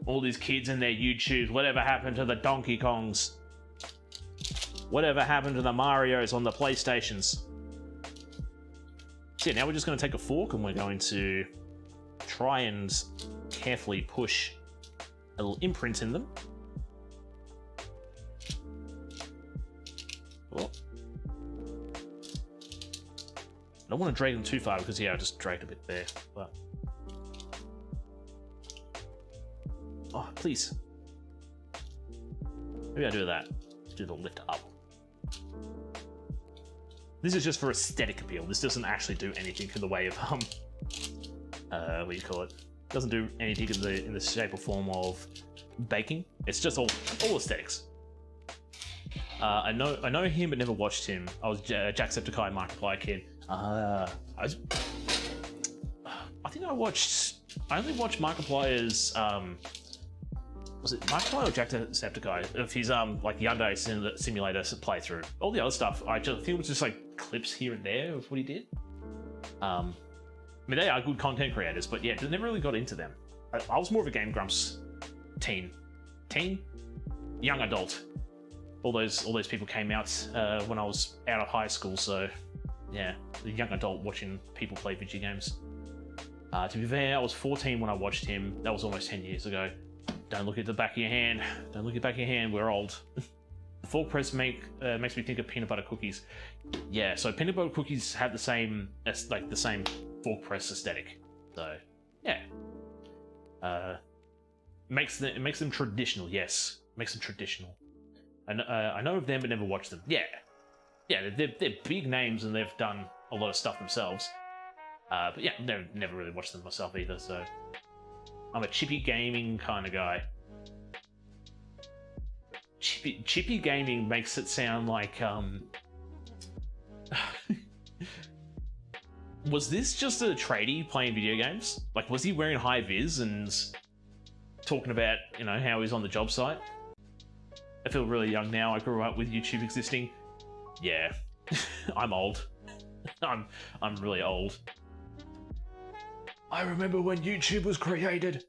All these kids and their YouTubes. Whatever happened to the Donkey Kongs? Whatever happened to the Marios on the PlayStations? So yeah, now we're just going to take a fork and we're going to try and carefully push a little imprint in them. Oh. I don't want to drag them too far because, yeah, I just dragged a bit there. But... oh, please. Maybe I do that. Do the lift up. This is just for aesthetic appeal. This doesn't actually do anything in the way of, what do you call it? Doesn't do anything in the shape or form of baking. It's just all aesthetics. I know him, but never watched him. I was Jacksepticeye, Markiplier kid. I think I only watched Markiplier's was it Markiplier or Jacksepticeye? Of his like Hyundai Simulator playthrough. All the other stuff, I think it was just like clips here and there of what he did. I mean, they are good content creators, but yeah, never really got into them. I was more of a Game Grumps teen, young adult. All those people came out when I was out of high school, so yeah, the young adult watching people play video games. To be fair, I was 14 when I watched him. That was almost 10 years ago. Don't look at the back of your hand. Don't look at the back of your hand. We're old. The fork press makes me think of peanut butter cookies. Yeah, so peanut butter cookies have the same fork press aesthetic. So yeah, makes them traditional. Yes, makes them traditional. And I know of them, but never watched them. Yeah, they're big names and they've done a lot of stuff themselves. But yeah, never really watched them myself either. So I'm a chippy gaming kind of guy. Chippy gaming makes it sound like was this just a tradie playing video games? Like, was he wearing high vis and talking about, you know, how he's on the job site? I feel really young now. I grew up with YouTube existing. Yeah, I'm old. I'm really old. I remember when YouTube was created.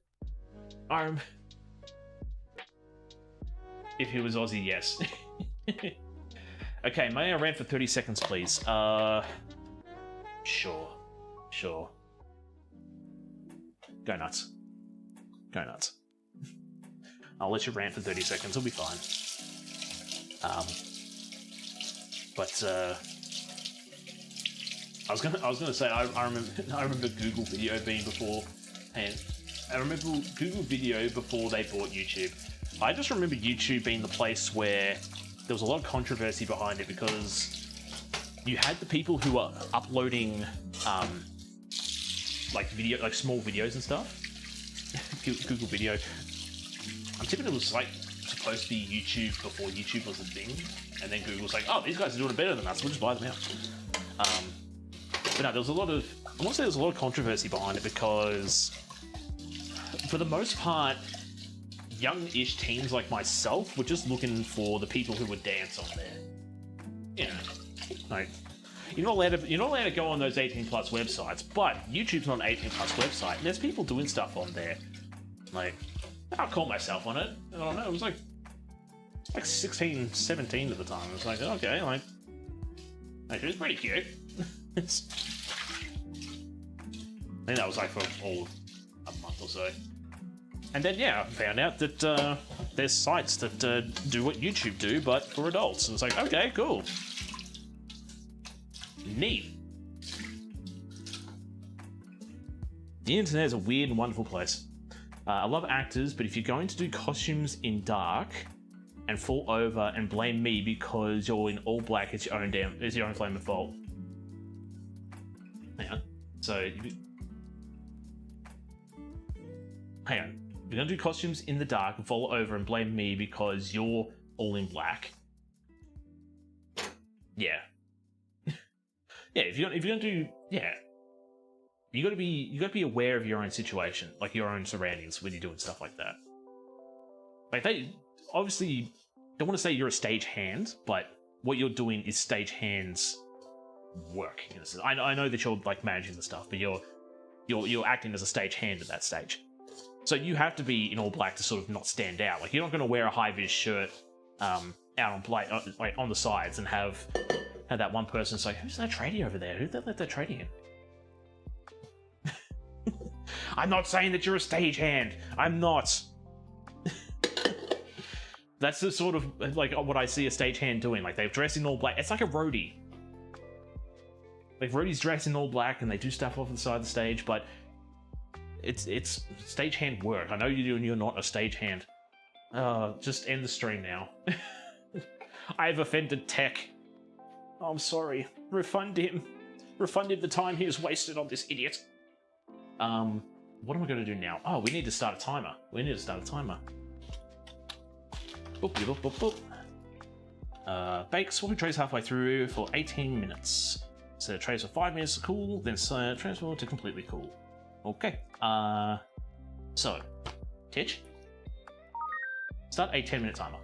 If he was Aussie, yes. Okay, may I rant for 30 seconds, please? Sure. Go nuts. I'll let you rant for 30 seconds, it'll be fine. I was gonna say I remember Google Video being before, and I remember Google Video before they bought YouTube. I just remember YouTube being the place where there was a lot of controversy behind it because you had the people who were uploading like small videos and stuff. Google Video. I'm thinking it was like supposed to be YouTube before YouTube was a thing, and then Google was like, "Oh, these guys are doing it better than us. We'll just buy them out." But no, there was a lot of controversy behind it because, for the most part, young-ish teens like myself were just looking for the people who would dance on there. You know, like you're not allowed to go on those 18+ websites, but YouTube's not an 18+ website, and there's people doing stuff on there. Like, I'll call myself on it. I don't know. It was like 16, 17 at the time. It was like, okay, like she was pretty cute. I think that was like for all a month or so. And then, yeah, I found out that there's sites that do what YouTube do, but for adults. And it's like, okay, cool. Neat. The internet is a weird and wonderful place. I love actors, but if you're going to do costumes in dark and fall over and blame me because you're in all black, it's your own flaming fault. Hang on. Hang on. You're gonna do costumes in the dark and fall over and blame me because you're all in black. Yeah. Yeah, if you're gonna do, yeah. You gotta be aware of your own situation, like your own surroundings when you're doing stuff like that. Like, they obviously don't want to say you're a stagehand, but what you're doing is stagehands work. In a sense. I know that you're like managing the stuff, but you're acting as a stagehand at that stage. So you have to be in all black to sort of not stand out. Like, you're not going to wear a high vis shirt out on like on the sides and have that one person say, "Who's that tradie over there? Who they let that tradie in?" I'm not saying that you're a stagehand. I'm not. That's the sort of like what I see a stagehand doing. Like, they dress in all black. It's like a roadie. Like Rhodey's dressed in all black and they do stuff off the side of the stage, but it's stagehand work. I know you do, and you're not a stagehand. Just end the stream now. I've offended Tech. Oh, I'm sorry. Refund him. Refund him the time he has wasted on this idiot. What am I going to do now? Oh, we need to start a timer. Boop, boop, boop, boop. Bake swapping trays halfway through for 18 minutes. So trays for 5 minutes to cool, then transfer to completely cool. Okay. So, Titch, start a 10-minute timer.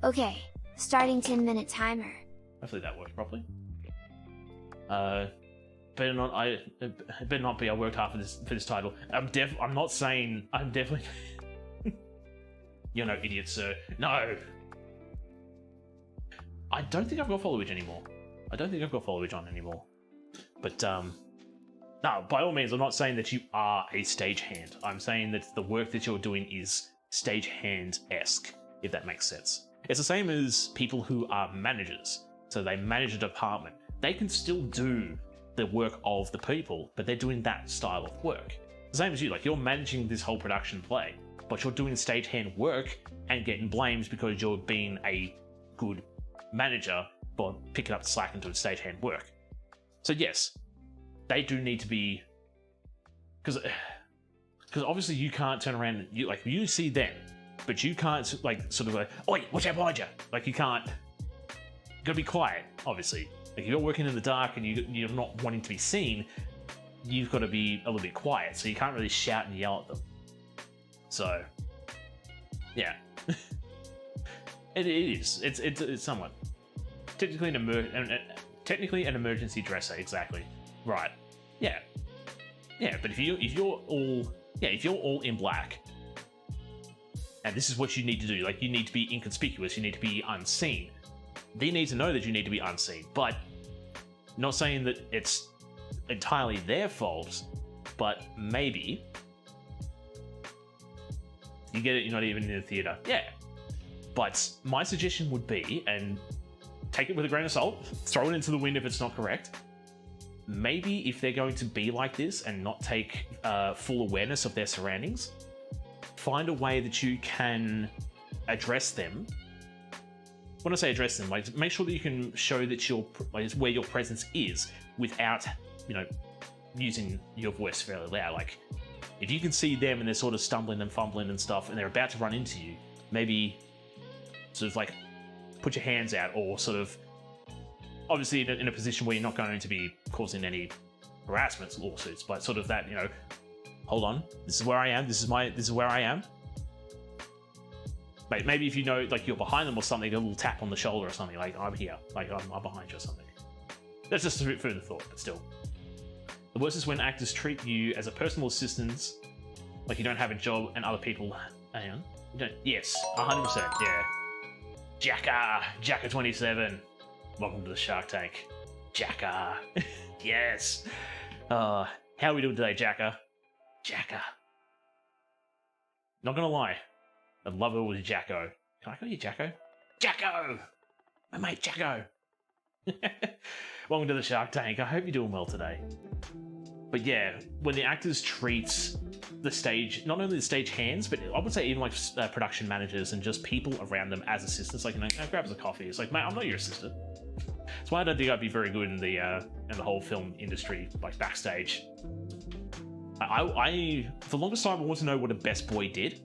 Okay, starting 10-minute timer. Hopefully that works properly. Better not be. I worked hard for this title. I'm not saying I'm definitely. You're no idiot, sir. No. I don't think I've got followage anymore. On anymore. But no, by all means, I'm not saying that you are a stagehand. I'm saying that the work that you're doing is stagehand-esque, if that makes sense. It's the same as people who are managers. So they manage a department. They can still do the work of the people, but they're doing that style of work. The same as you, like you're managing this whole production play, but you're doing stagehand work and getting blamed because you're being a good manager for picking up the slack and doing stagehand work. So yes, they do need to be, because obviously you can't turn around and you see them, but you can't like sort of like, oi, watch out behind you. Like you can't. You gotta be quiet, obviously. Like if you're working in the dark and you're not wanting to be seen, you've got to be a little bit quiet. So you can't really shout and yell at them. So, yeah, it is. It's somewhat technically an emergency dresser. Exactly. Right. Yeah. Yeah. But if you're all in black, and this is what you need to do. Like you need to be inconspicuous. You need to be unseen. They need to know that you need to be unseen, but not saying that it's entirely their fault, but maybe you get it, you're not even in the theater. Yeah. But my suggestion would be, and take it with a grain of salt, throw it into the wind if it's not correct. Maybe if they're going to be like this and not take full awareness of their surroundings, find a way that you can address them. When I say address them, like make sure that you can show that where your presence is without, using your voice fairly loud. Like if you can see them and they're sort of stumbling and fumbling and stuff and they're about to run into you, maybe sort of like put your hands out, or sort of obviously in a position where you're not going to be causing any harassment lawsuits, but sort of that, hold on, this is where I am, this is where I am. Maybe if like you're behind them or something, a little tap on the shoulder or something, like I'm here, like I'm behind you or something. That's just a bit further thought, but still. The worst is when actors treat you as a personal assistant, like you don't have a job and other people, hang on, you don't, yes, 100%, yeah. Jacka 27, welcome to the Shark Tank. Jacka, yes. How are we doing today, Jacka? Not gonna lie. I'd love it with Jacko. Can I call you Jacko? Jacko! My mate Jacko! Welcome to the Shark Tank. I hope you're doing well today. But yeah, when the actors treat the stage, not only the stage hands, but I would say even like production managers and just people around them as assistants, like, grab us a coffee. It's like, mate, I'm not your assistant. That's why I don't think I'd be very good in the whole film industry, like backstage. I for the longest time, I want to know what a best boy did.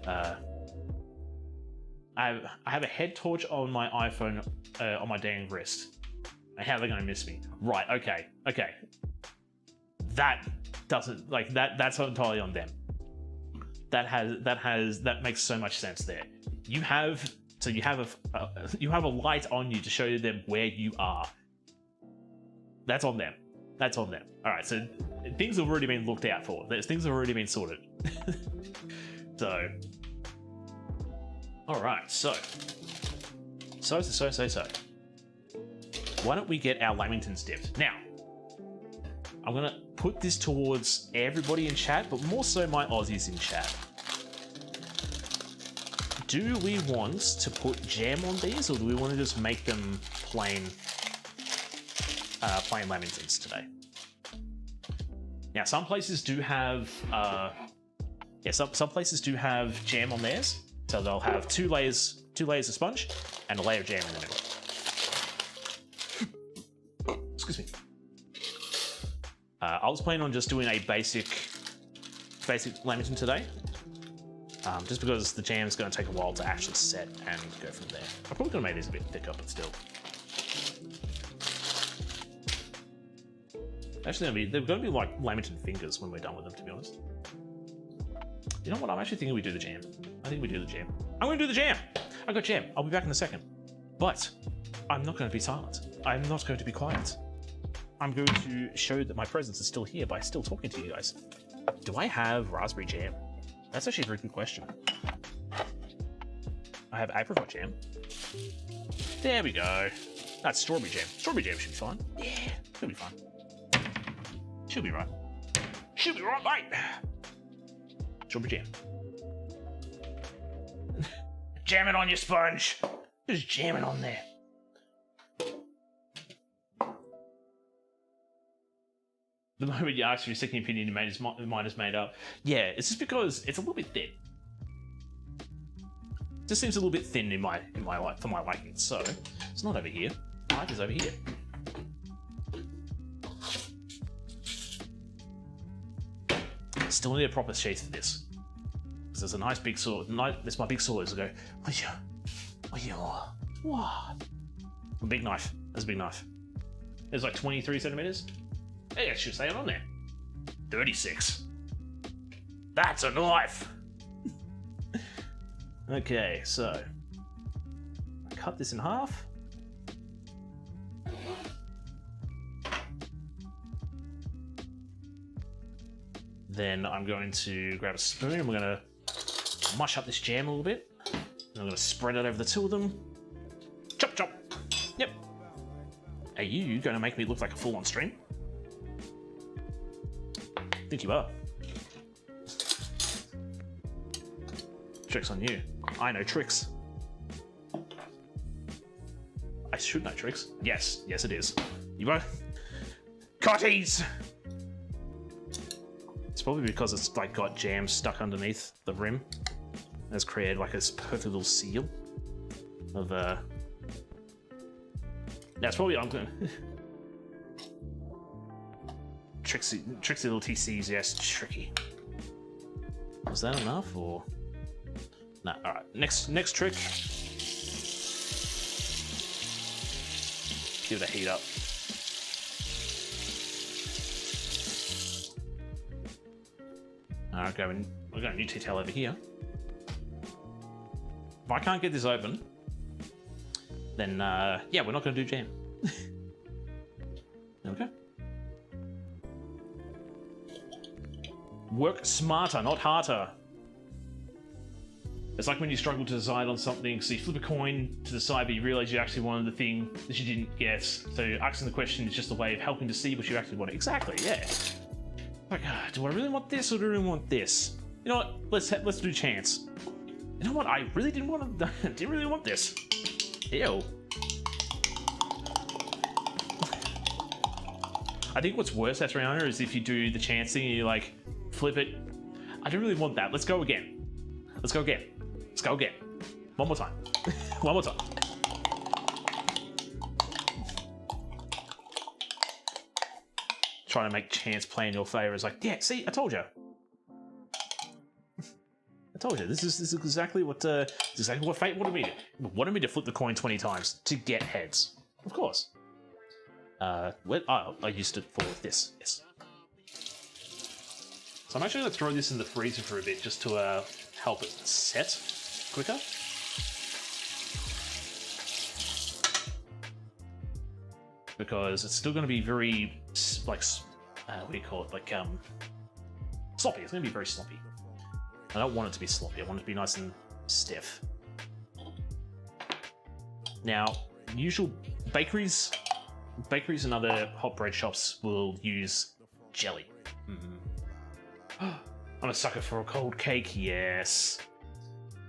I have a head torch on my iPhone on my dang wrist. And how are they going to miss me? Right, okay. That doesn't, like, that's entirely on them. That makes so much sense there. You have a light on you to show them where you are. That's on them. Alright, so things have already been looked out for. Things have already been sorted. So, all right. So. Why don't we get our lamingtons dipped now? I'm gonna put this towards everybody in chat, but more so my Aussies in chat. do we want to put jam on these, or do we want to just make them plain lamingtons today? Now, some places do have, some places do have jam on theirs, so they'll have two layers of sponge and a layer of jam in the middle. Excuse me. I was planning on just doing a basic lamington today, just because the jam is going to take a while to actually set and go from there. I'm probably going to make these a bit thicker, but still. Actually, they're going to be like lamington fingers when we're done with them, to be honest. You know what? I'm actually thinking we do the jam. I think we do the jam. I'm going to do the jam! I got jam. I'll be back in a second. But I'm not going to be silent. I'm not going to be quiet. I'm going to show that my presence is still here by still talking to you guys. Do I have raspberry jam? That's actually a very good question. I have apricot jam. There we go. That's strawberry jam. Strawberry jam should be fine. Yeah, should be fine. Should be right. Should be right, mate. Strawberry jam. Jam it on your sponge. Just jam it on there. The moment you ask for your second opinion, your mind is made up. Yeah, it's just because it's a little bit thin. It just seems a little bit thin in my for my liking. So it's not over here. I like it's over here. Still need a proper sheath for this. Because there's a nice big sword. There's my big sword. So I go, what? A big knife. That's a big knife. It's like 23 centimeters. Hey, I should say it on there. 36. That's a knife. Okay, so I cut this in half. Then I'm going to grab a spoon and we're going to mush up this jam a little bit. And I'm going to spread it over the two of them. Chop, chop. Yep. Are you going to make me look like a full-on stream? I think you are. Trick's on you. I know tricks. I should know tricks. Yes, yes it is. You both. Cotties! It's probably because it's like got jam stuck underneath the rim. It's created like this perfect little seal of That's probably I'm gonna tricksy little TCs. Yes, tricky. Was that enough or? No. All right. Next trick. Give it a heat up. Alright, we've got a new detail over here. If I can't get this open, then yeah, we're not going to do jam. Okay. Work smarter, not harder. It's like when you struggle to decide on something, so you flip a coin to decide, but you realise you actually wanted the thing that you didn't get. So asking the question is just a way of helping to see what you actually want. Exactly, yeah. Like, do I really want this or do I really want this? You know what? Let's do chance. You know what? I really didn't want to. Didn't really want this. Ew. I think what's worse, Atriana, is if you do the chance thing and you like flip it. I don't really want that. Let's go again. Let's go again. Let's go again. One more time. One more time. Trying to make chance play in your favor is like, yeah, see, I told you. I told you. This is exactly what fate wanted me to. Wanted me to flip the coin 20 times to get heads. Of course. I used it for this. Yes. So I'm actually going to throw this in the freezer for a bit just to help it set quicker. Because it's still going to be very, like, what do you call it? Like, sloppy. It's going to be very sloppy. I don't want it to be sloppy. I want it to be nice and stiff. Now, usual bakeries and other hot bread shops will use jelly. Mm-hmm. I'm a sucker for a cold cake, yes.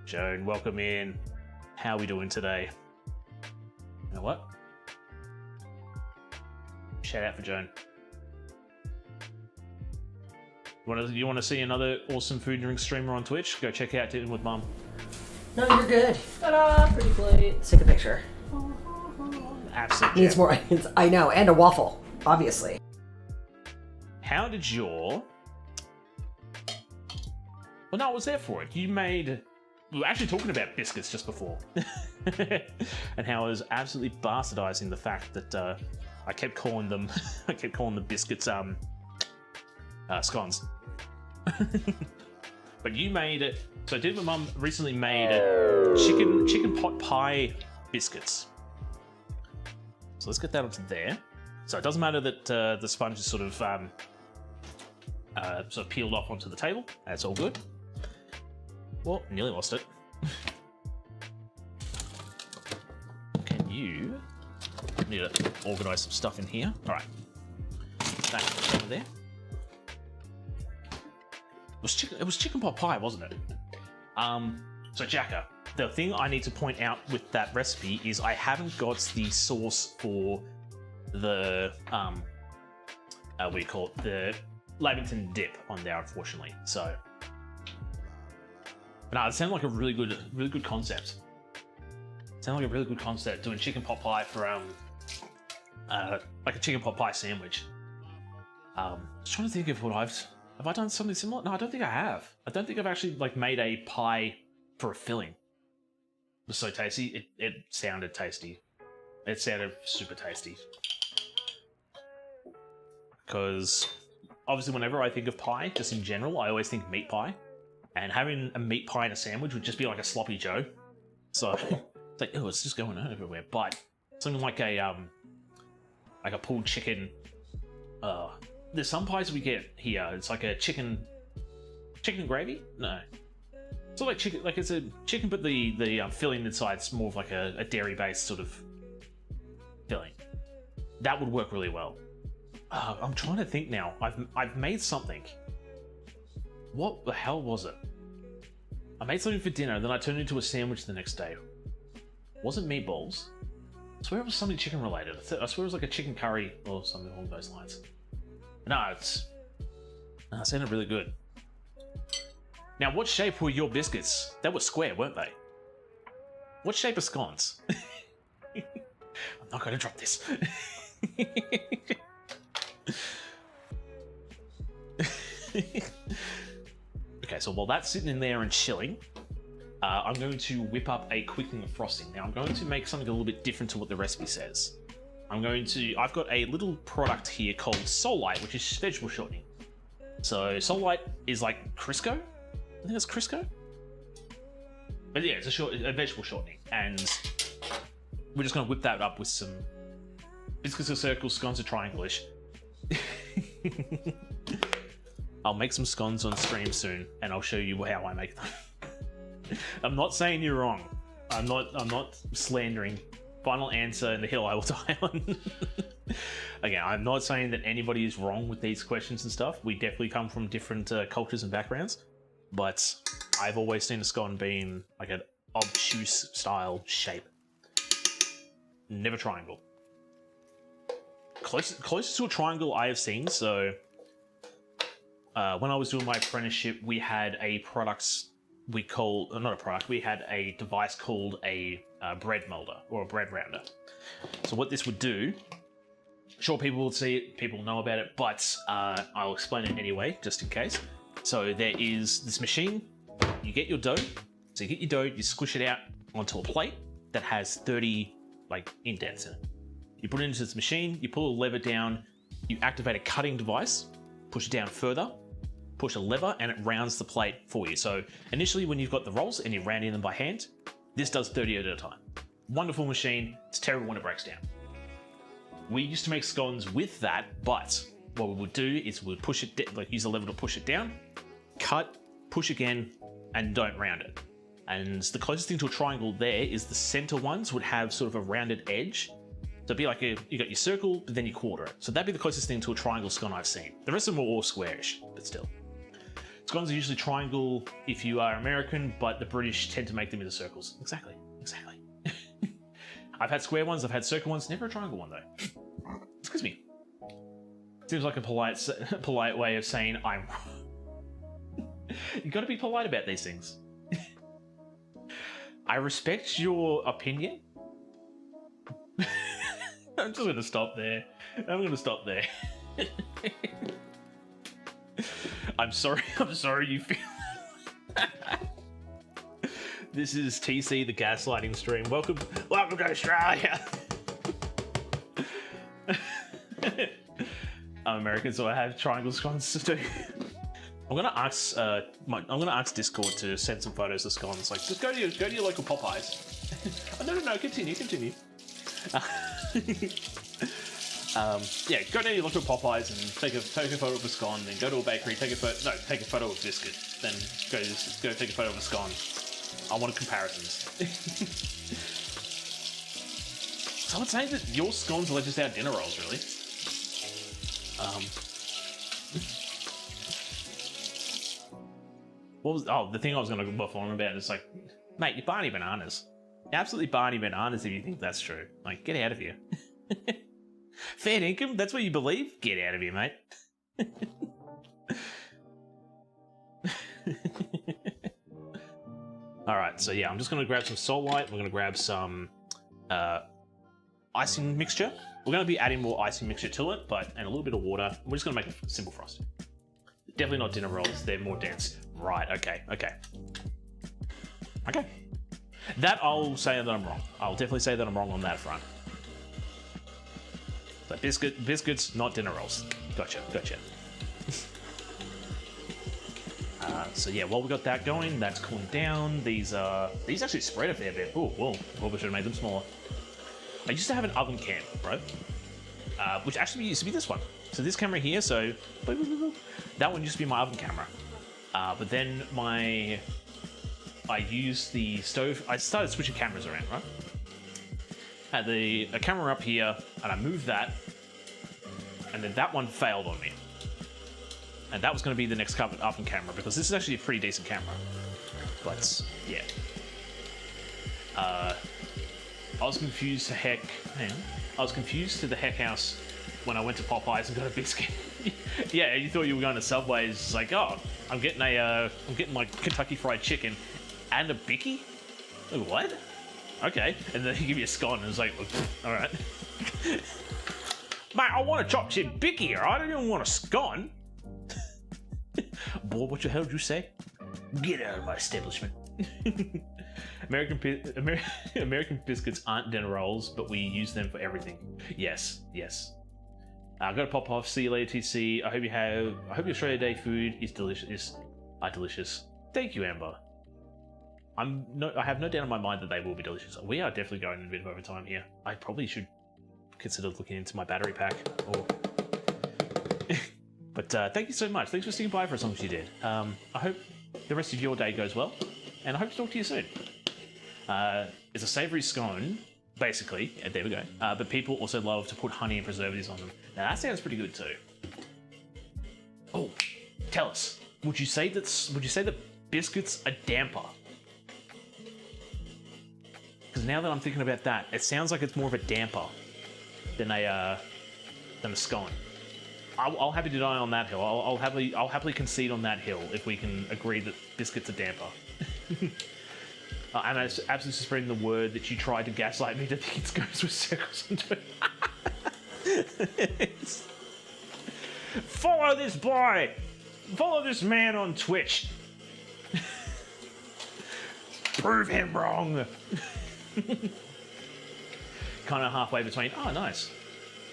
Joan, welcome in. How are we doing today? You know what? Shout out for Joan. You want to see another awesome food and drink streamer on Twitch? Go check out Dinner with Mum. No, you're good. Ta-da! Pretty plate. Let's take a picture. Absolutely. Needs more onions. I know, and a waffle, obviously. How did your... Well, no, I was there for it. You made... We were actually talking about biscuits just before. And how I was absolutely bastardizing the fact that I kept calling them... I kept calling the biscuits scones. But you made it... So Dinner with Mum recently made chicken pot pie biscuits. So let's get that onto there. So it doesn't matter that the sponge is sort of peeled off onto the table. That's all good. Well, nearly lost it. Can you... Need to organise some stuff in here. All right. That over there. It was chicken pot pie, wasn't it? So Jacka, the thing I need to point out with that recipe is I haven't got the sauce for the what do you call it? The Lamington dip on there, unfortunately. So, no, it sounded like a really good concept. It sounded like a really good concept doing chicken pot pie for like a chicken pot pie sandwich. I was trying to think of what have I done something similar? No, I don't think I have. I don't think I've actually like made a pie for a filling. It was so tasty. It sounded tasty. It sounded super tasty. Because obviously whenever I think of pie, just in general, I always think meat pie. And having a meat pie in a sandwich would just be like a sloppy Joe. So it's like, oh, it's just going on everywhere. But something like a pulled chicken. There's some pies we get here. It's like a chicken gravy. No, it's not like chicken. Like it's a chicken, but the filling inside's more of like a dairy based sort of filling. That would work really well. I'm trying to think now. I've made something. What the hell was it? I made something for dinner, then I turned it into a sandwich the next day. Wasn't meatballs. I swear it was something chicken related. I swear it was like a chicken curry or something along those lines. No, it sounded really good. Now, what shape were your biscuits? They were square, weren't they? What shape are scones? I'm not going to drop this. Okay, so while that's sitting in there and chilling, I'm going to whip up a quick thing of frosting. Now, I'm going to make something a little bit different to what the recipe says. I've got a little product here called Solite, which is vegetable shortening. So Solite is like Crisco. I think it's Crisco. But yeah, it's a vegetable shortening. And we're just going to whip that up with some biscuits of circles, scones of triangle-ish. I'll make some scones on stream soon, and I'll show you how I make them. I'm not saying you're wrong. I'm not slandering. Final answer in the hill I will die on. Again, I'm not saying that anybody is wrong with these questions and stuff. We definitely come from different cultures and backgrounds, but I've always seen a scone being like an obtuse style shape. Never triangle. Closest to a triangle I have seen, so when I was doing my apprenticeship, we had a we had a device called a bread molder or a bread rounder. So what this would do, sure, people will see it, people know about it, but I'll explain it anyway, just in case. So there is this machine, you get your dough, so you get your dough, you squish it out onto a plate that has 30 like indents in it. You put it into this machine, you pull a lever down, you activate a cutting device, push it down further, push a lever, and it rounds the plate for you. So initially when you've got the rolls and you're rounding them by hand, this does 30 at a time. Wonderful machine, it's terrible when it breaks down. We used to make scones with that, but what we would do is we'd push it, use the lever to push it down, cut, push again, and don't round it. And the closest thing to a triangle there is the center ones would have sort of a rounded edge. So it'd be like you got your circle, but then you quarter it. So that'd be the closest thing to a triangle scone I've seen. The rest of them were all squarish, but still. Scones are usually triangle if you are American, but the British tend to make them into circles. Exactly. I've had square ones, I've had circle ones, never a triangle one though. Excuse me. Seems like a polite way of saying I'm wrong. You gotta be polite about these things. I respect your opinion. I'm just gonna stop there. I'm sorry you feel This is TC, the gaslighting stream. Welcome to Australia. I'm American, so I have triangle scones to do. I'm gonna ask Discord to send some photos of scones. Like, just go to your local Popeyes. Oh, no, continue. Yeah, go down to your local Popeyes and take a photo of a scone. Then go to a bakery, take a photo of biscuit. Then go take a photo of a scone. I want comparisons. Someone saying that your scones are just our dinner rolls, really. The thing I was going to waffle on about is like, mate, you're Barney Bananas. You're absolutely Barney Bananas if you think that's true. Like, get out of here. Fair income, that's what you believe? Get out of here, mate. Alright, so yeah, I'm just going to grab some Salt Light. We're going to grab some icing mixture. We're going to be adding more icing mixture to it, and a little bit of water. We're just going to make a simple frosting. Definitely not dinner rolls, they're more dense. Right, okay. That I'll say that I'm wrong. I'll definitely say that I'm wrong on that front. So biscuits, not dinner rolls. Gotcha. So yeah, while we got that going, that's cooling down. These actually spread a fair bit. Oh, whoa, probably should have made them smaller. I used to have an oven cam, right? Which actually used to be this one. So this camera here, that one used to be my oven camera. But then I used the stove. I started switching cameras around, right? Had a camera up here, and I moved that, and then that one failed on me. And that was going to be the next oven camera, because this is actually a pretty decent camera. But, yeah. I was confused to heck... I was confused to the heck house when I went to Popeyes and got a biscuit. Yeah, you thought you were going to Subway. It's like, oh, I'm getting my Kentucky Fried Chicken and a Bicky? Like, what? Okay. And then he give you a scone and it's like, all right. Mate, I want a chopped chip Bicky, alright? I don't even want a scone. Boy, what the hell did you say? Get out of my establishment. American biscuits aren't dinner rolls, but we use them for everything. Yes. I've got to pop off. See you later, TC. I hope your Australia Day food is delicious. Delicious. Thank you, Amber. I have no doubt in my mind that they will be delicious. We are definitely going a bit of overtime here. I probably should consider looking into my battery pack. But thank you so much. Thanks for sticking by for as long as you did. I hope the rest of your day goes well, and I hope to talk to you soon. It's a savoury scone, basically. There we go. But people also love to put honey and preservatives on them. Now that sounds pretty good too. Oh, tell us. Would you say that biscuits are damper? Because now that I'm thinking about that, it sounds like it's more of a damper than a scone. I'll happily die on that hill. I'll happily concede on that hill if we can agree that biscuits are damper. And I was absolutely spreading the word that you tried to gaslight me to think it goes with circles into it. Follow this boy! Follow this man on Twitch! Prove him wrong! Kind of halfway between, oh nice.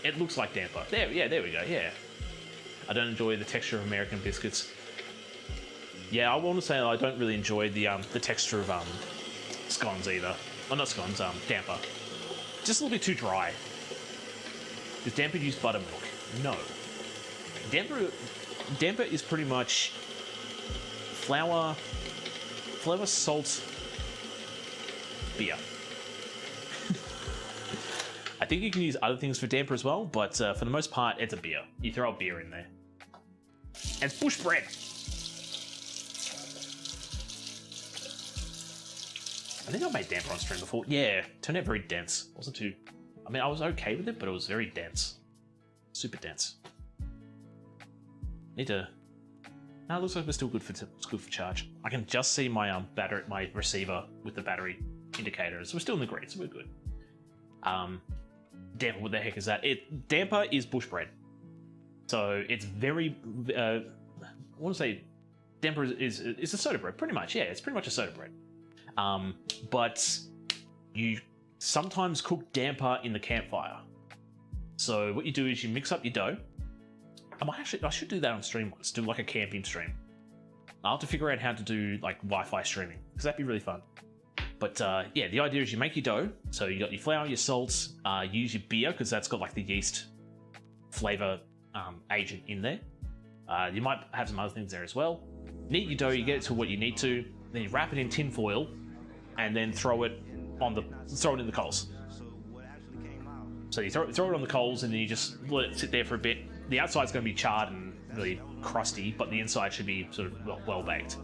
It looks like damper. There we go, yeah. I don't enjoy the texture of American biscuits. Yeah, I want to say I don't really enjoy the texture of scones either. Well, not scones, damper. Just a little bit too dry. Does damper use buttermilk? No. Damper is pretty much flour, salt, beer. I think you can use other things for damper as well, but for the most part, it's a beer. You throw a beer in there. And it's bush bread. I think I made damper on stream before. Yeah, turned out very dense. Wasn't too. I mean, I was okay with it, but it was very dense. Super dense. Need to. No, it looks like we're still good for charge. I can just see my my receiver with the battery indicator, so we're still in the green, so we're good. Damper, what the heck is that? Damper is bush bread, so it's very. I want to say, damper is a soda bread, pretty much. Yeah, it's pretty much a soda bread. But you sometimes cook damper in the campfire. So what you do is you mix up your dough. I should do that on stream once, do like a camping stream. I'll have to figure out how to do like Wi-Fi streaming, because that'd be really fun. But yeah, the idea is you make your dough. So you got your flour, your salts, use your beer, because that's got like the yeast flavor agent in there. You might have some other things there as well. Knead your dough, you get it to what you need to, then you wrap it in tin foil, and then throw it in the coals. So you throw it on the coals, and then you just let it sit there for a bit. The outside's going to be charred and really crusty, but the inside should be sort of well baked.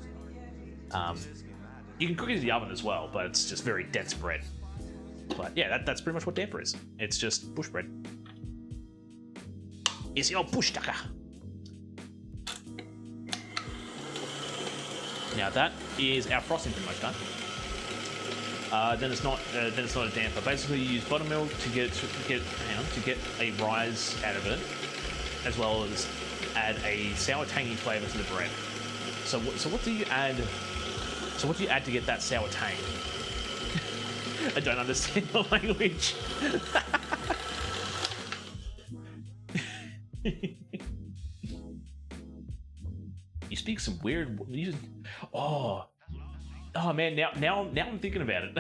You can cook it in the oven as well, but it's just very dense bread. But yeah, that's pretty much what damper is. It's just bush bread. It's your bush tucker. Now that is our frosting pretty much done. Then it's not a damper. Basically, you use buttermilk to get a rise out of it, as well as add a sour tangy flavour to the bread. So what do you add? So what do you add to get that sour tang? I don't understand the language. You speak some weird. Oh man, now I'm thinking about it.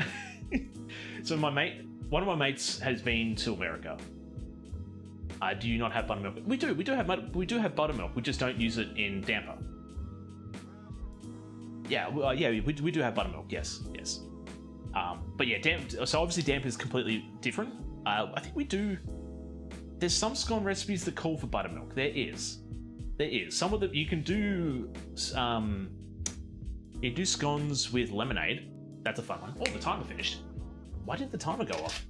So one of my mates has been to America. Do you not have buttermilk? We do have buttermilk. We just don't use it in damper. Yeah, we do have buttermilk. Yes. But yeah, so obviously damper is completely different. I think we do. There's some scone recipes that call for buttermilk. There is. Some of them you can do. You do scones with lemonade. That's a fun one. Oh, the timer finished. Why did the timer go off?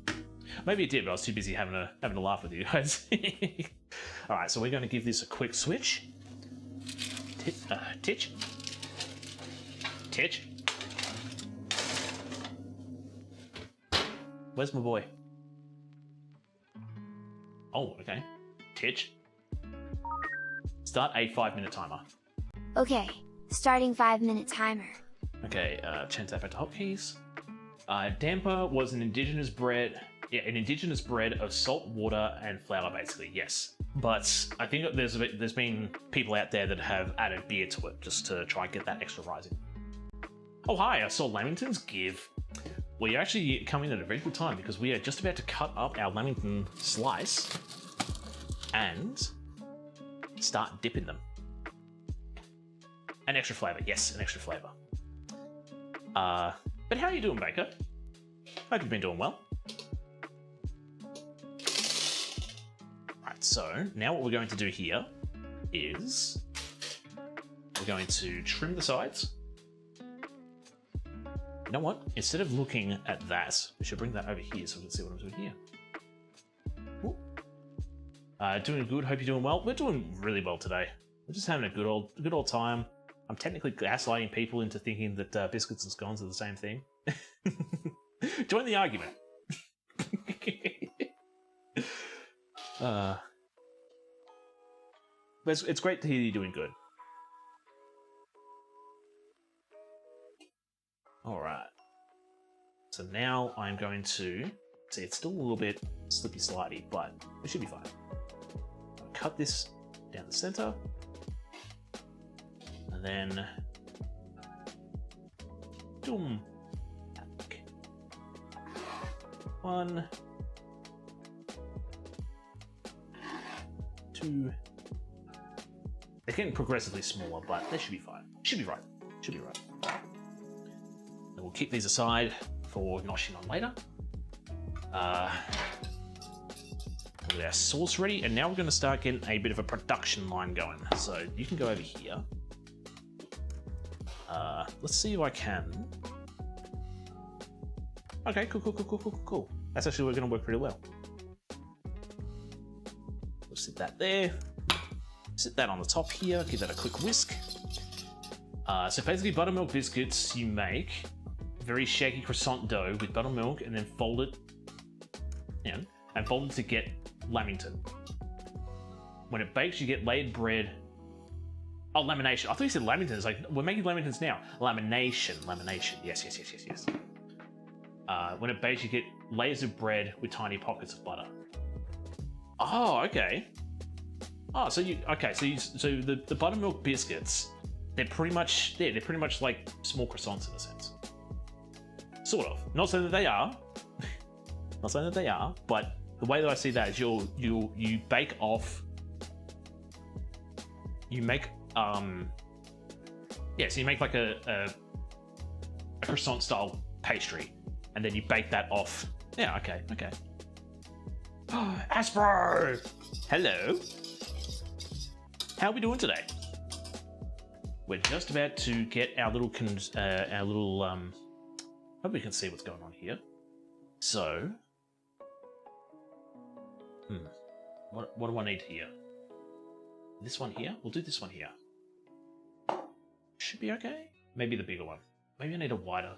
Maybe it did, but I was too busy having a laugh with you guys. All right, so we're going to give this a quick switch. Titch. Where's my boy? Oh, okay. Titch. Start a 5-minute timer. Okay, starting 5-minute timer. Okay, change that back to hotkeys. Damper was an indigenous bread. Yeah, an indigenous bread of salt, water, and flour, basically. Yes, but I think there's been people out there that have added beer to it just to try and get that extra rising. Oh hi, I saw Lamington's give. Well, you're actually coming at a very good time because we are just about to cut up our Lamington slice and start dipping them. An extra flavour, yes, an extra flavour. But how are you doing, Baker? Hope you've been doing well. Right, so now what we're going to do here is we're going to trim the sides. You know what? Instead of looking at that, we should bring that over here so we can see what I'm doing here. Doing good, hope you're doing well. We're doing really well today. We're just having a good old time. I'm technically gaslighting people into thinking that biscuits and scones are the same thing. Join the argument. But it's great to hear you're doing good. All right. So now I'm going to see. It's still a little bit slippy slidey, but it should be fine. I'll cut this down the center. And then, boom. 1, 2. They're getting progressively smaller, but they should be fine. Should be right. And we'll keep these aside for noshing on later. We've got our sauce ready, and now we're going to start getting a bit of a production line going. So you can go over here. Let's see if I can Okay, cool. That's actually going to work pretty well. We'll sit that there. Sit that on the top here. Give that a quick whisk. So basically, buttermilk biscuits you make very shaky croissant dough with buttermilk, and then fold it, and fold it to get lamington. When it bakes, you get layered bread. Oh, lamination. I thought you said lamington. It's like, we're making lamingtons now. Lamination. Yes. When it bakes, you get layers of bread with tiny pockets of butter. Oh, okay. Oh, so the buttermilk biscuits, they're pretty much like small croissants in a sense. Sort of. Not saying that they are. Not saying that they are, but the way that I see that is you bake off. You make so you make like a croissant style pastry, and then you bake that off. Yeah, okay. Aspro! Hello. How are we doing today? We're just about to get our little hope we can see what's going on here. So, what do I need here? This one here? We'll do this one here. Should be okay. Maybe the bigger one. Maybe I need a wider.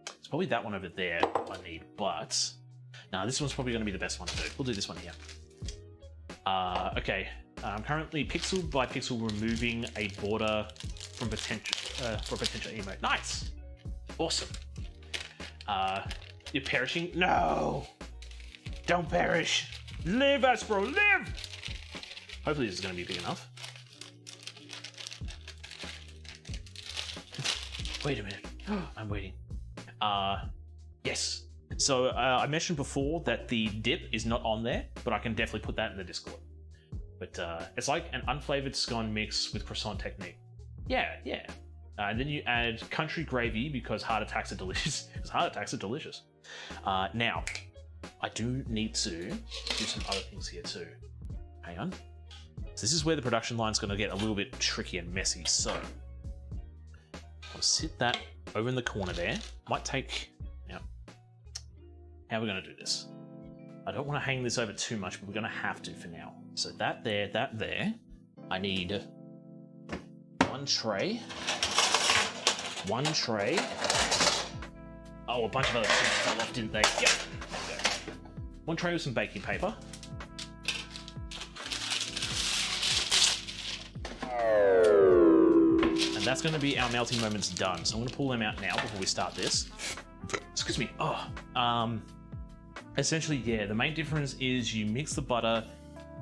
It's probably that one over there I need, but no, this one's probably going to be the best one to do. We'll do this one here. Okay. I'm currently pixel by pixel removing a border from potential for potential emote. Nice. Awesome. You're perishing? No! Don't perish! Live, Aspro, live! Hopefully this is going to be big enough. Wait a minute. I'm waiting. Yes. So I mentioned before that the dip is not on there, but I can definitely put that in the Discord. But it's like an unflavored scone mix with croissant technique. Yeah. And then you add country gravy because heart attacks are delicious. Now, I do need to do some other things here too. Hang on. So this is where the production line's going to get a little bit tricky and messy. So I'll sit that over in the corner there. Might take. Now, how are we going to do this? I don't want to hang this over too much, but we're going to have to for now. So that there. I need one tray. Oh, a bunch of other things fell off, didn't they? Yep. Okay. One tray with some baking paper. And that's going to be our melting moments done. So I'm going to pull them out now before we start this. Excuse me. Essentially, yeah, the main difference is you mix the butter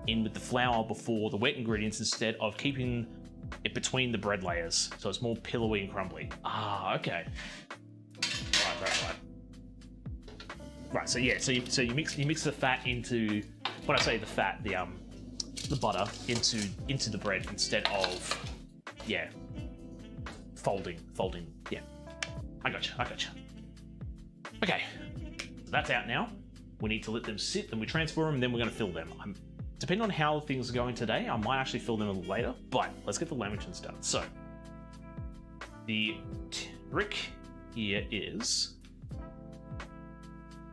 in with the flour before the wet ingredients instead of keeping it between the bread layers, so it's more pillowy and crumbly. Okay. Right. So yeah, so you mix the fat into, when I say the fat, the butter into the bread instead of folding. Yeah, I gotcha. Okay, so that's out now. We need to let them sit, then we transfer them, and then we're going to fill them. Depending on how things are going today, I might actually fill them a little later, but let's get the lamingtons done. So, the trick here is,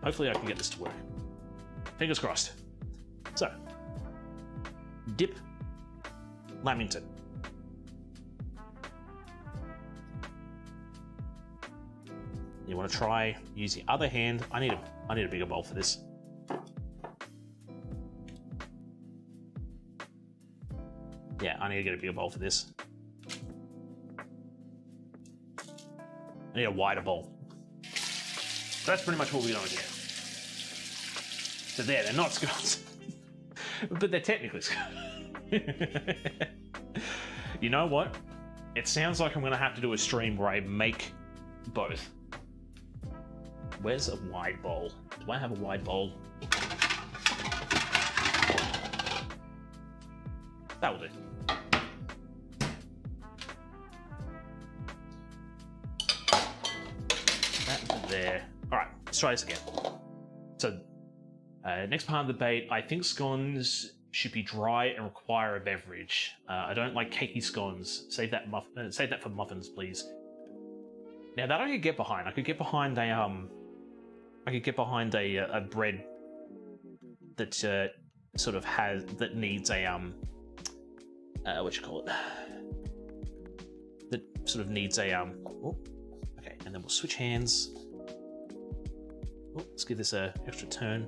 hopefully I can get this to work. Fingers crossed. So, dip, lamington. You want to try, use the other hand. I need a bigger bowl for this. Yeah, I need to get a bigger bowl for this. I need a wider bowl. So that's pretty much what we're going to do. So they're not scones. But they're technically scones. You know what? It sounds like I'm going to have to do a stream where I make both. Where's a wide bowl? Do I have a wide bowl? That will do. That there. Alright, let's try this again. So, next part of the debate, I think scones should be dry and require a beverage. I don't like cakey scones. Save that for muffins, please. Now that I could get behind. I could get behind a bread that sort of that needs a what you call it? That sort of needs a oh, okay, and then we'll switch hands. Oh, let's give this a extra turn.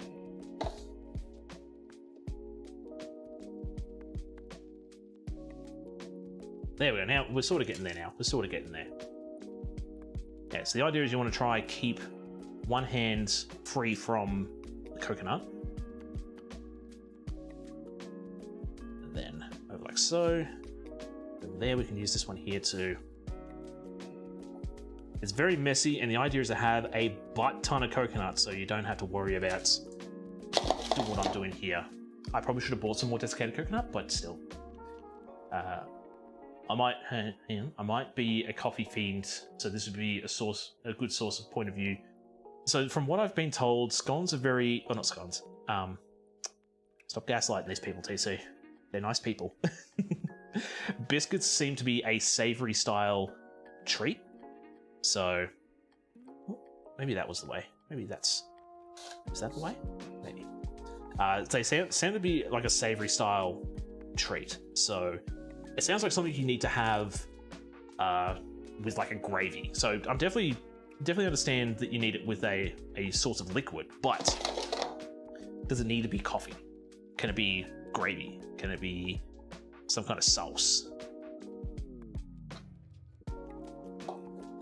There we go. Now we're sort of getting there. Yeah. So the idea is you want to try keep one hand free from the coconut. And then over like so. And there we can use this one here too. It's very messy, and the idea is to have a butt ton of coconut so you don't have to worry about doing what I'm doing here. I probably should have bought some more desiccated coconut, but still. I might be a coffee fiend, so this would be a good source of point of view. So from what I've been told, scones are very, well, not scones. Stop gaslighting these people, TC. They're nice people. Biscuits seem to be a savory style treat. So maybe that was the way. Is that the way? Maybe. They sound to be like a savory style treat. So it sounds like something you need to have with like a gravy. So I'm definitely understand that you need it with a source of liquid, but does it need to be coffee? Can it be gravy? Can it be some kind of sauce?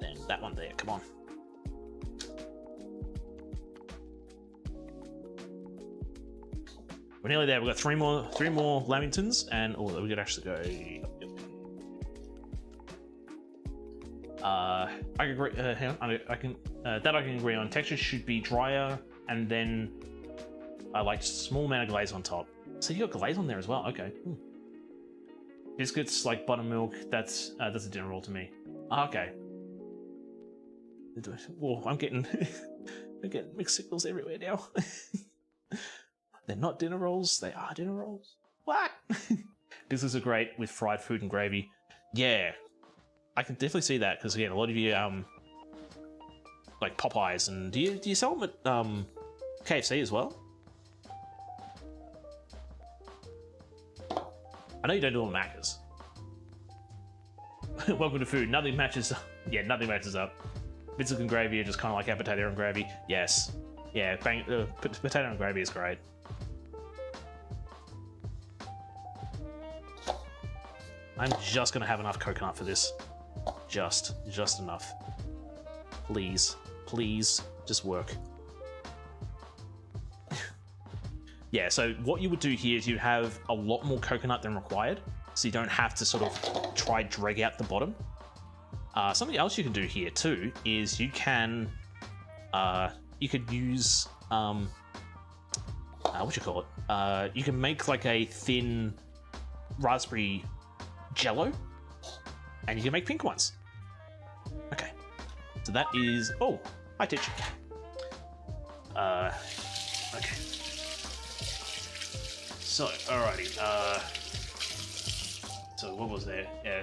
Then that one there, come on. We're nearly there. We've got three more lamingtons, and oh, we could actually go. I can agree. Hang on, I can agree on. Texture should be drier, and then I like small amount of glaze on top. So you got glaze on there as well. Okay. Biscuits like buttermilk. That's a dinner roll to me. Okay. Whoa, I'm getting mixed signals everywhere now. They're not dinner rolls. They are dinner rolls. What? Biscuits are great with fried food and gravy. Yeah, I can definitely see that because again, a lot of you like Popeyes, and do you sell them at KFC as well? I know you don't do them at Macca's. Welcome to food. Nothing matches. Yeah, nothing matches up. Biscuits and gravy are just kind of like our potato and gravy. Yes. Yeah, potato and gravy is great. I'm just gonna have enough coconut for this. Just enough. Please, just work. Yeah, so what you would do here is you have a lot more coconut than required, so you don't have to sort of try drag out the bottom. Something else you can do here too is you can use what you call it? You can make like a thin raspberry jello, and you can make pink ones. Okay, so that is. Oh, hi, Titch. Okay. So, alrighty. So what was there? Yeah.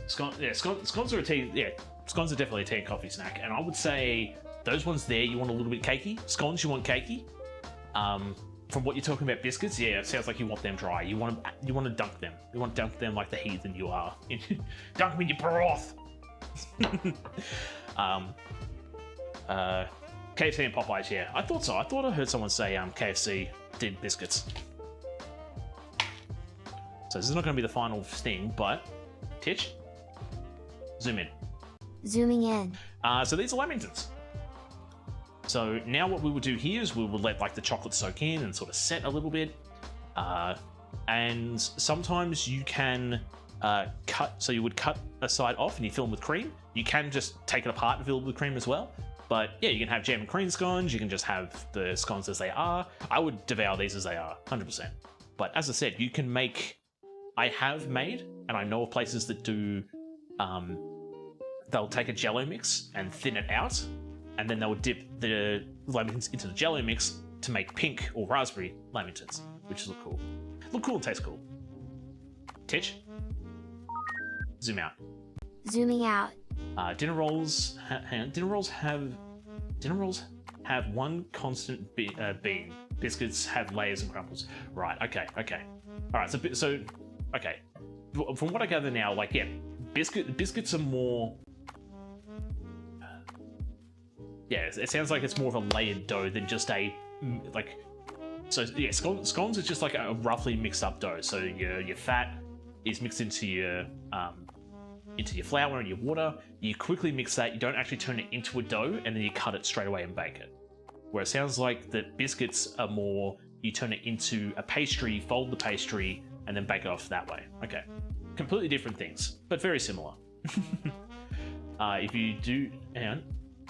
Scones are a tea. Yeah, scones are definitely a tea and coffee snack, and I would say those ones there you want a little bit cakey. Scones you want cakey. From what you're talking about, biscuits, yeah, it sounds like you want them dry. You want to dunk them. You want to dunk them like the heathen you are. Dunk them in your broth. KFC and Popeyes, yeah, I thought so. I thought I heard someone say KFC did biscuits. So this is not going to be the final thing, but Titch, zoom in. Zooming in. So these are lamingtons. So now what we would do here is we would let like the chocolate soak in and sort of set a little bit. And sometimes you can cut, so you would cut a side off and you fill them with cream. You can just take it apart and fill it with cream as well. But yeah, you can have jam and cream scones. You can just have the scones as they are. I would devour these as they are, 100%. But as I said, you can make, I have made, and I know of places that do, they'll take a jello mix and thin it out, and then they'll dip the lamingtons into the jello mix to make pink or raspberry lamingtons, which look cool. Look cool and taste cool. Titch, zoom out. Zooming out. Dinner rolls. Dinner rolls have one constant bean. Biscuits have layers and crumbles. Right. Okay. All right. So okay. From what I gather now, like yeah, biscuits are more. Yeah, it sounds like it's more of a layered dough than just a like. So yeah, scones is just like a roughly mixed up dough. So your fat is mixed into your flour and your water. You quickly mix that. You don't actually turn it into a dough, and then you cut it straight away and bake it. Where it sounds like that biscuits are more. You turn it into a pastry, fold the pastry, and then bake it off that way. Okay, completely different things, but very similar. If you do, and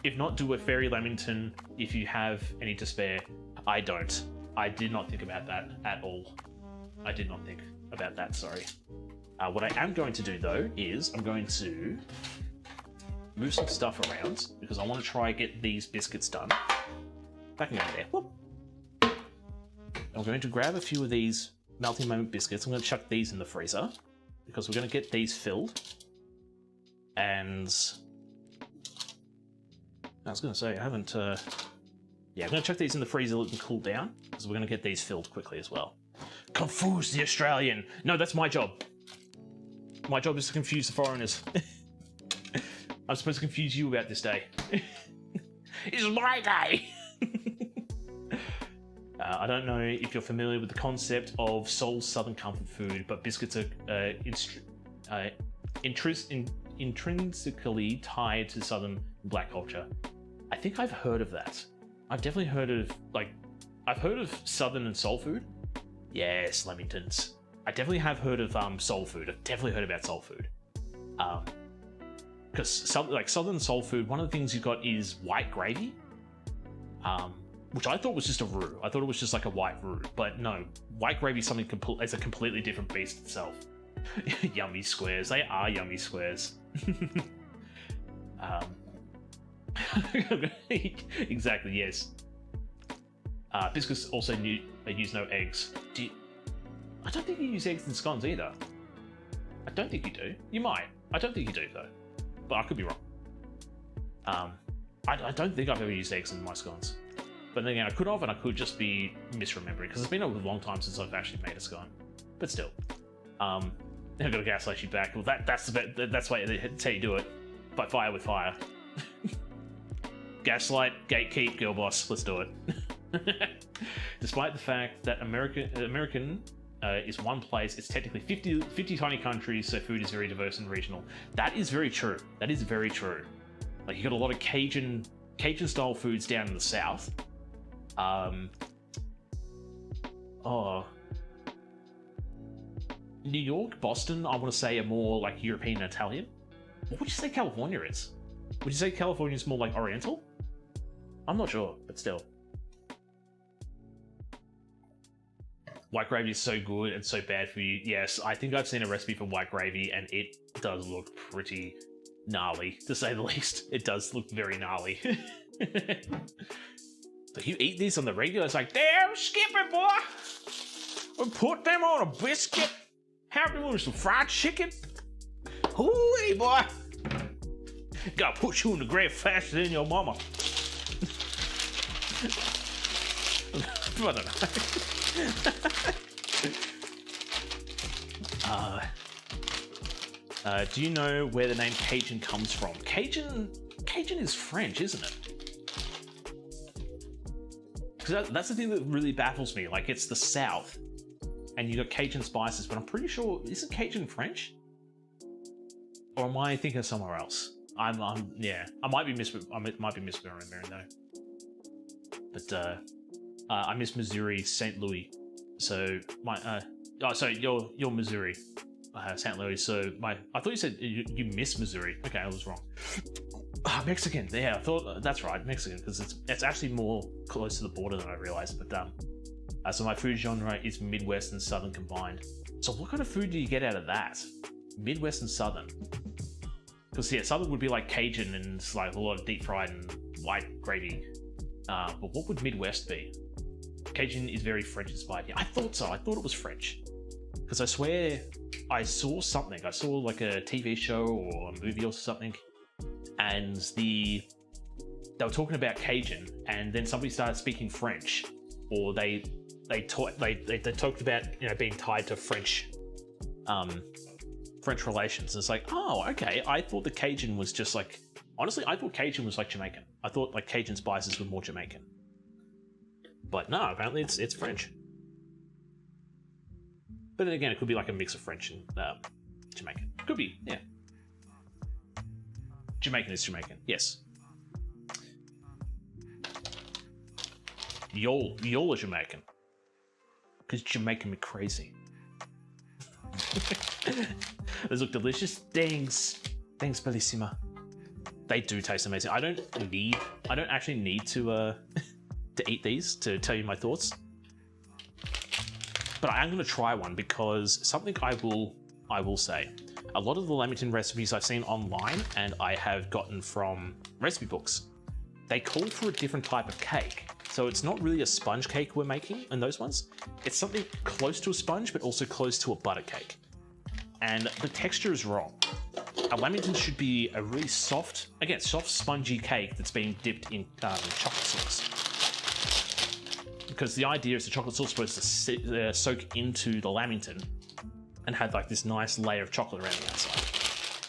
if not, do a fairy lamington if you have any to spare. I don't. I did not think about that at all. I did not think about that, sorry. What I am going to do though is I'm going to move some stuff around because I want to try and get these biscuits done. That can go there. Whoop. I'm going to grab a few of these melting moment biscuits. I'm going to chuck these in the freezer because we're going to get these filled. And I was going to say, I haven't... Yeah, I'm going to chuck these in the freezer, let them cool down, because we're going to get these filled quickly as well. Confuse the Australian! No, that's my job. My job is to confuse the foreigners. I'm supposed to confuse you about this day. It's my day! I don't know if you're familiar with the concept of Seoul's Southern comfort food, but biscuits are intrinsically tied to Southern Black culture. I think I've heard of that. I've definitely heard of, I've heard of Southern and soul food. Yes, Lamingtons. I definitely have heard of soul food. I've definitely heard about soul food. Because Southern soul food, one of the things you've got is white gravy, which I thought was just a roux. I thought it was just like a white roux, but no, white gravy is something it's a completely different beast itself. Yummy squares. They are yummy squares. Exactly, yes. Biscuits also use no eggs. I don't think you use eggs in scones either. I don't think you do. You might. I don't think you do though. But I could be wrong. I don't think I've ever used eggs in my scones. But then again, I could have, and I could just be misremembering because it's been a long time since I've actually made a scone. But still, I've got to gaslight you back. Well, that's why that's how you do it. Fight fire with fire. Gaslight, gatekeep, girl boss. Let's do it. Despite the fact that American is one place, it's technically 50 tiny countries, so food is very diverse and regional. That is very true. That is very true. Like, you got a lot of Cajun style foods down in the south. New York, Boston, I want to say are more like European and Italian. What would you say California is? Would you say California is more like Oriental? I'm not sure, but still. White gravy is so good and so bad for you. Yes, I think I've seen a recipe for white gravy and it does look pretty gnarly, to say the least. It does look very gnarly. So you eat these on the regular, it's like, damn, skip it, boy! We put them on a biscuit. Have them with some fried chicken. Hooey, boy! Gotta put you in the grave faster than your mama. I don't know. Do you know where the name Cajun comes from? Cajun is French, isn't it? Because that's the thing that really baffles me. Like, it's the South, and you got Cajun spices, but I'm pretty sure, isn't Cajun French? Or am I thinking somewhere else? Yeah, I might be misremembering though. But I miss Missouri, St. Louis. So you're Missouri, St. Louis. So I thought you said you miss Missouri. Okay, I was wrong. Mexican. Yeah, I thought that's right, Mexican, because it's actually more close to the border than I realized. But so my food genre is Midwest and Southern combined. So what kind of food do you get out of that? Midwest and Southern. Because yeah, Southern would be like Cajun and it's like a lot of deep fried and white gravy. But what would Midwest be? Cajun is very French inspired. Yeah, I thought so. I thought it was French. Because I swear I saw something. I saw like a TV show or a movie or something and they were talking about Cajun, and then somebody started speaking French, or they talked about being tied to French relations. And it's like, oh, okay. I thought the Cajun was just like, honestly, I thought Cajun was like Jamaican. I thought like Cajun spices were more Jamaican, but no, apparently it's French. But then again, it could be like a mix of French and Jamaican. Could be, yeah. Jamaican is Jamaican, yes. Y'all are Jamaican. Because Jamaican me crazy. Those look delicious. Thanks, Bellissima. They do taste amazing. I don't actually need to eat these to tell you my thoughts. But I am going to try one because something I will say. A lot of the lamington recipes I've seen online and I have gotten from recipe books, they call for a different type of cake. So it's not really a sponge cake we're making in those ones. It's something close to a sponge, but also close to a butter cake. And the texture is wrong. A lamington should be a really soft, spongy cake that's been dipped in chocolate sauce. Because the idea is the chocolate sauce is supposed to soak into the lamington and have like this nice layer of chocolate around the outside.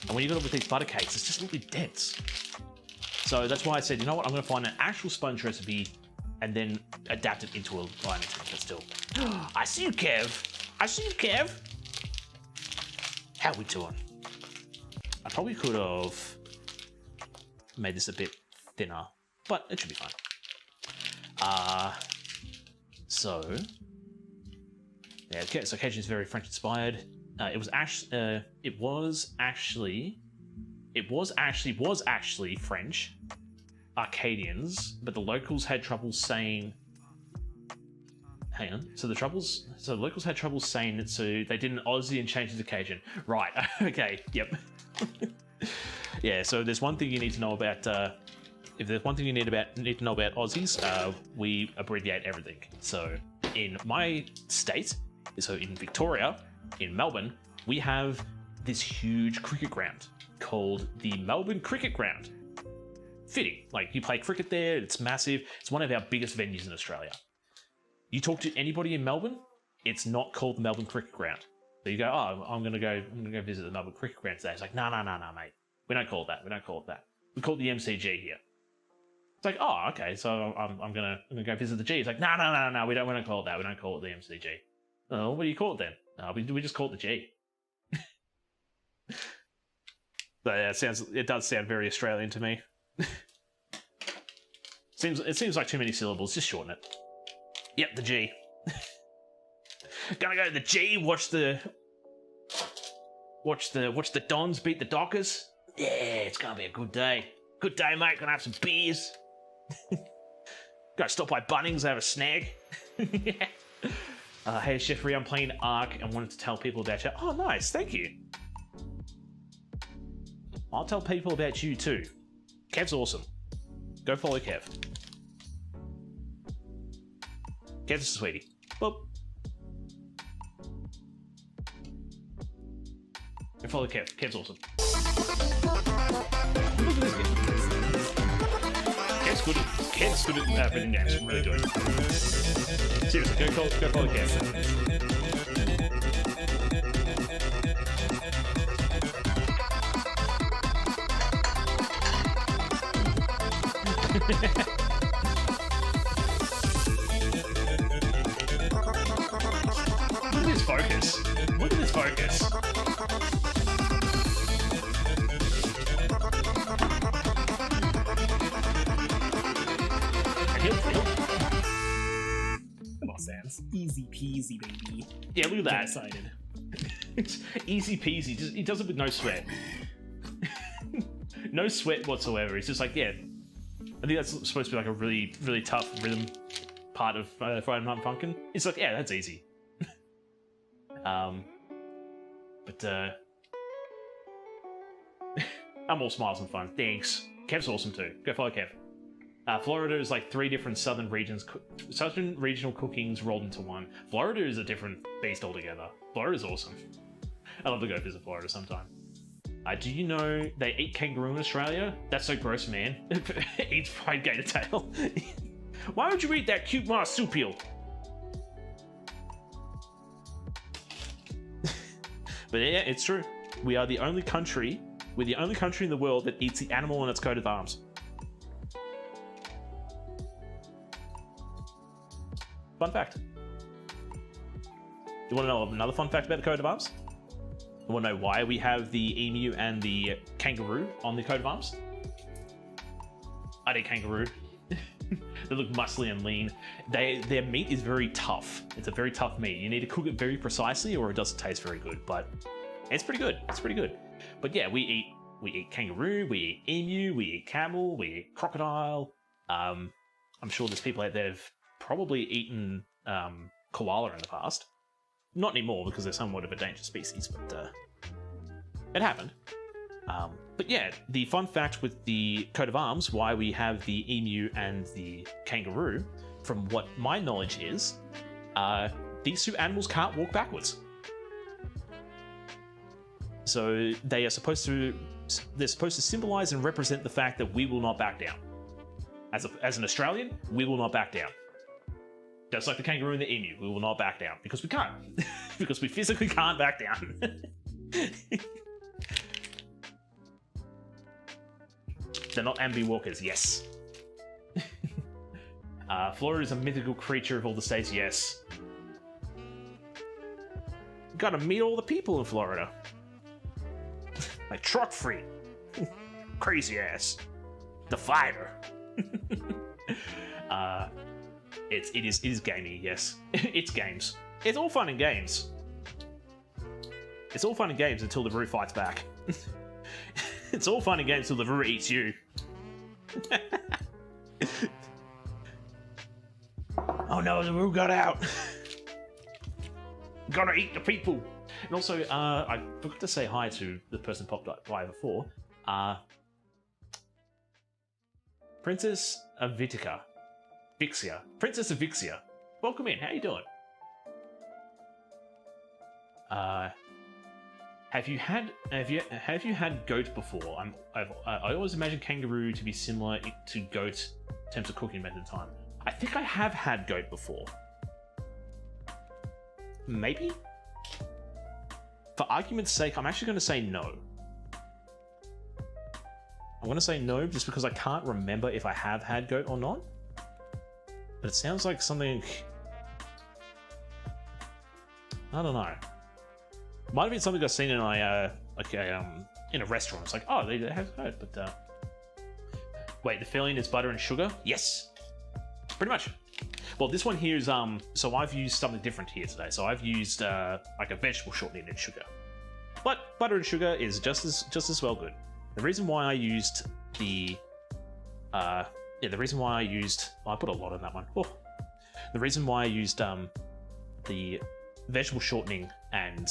And when you got it with these butter cakes, it's just a little bit dense. So that's why I said, you know what, I'm going to find an actual sponge recipe and then adapt it into a lamington. But still, I see you, Kev. How we doing? I probably could have made this a bit thinner, but it should be fine. So okay, so Cajun is very French inspired. It was actually French Arcadians, but the locals had trouble saying. Hang on. So the locals had trouble saying it, so they did an Aussie and changed it to Cajun. Right. Okay. Yep. Yeah. So there's one thing you need to know about. If there's one thing you need to know about Aussies, we abbreviate everything. So in my state, so in Victoria, in Melbourne, we have this huge cricket ground called the Melbourne Cricket Ground. Fitting, like you play cricket there, it's massive. It's one of our biggest venues in Australia. You talk to anybody in Melbourne, it's not called the Melbourne Cricket Ground. So you go, oh, I'm gonna go visit the Melbourne Cricket Ground today. It's like, no, mate. We don't call it that. We call it the MCG here. It's like, oh, okay, so I'm gonna go visit the G. It's like, no, we don't call it that. We don't call it the MCG. Oh, what do you call it then? We just call it the G. But yeah, it does sound very Australian to me. It seems like too many syllables. Just shorten it. Yep, the G. Gonna go to the G. Watch the Dons beat the Dockers. Yeah, it's gonna be a good day. Good day, mate. Gonna have some beers. Gotta stop by Bunnings, have a snag. Hey, Chefry, I'm playing Ark and wanted to tell people about you. Oh, nice. Thank you. I'll tell people about you too. Kev's awesome. Go follow Kev. Kev's a sweetie. Boop. Go follow Kev. Kev's awesome. Look at this guy. Kev's good at reading games. Really good. Seriously, go follow Kev. Look at his focus. Look at his focus. Come on, Sans. Easy peasy, baby. Yeah, look at that. Get excited. It's easy peasy. He does it with no sweat. No sweat whatsoever. It's just like, yeah. I think that's supposed to be like a really, really tough rhythm part of Friday Night Funkin'. It's like, yeah, that's easy. I'm all smiles and fun. Thanks. Kev's awesome too. Go follow Kev. Florida is like 3 different southern regional cookings rolled into one. Florida is a different beast altogether. Florida's awesome. I'd love to go visit Florida sometime. Do you know they eat kangaroo in Australia? That's so gross, man. Eats fried gator tail. Why would you eat that cute marsupial? But yeah, it's true. We are the only country. We're the only country in the world that eats the animal on its coat of arms. Fun fact. You want to know another fun fact about the coat of arms? You want to know why we have the emu and the kangaroo on the coat of arms? I eat kangaroo. They look muscly and lean. Their meat is very tough. It's a very tough meat. You need to cook it very precisely or it doesn't taste very good, but it's pretty good. It's pretty good. But yeah, we eat kangaroo, we eat emu, we eat camel, we eat crocodile. I'm sure there's people out there who've probably eaten koala in the past. Not anymore because they're somewhat of a dangerous species, but it happened. But yeah, the fun fact with the coat of arms, why we have the emu and the kangaroo, from what my knowledge is, these two animals can't walk backwards. So they're supposed to symbolize and represent the fact that we will not back down. As an Australian, we will not back down. Just like the kangaroo and the emu, we will not back down because we can't. Because we physically can't back down. They're not ambi walkers, yes. Florida is a mythical creature of all the states, yes. Gotta meet all the people in Florida. Like truck free. Crazy ass. The fighter. It is gamey, yes. It's games. It's all fun and games. It's all fun and games until the Roo fights back. It's all fun and games until the Roo eats you. Oh no, the Roo got out. Gotta eat the people. And also, I forgot to say hi to the person popped up by before. Princess Avitica. Vixia. Princess Avixia. Welcome in, how you doing? Have you had goat before? I always imagine kangaroo to be similar to goat in terms of cooking method time. I think I have had goat before. Maybe? For argument's sake, I'm actually going to say no. I'm going to say no just because I can't remember if I have had goat or not. But it sounds like something... I don't know. Might have been something I've seen in in a restaurant. It's like, oh, they have goat, but wait, the filling is butter and sugar? Yes, pretty much. Well, this one here is so I've used something different here today. So I've used like a vegetable shortening and sugar, but butter and sugar is just as well good. The reason why I used the I put a lot on that one. Oh. The reason why I used the vegetable shortening and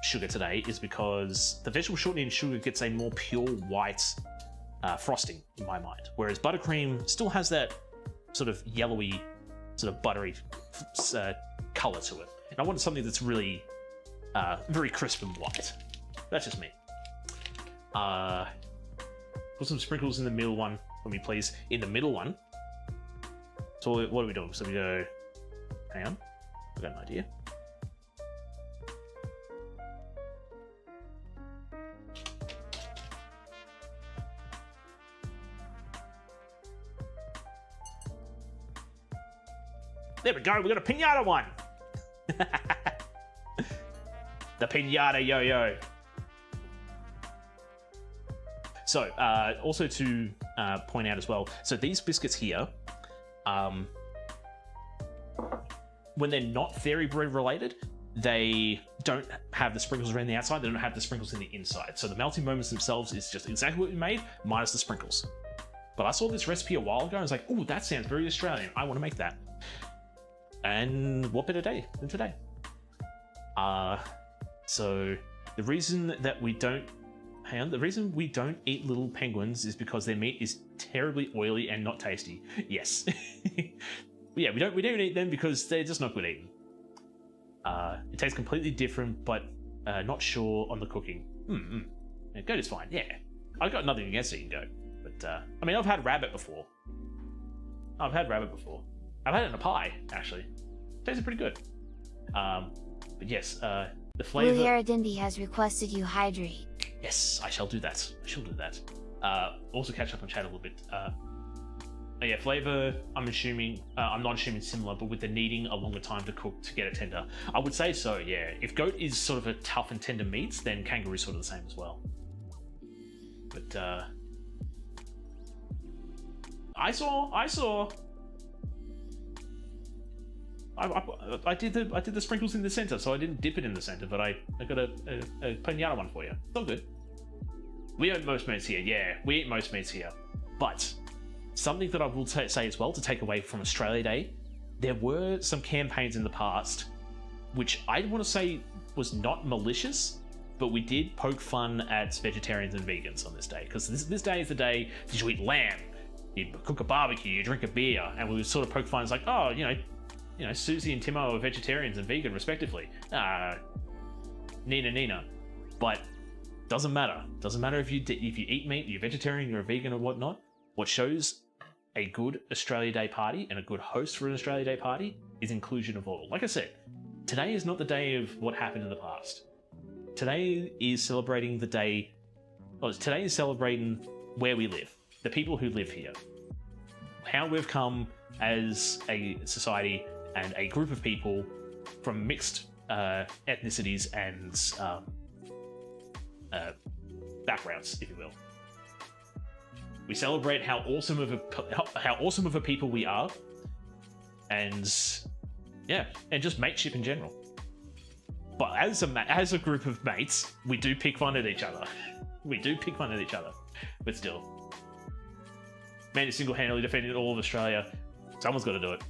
sugar today is because the vegetable shortening and sugar gets a more pure white frosting in my mind, whereas buttercream still has that sort of yellowy, sort of buttery color to it. And I wanted something that's really very crisp and white. That's just me. Put some sprinkles in the middle one for me, please. In the middle one. So what are we doing? So we go... Hang on. I've got an idea. There we go, we got a pinata one! The pinata yo-yo. So, also to point out as well, so these biscuits here, when they're not fairy bread related, they don't have the sprinkles around the outside, they don't have the sprinkles in the inside. So the melting moments themselves is just exactly what we made, minus the sprinkles. But I saw this recipe a while ago, and I was like, oh, that sounds very Australian, I want to make that. And what better day than today? So the reason that we don't... Hang on, the reason we don't eat little penguins is because their meat is terribly oily and not tasty. Yes. Yeah, we don't eat them because they're just not good eating. It tastes completely different, but not sure on the cooking. Yeah, goat is fine. Yeah, I've got nothing against eating goat, but I mean, I've had rabbit before. I've had it in a pie actually. Tastes pretty good. But yes, the Blue flavor. Haradindi has requested you hydrate. Yes, I shall do that. Also catch up on chat a little bit. Yeah, flavor. I'm not assuming similar, but with the needing a longer time to cook to get it tender, I would say so. Yeah, if goat is sort of a tough and tender meat, then kangaroo is sort of the same as well. But I did the sprinkles in the center, so I didn't dip it in the center, but I got a pinata one for you. It's all good. We eat most meats here, yeah. We eat most meats here. But something that I will say as well to take away from Australia Day, there were some campaigns in the past which I want to say was not malicious, but we did poke fun at vegetarians and vegans on this day, because this day is the day that you eat lamb, you cook a barbecue, you drink a beer, and we would sort of poke fun. It's like, oh, you know, Susie and Timo are vegetarians and vegan respectively. Nina. But doesn't matter. Doesn't matter if you eat meat, you're vegetarian, you're a vegan or whatnot. What shows a good Australia Day party and a good host for an Australia Day party is inclusion of all. Like I said, today is not the day of what happened in the past. Today is celebrating the day. Today is celebrating where we live, the people who live here, how we've come as a society and a group of people from mixed ethnicities and backgrounds, if you will. We celebrate how awesome of a people we are, and yeah, and just mateship in general. But as a group of mates, we do pick fun at each other. But still, man is single-handedly defending all of Australia. Someone's got to do it.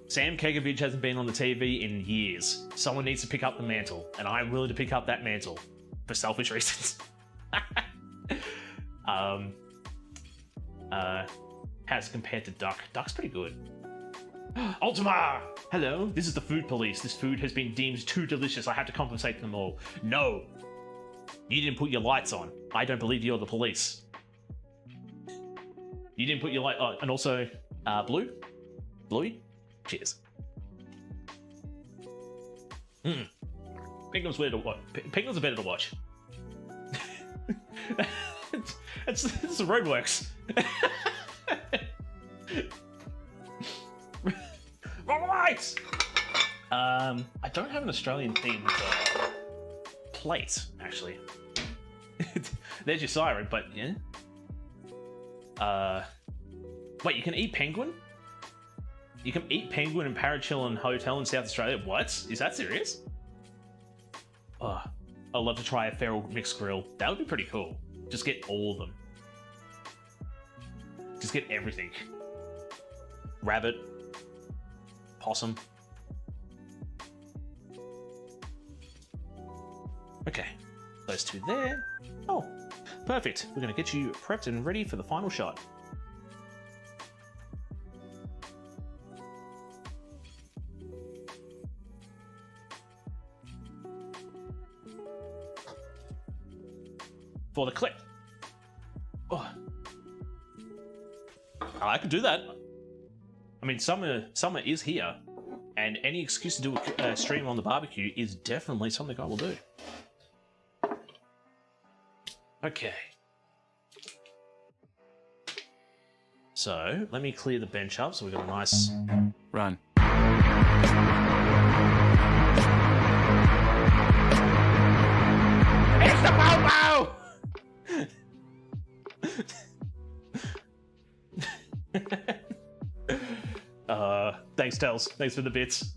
Sam Kegovich hasn't been on the TV in years. Someone needs to pick up the mantle, and I'm willing to pick up that mantle for selfish reasons. How's it compared to duck? Duck's pretty good. Ultima! Hello, this is the food police. This food has been deemed too delicious. I have to compensate them all. No! You didn't put your lights on. I don't believe you're the police. You didn't put your light on. And also, Blue? Bluey? Cheers. Penguins better to watch. Penguins are better to watch. It's the roadworks. Wrong lights! I don't have an Australian themed plate, actually. There's your siren, but yeah. Wait, you can eat penguin? You can eat penguin in Parachillin Hotel in South Australia? What? Is that serious? Oh, I'd love to try a feral mixed grill. That would be pretty cool. Just get all of them. Just get everything. Rabbit. Possum. Okay. Those two there. Oh, perfect. We're going to get you prepped and ready for the final shot. For the clip. Oh. I could do that. I mean, summer is here, and any excuse to do a stream on the barbecue is definitely something I will do. Okay. So, let me clear the bench up so we've got a nice... Run. It's the Bow! Thanks, Tels. Thanks for the bits.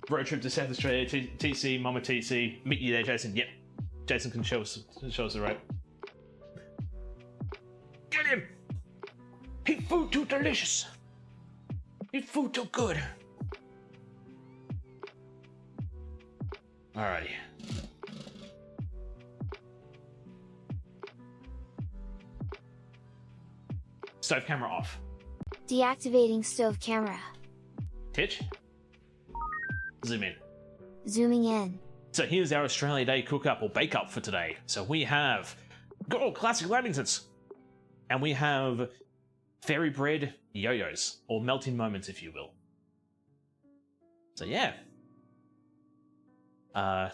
Road trip to South Australia, TC, Mama TC. Meet you there, Jason. Yep. Jason can show us the road. Get him! Eat food too delicious. Eat food too good. Alrighty. Stove camera off. Deactivating stove camera. Titch. Zoom in. Zooming in. So here's our Australia Day cook-up or bake-up for today. So we have good old classic lamingtons. And we have fairy bread yo-yos, or melting moments, if you will. So yeah. I'm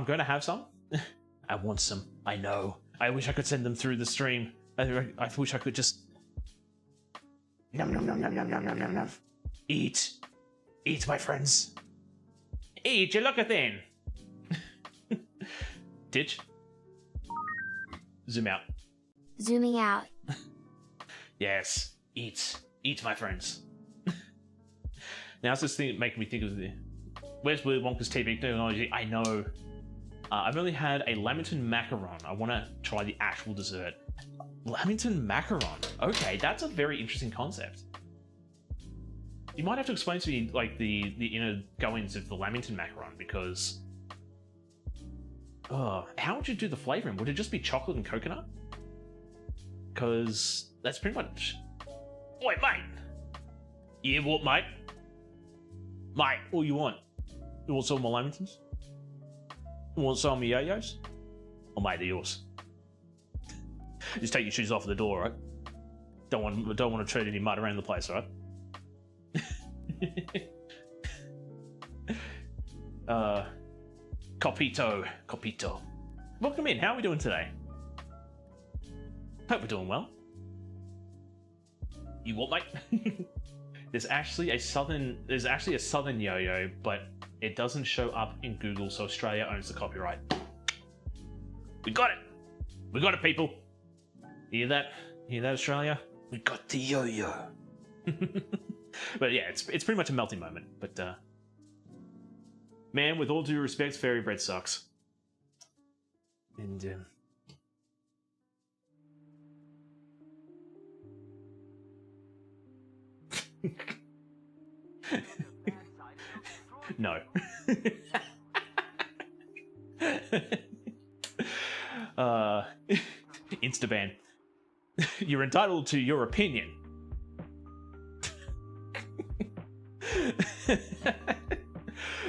going to have some. I want some. I know. I wish I could send them through the stream. I wish I could just... Nom nom nom nom nom nom nom nom nom. Eat. Eat, my friends. Eat, you look a thing. Ditch. Zoom out. Zooming out. Yes. Eat. Eat, my friends. Now it's this thing making me think of the... Where's Willy Wonka's TV technology? I know. I've only had a Lamington macaron. I want to try the actual dessert. Lamington macaron. Okay, that's a very interesting concept. You might have to explain to me, like, the inner goings of the Lamington macaron, because... how would you do the flavouring? Would it just be chocolate and coconut? Because that's pretty much... Wait, mate! Yeah, what, mate? Mate, all you want? You want some of my Lamingtons? You want some of my yo-yos? Oh, mate, they're yours. Just take your shoes off at the door, right? Don't want to tread any mud around the place, right? Copito. Welcome in. How are we doing today? Hope we're doing well. You what, mate? There's actually a southern yo-yo, but it doesn't show up in Google, so Australia owns the copyright. We got it. We got it, people. Hear that? Hear that, Australia? We got the yo-yo. But yeah, it's pretty much a melting moment. But man, with all due respect, fairy bread sucks. And no. Instaban. You're entitled to your opinion.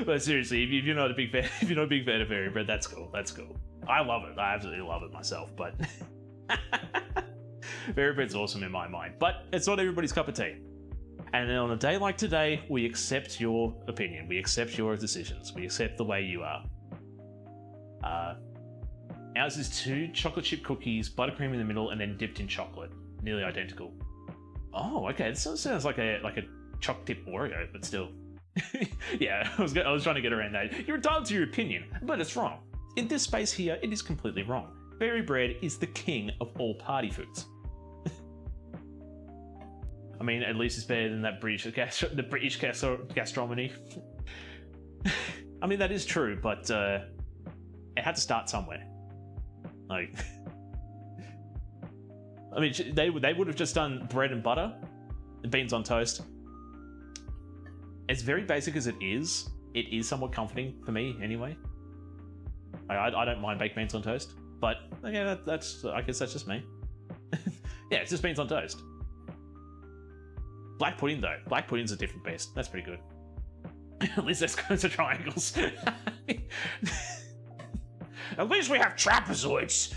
But seriously, if you're not a big fan, of fairy bread, that's cool. That's cool. I love it. I absolutely love it myself. But fairy bread's awesome in my mind. But it's not everybody's cup of tea. And on a day like today, we accept your opinion. We accept your decisions. We accept the way you are. Ours is 2 chocolate chip cookies, buttercream in the middle, and then dipped in chocolate. Nearly identical. Oh, okay. This sounds like a choc dip Oreo, but still. Yeah, I was trying to get around that. You're entitled to your opinion, but it's wrong. In this space here, it is completely wrong. Fairy bread is the king of all party foods. I mean, at least it's better than that the British gastronomy. I mean, that is true, but it had to start somewhere. Like, I mean, they would have just done bread and butter, and beans on toast. As very basic as it is somewhat comforting for me anyway. I don't mind baked beans on toast, but yeah, that's I guess that's just me. Yeah, it's just beans on toast. Black pudding though. Black pudding's a different beast. That's pretty good. At least there's kinds of triangles. At least we have trapezoids.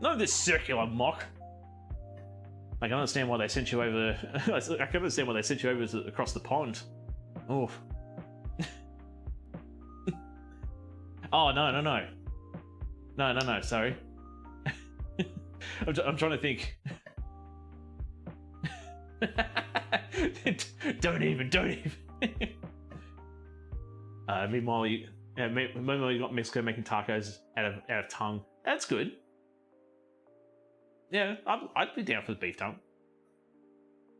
No, this circular mock. I can understand why they sent you over. I can understand why they sent you over across the pond. Oh. Oh no. Sorry. I'm trying to think. Don't even. Meanwhile, you got Mexico making tacos out of tongue. That's good. Yeah, I'd be down for the beef tongue.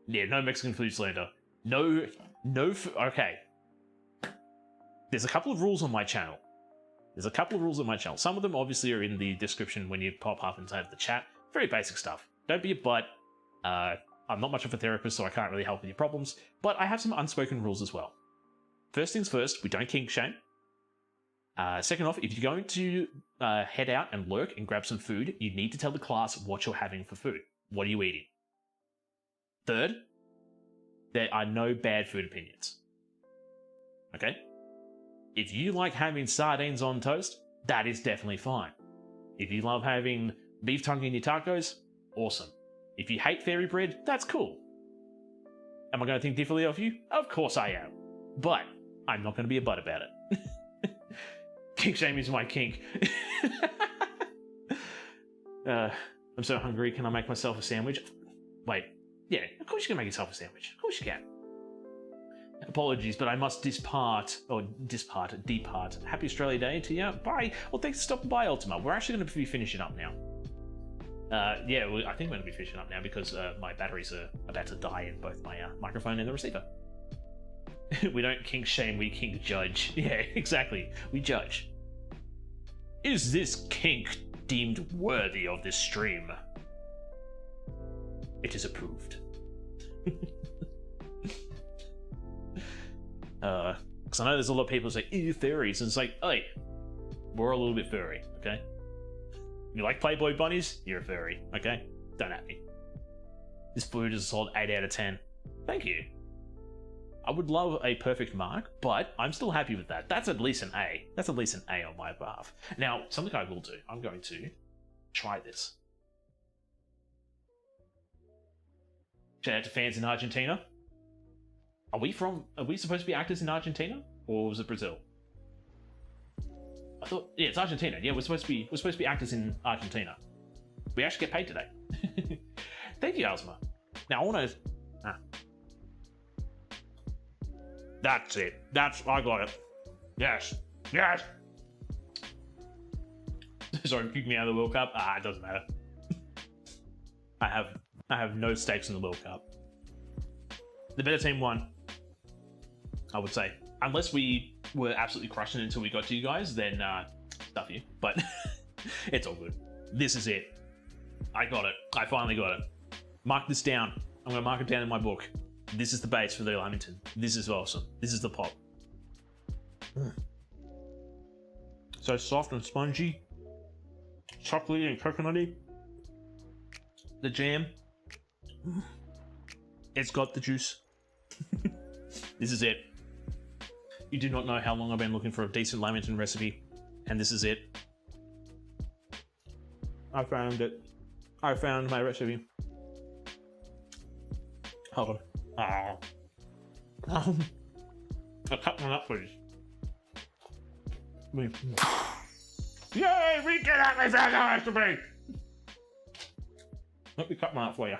Yeah, no Mexican food slander. No. Okay. There's a couple of rules on my channel. Some of them obviously are in the description when you pop up inside of the chat. Very basic stuff. Don't be a butt. I'm not much of a therapist, so I can't really help with your problems. But I have some unspoken rules as well. First things first, we don't kink shame. Second off, if you're going to head out and lurk and grab some food, you need to tell the class what you're having for food. What are you eating? Third, there are no bad food opinions. Okay? If you like having sardines on toast, that is definitely fine. If you love having beef tongue in your tacos, awesome. If you hate fairy bread, that's cool. Am I going to think differently of you? Of course I am. But I'm not going to be a butt about it. Kink shame is my kink. I'm so hungry, can I make myself a sandwich? Wait, yeah, of course you can make yourself a sandwich. Of course you can. Apologies, but I must depart. Happy Australia Day to you. Bye. Well, thanks for stopping by, Ultima. We're actually going to be finishing up now. Yeah, I think we're going to be finishing up now because my batteries are about to die in both my microphone and the receiver. We don't kink shame, we kink judge. Yeah, exactly. We judge. Is this kink deemed worthy of this stream? It is approved. Because I know there's a lot of people who say, ew, furries, and it's like, hey, we're a little bit furry, okay? You like Playboy bunnies? You're a furry, okay? Don't at me. This food is a solid 8 out of 10. Thank you. I would love a perfect mark, but I'm still happy with that. That's at least an A. That's at least an A on my behalf. Now, something I will do, I'm going to try this. Shout out to fans in Argentina. Are we supposed to be actors in Argentina? Or was it Brazil? I thought, yeah, it's Argentina. Yeah, we're supposed to be actors in Argentina. We actually get paid today. Thank you, Alzma. Now I want to. That's it. I got it. Yes. Sorry, kick me out of the World Cup. It doesn't matter. I have no stakes in the World Cup. The better team won, I would say. Unless we were absolutely crushing it until we got to you guys, then stuff you. But it's all good. This is it. I got it. I finally got it. Mark this down. I'm going to mark it down in my book. This is the base for the Lamington. This is awesome. This is the pop. So soft and spongy. Chocolatey and coconutty. The jam. It's got the juice. This is it. You do not know how long I've been looking for a decent Lamington recipe, and this is it. I found it. I found my recipe. Hold on. I'll cut one up, please. Yay! We can have this as a recipe! Let me cut one up for you.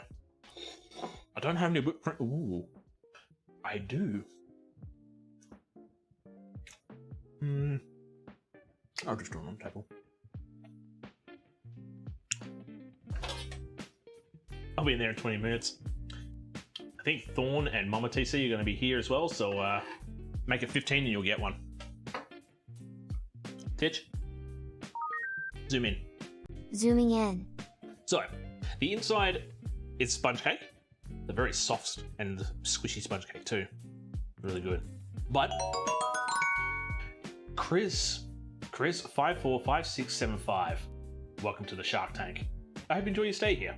I don't have any whipped cream. Ooh. I do. I'll just do it on the table. I'll be in there in 20 minutes. I think Thorn and Mama TC are going to be here as well, so make it 15 and you'll get one. Titch. Zoom in. Zooming in. So, the inside is sponge cake. They're very soft and squishy sponge cake too. Really good. But Chris 545675. Welcome to the Shark Tank. I hope you enjoy your stay here.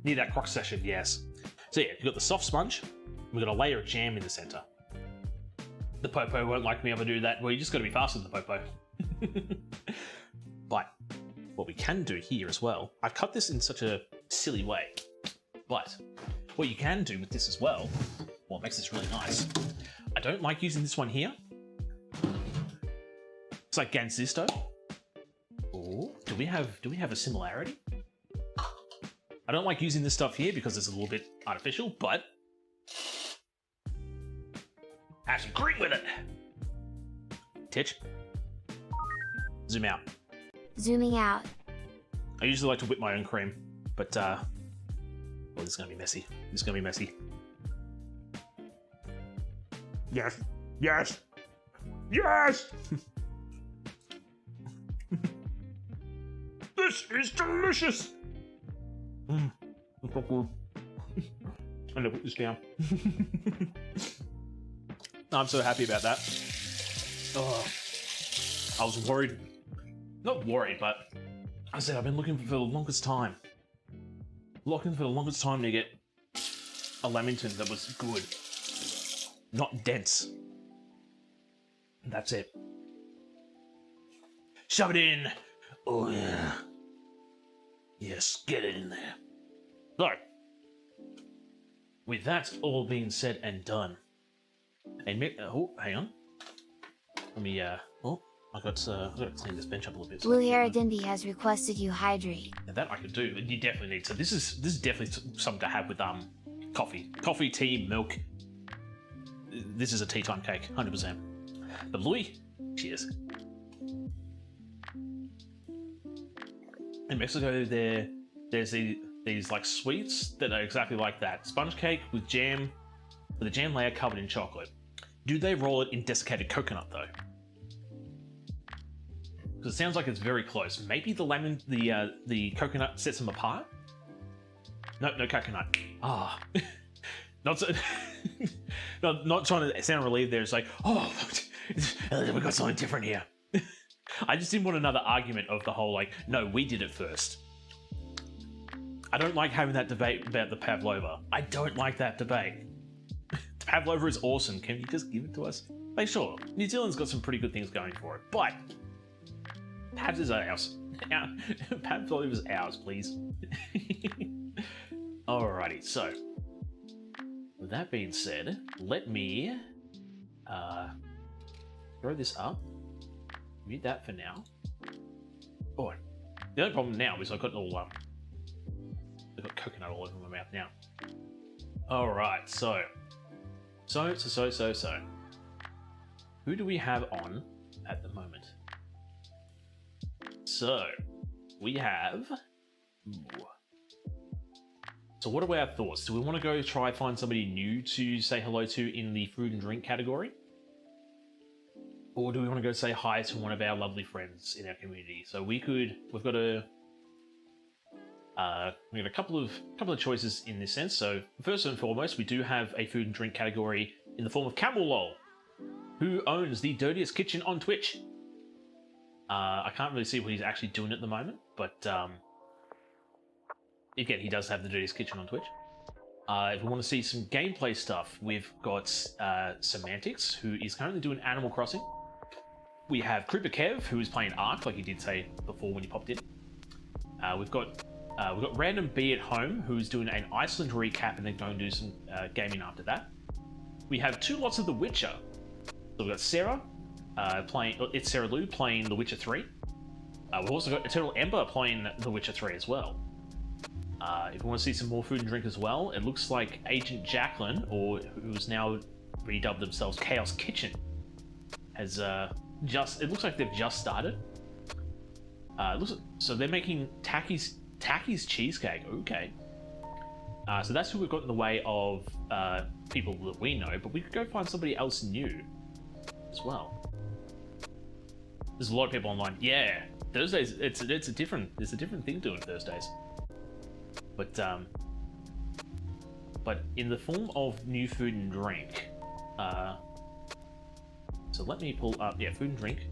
Need that croc session, yes. So yeah, you've got the soft sponge. We've got a layer of jam in the center. The Popo won't like me if I do that. Well, you just got to be faster than the Popo. But what we can do here as well, I've cut this in such a silly way, but what you can do with this as well, what makes this really nice, I don't like using this one here. It's like Ganzisto. Oh, do we have a similarity? I don't like using this stuff here because it's a little bit artificial, but have some cream with it. Titch. Zoom out. Zooming out. I usually like to whip my own cream, but oh, this is gonna be messy. This is gonna be messy. Yes. Yes. Yes. This is delicious. It's so good. I'm gonna put this down. I'm so happy about that. Oh, I was worried. Not worried, but I said I've been looking for the longest time. Looking for the longest time to get a Lamington that was good. Not dense. That's it. Shove it in. Oh yeah. Yes, get it in there. So, with that all being said and done, and hang on. Let me I gotta clean this bench up a little bit. Blue Haradindi has requested you hydrate. And that I could do. You definitely need. So this is definitely something to have with coffee, tea, milk. This is a tea time cake, 100%. But Louis, cheers. In Mexico, there's these like sweets that are exactly like that. Sponge cake with jam, with a jam layer covered in chocolate. Do they roll it in desiccated coconut though? Because it sounds like it's very close. Maybe the coconut sets them apart. No coconut. Ah, not so. not trying to sound relieved. There, it's like, oh, we got something different here. I just didn't want another argument of the whole like, no, we did it first. I don't like having that debate about the pavlova. I don't like that debate. Pavlova is awesome. Can you just give it to us? Like, sure, New Zealand's got some pretty good things going for it, but Pavs is ours. Pavlova is ours, please. Alrighty, so with that being said, let me throw this up. Mute that for now. Oh, the only problem now is I've got all I've got coconut all over my mouth now. Alright, so who do we have on at the moment? So we have So what are our thoughts? Do we want to go try find somebody new to say hello to in the food and drink category? Or do we want to go say hi to one of our lovely friends in our community? So we've got a couple of choices in this sense. So first and foremost, we do have a food and drink category in the form of Camel Lol, who owns the Dirtiest Kitchen on Twitch. I can't really see what he's actually doing at the moment, but again, he does have the Dirtiest Kitchen on Twitch. If we want to see some gameplay stuff, we've got Semantics, who is currently doing Animal Crossing. We have Creeper Kev, who is playing Ark, like he did say before when he popped in. We've got Random B at Home, who is doing an Iceland recap and then going to do some gaming after that. We have two lots of The Witcher. So we've got Sarah it's Sarah Lou playing The Witcher 3. We've also got Eternal Ember playing The Witcher 3 as well. If we want to see some more food and drink as well, it looks like Agent Jacqueline, or who's now redubbed themselves Chaos Kitchen, has it looks like they've just started. So they're making Tacky's cheesecake. Okay. So that's who we've got in the way of people that we know, but we could go find somebody else new as well. There's a lot of people online. Yeah, Thursdays. It's a different thing doing Thursdays. But in the form of new food and drink. So let me pull up, food and drink.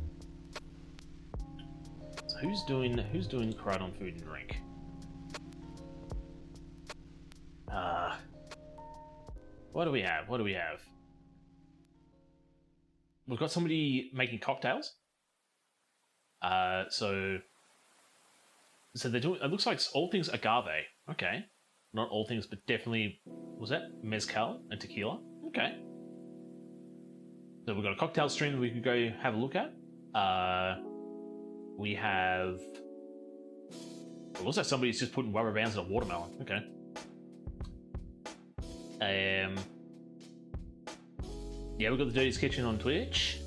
So who's doing crud on food and drink? What do we have? We've got somebody making cocktails. So they're doing, it looks like it's all things agave. Okay. Not all things, but definitely, was that mezcal and tequila? Okay. So we've got a cocktail stream that we could go have a look at. We have... It looks like somebody's just putting rubber bands in a watermelon. Okay. Yeah, we've got the Dirtiest Kitchen on Twitch.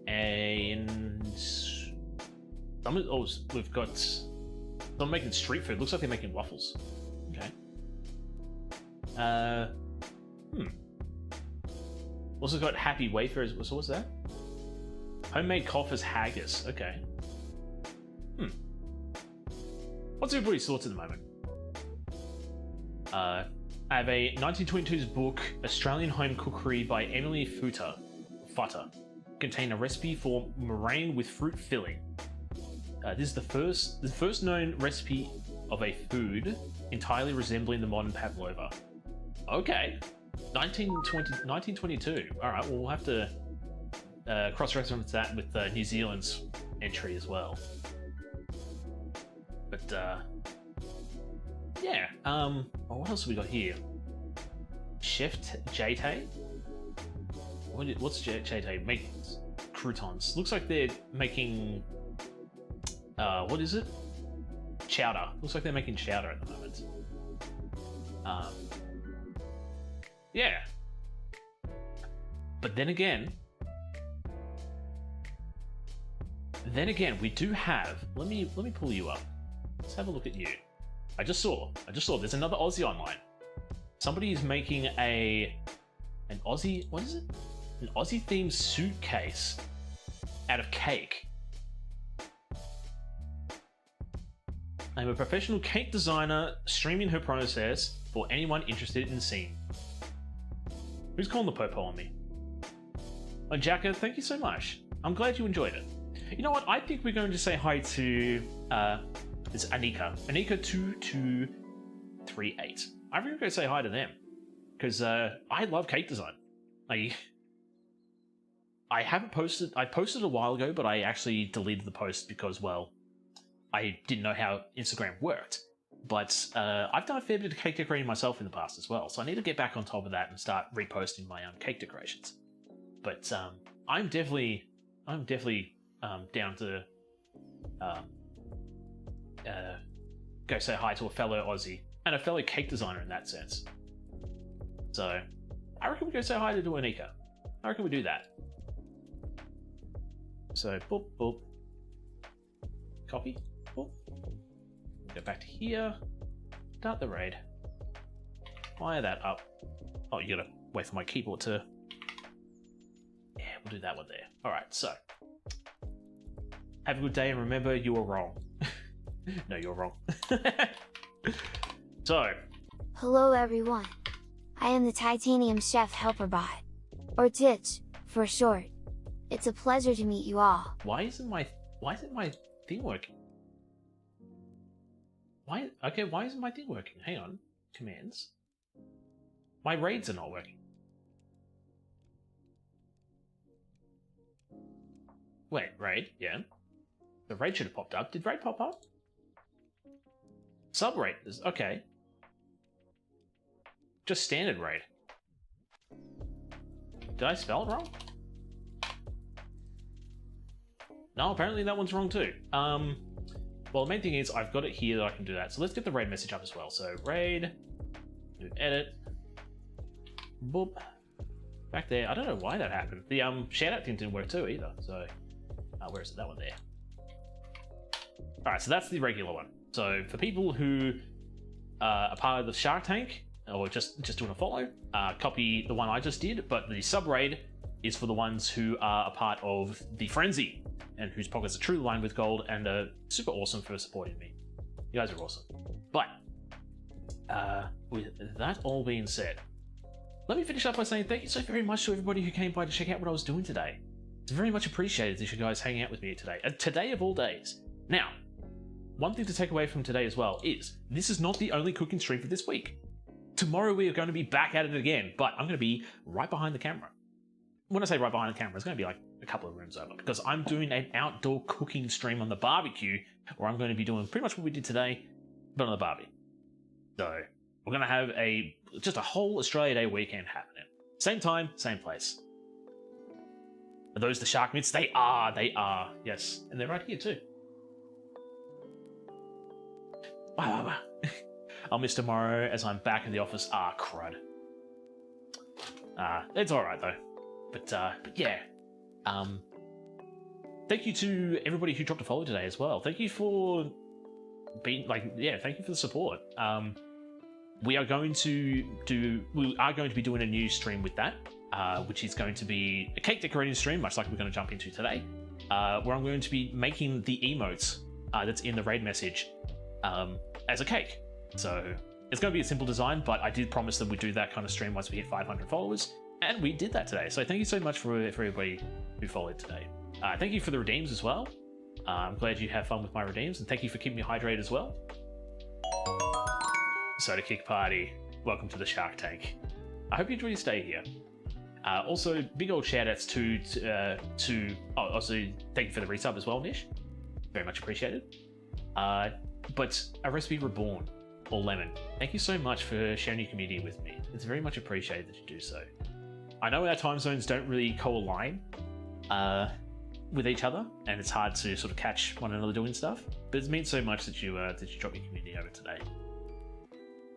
And... we've got someone making street food. Looks like they're making waffles. Okay. Also got Happy Wayfarers. So what's that? Homemade coffers haggis. Okay. What's everybody's thoughts at the moment? I have a 1922's book, Australian Home Cookery by Emily Futter, contain a recipe for meringue with fruit filling. This is the first known recipe of a food entirely resembling the modern pavlova. Okay. 1922. All right, well, we'll have to cross-reference that with New Zealand's entry as well. But yeah. What else have we got here? Chef Jate. What's Jate? Make croutons. Looks like they're making. What is it? Chowder. Looks like they're making chowder at the moment. Yeah. But then again, we do have. Let me pull you up. Let's have a look at you. I just saw. There's another Aussie online. Somebody is making an Aussie. What is it? An Aussie themed suitcase out of cake. I'm a professional cake designer, streaming her process for anyone interested in seeing. Who's calling the popo on me? Oh, Jacka, thank you so much. I'm glad you enjoyed it. You know what? I think we're going to say hi to it's Anika. Anika2238. I'm going to say hi to them because I love cake design. I haven't posted. I posted a while ago, but I actually deleted the post because, well, I didn't know how Instagram worked. But I've done a fair bit of cake decorating myself in the past as well, so I need to get back on top of that and start reposting my own cake decorations. But I'm definitely down to go say hi to a fellow Aussie and a fellow cake designer in that sense. So I reckon we go say hi to Anika. I reckon we do that. So boop boop. Copy. Boop. Go back to here. Start the raid. Fire that up. Oh, you gotta wait for my keyboard to. Yeah, we'll do that one there. Alright, so. Have a good day and remember you were wrong. No, you're wrong. So. Hello everyone. I am the Titanium Chef Helper Bot. Or Titch, for short. It's a pleasure to meet you all. Why isn't my thing working? Why isn't my thing working? Hang on. Commands. My raids are not working. Wait, raid? Yeah. The raid should have popped up. Did raid pop up? Sub raid is okay. Just standard raid. Did I spell it wrong? No, apparently that one's wrong too. Well, the main thing is I've got it here that I can do that. So let's get the raid message up as well. So raid, do edit, boop, back there. I don't know why that happened. The shout out thing didn't work too either. So where is it? That one there. All right, so that's the regular one. So for people who are part of the Shark Tank or just doing a follow, copy the one I just did. But the sub raid is for the ones who are a part of the Frenzy and whose pockets are truly lined with gold and are super awesome for supporting me. You guys are awesome. But with that all being said, let me finish up by saying thank you so very much to everybody who came by to check out what I was doing today. It's very much appreciated that you guys hanging out with me today. Today of all days. Now, one thing to take away from today as well is this is not the only cooking stream for this week. Tomorrow we are going to be back at it again, but I'm going to be right behind the camera. When I say right behind the camera, it's going to be like a couple of rooms over because I'm doing an outdoor cooking stream on the barbecue where I'm going to be doing pretty much what we did today, but on the barbie. So we're going to have just a whole Australia Day weekend happening. Same time, same place. Are those the shark mitts? They are, yes. And they're right here too. Wow. I'll miss tomorrow as I'm back in the office. Crud. It's alright though. But yeah. Thank you to everybody who dropped a follow today as well. Thank you for being thank you for the support. We are going to be doing a new stream with that, which is going to be a cake decorating stream, much like we're going to jump into today, where I'm going to be making the emotes that's in the raid message as a cake. So it's going to be a simple design, but I did promise that we'd do that kind of stream once we hit 500 followers, and we did that today. So thank you so much for everybody who followed today. Thank you for the redeems as well. I'm glad you have fun with my redeems, and thank you for keeping me hydrated as well. Soda Kick Party, welcome to the Shark Tank. I hope you enjoy your stay here. Also, big old shout outs also thank you for the resub as well, Nish. Very much appreciated. But A Recipe Reborn, or Lemon, thank you so much for sharing your community with me. It's very much appreciated that you do so. I know our time zones don't really co-align with each other, and it's hard to sort of catch one another doing stuff, but it means so much that you drop your community over today.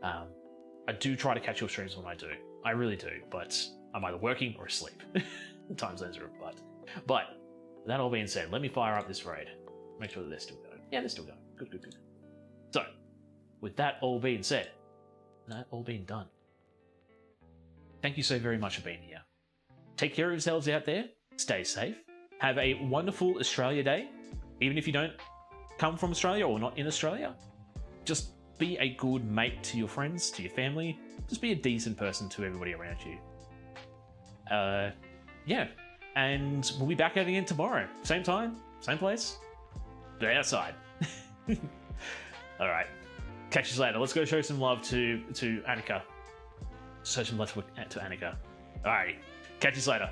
I do try to catch your streams when I do. I really do, but I'm either working or asleep. Time zones are a butt. But that all being said, let me fire up this raid. Make sure that they're still going. Yeah, they're still going. Good, good, good. So, with that all being said, that all being done, thank you so very much for being here. Take care of yourselves out there. Stay safe. Have a wonderful Australia Day. Even if you don't come from Australia or not in Australia, just be a good mate to your friends, to your family. Just be a decent person to everybody around you. Yeah. And we'll be back at it again tomorrow. Same time, same place, but outside. Alright. Catch you later. Let's go show some love to Annika. Show some love to Annika. Alrighty. Catch you later.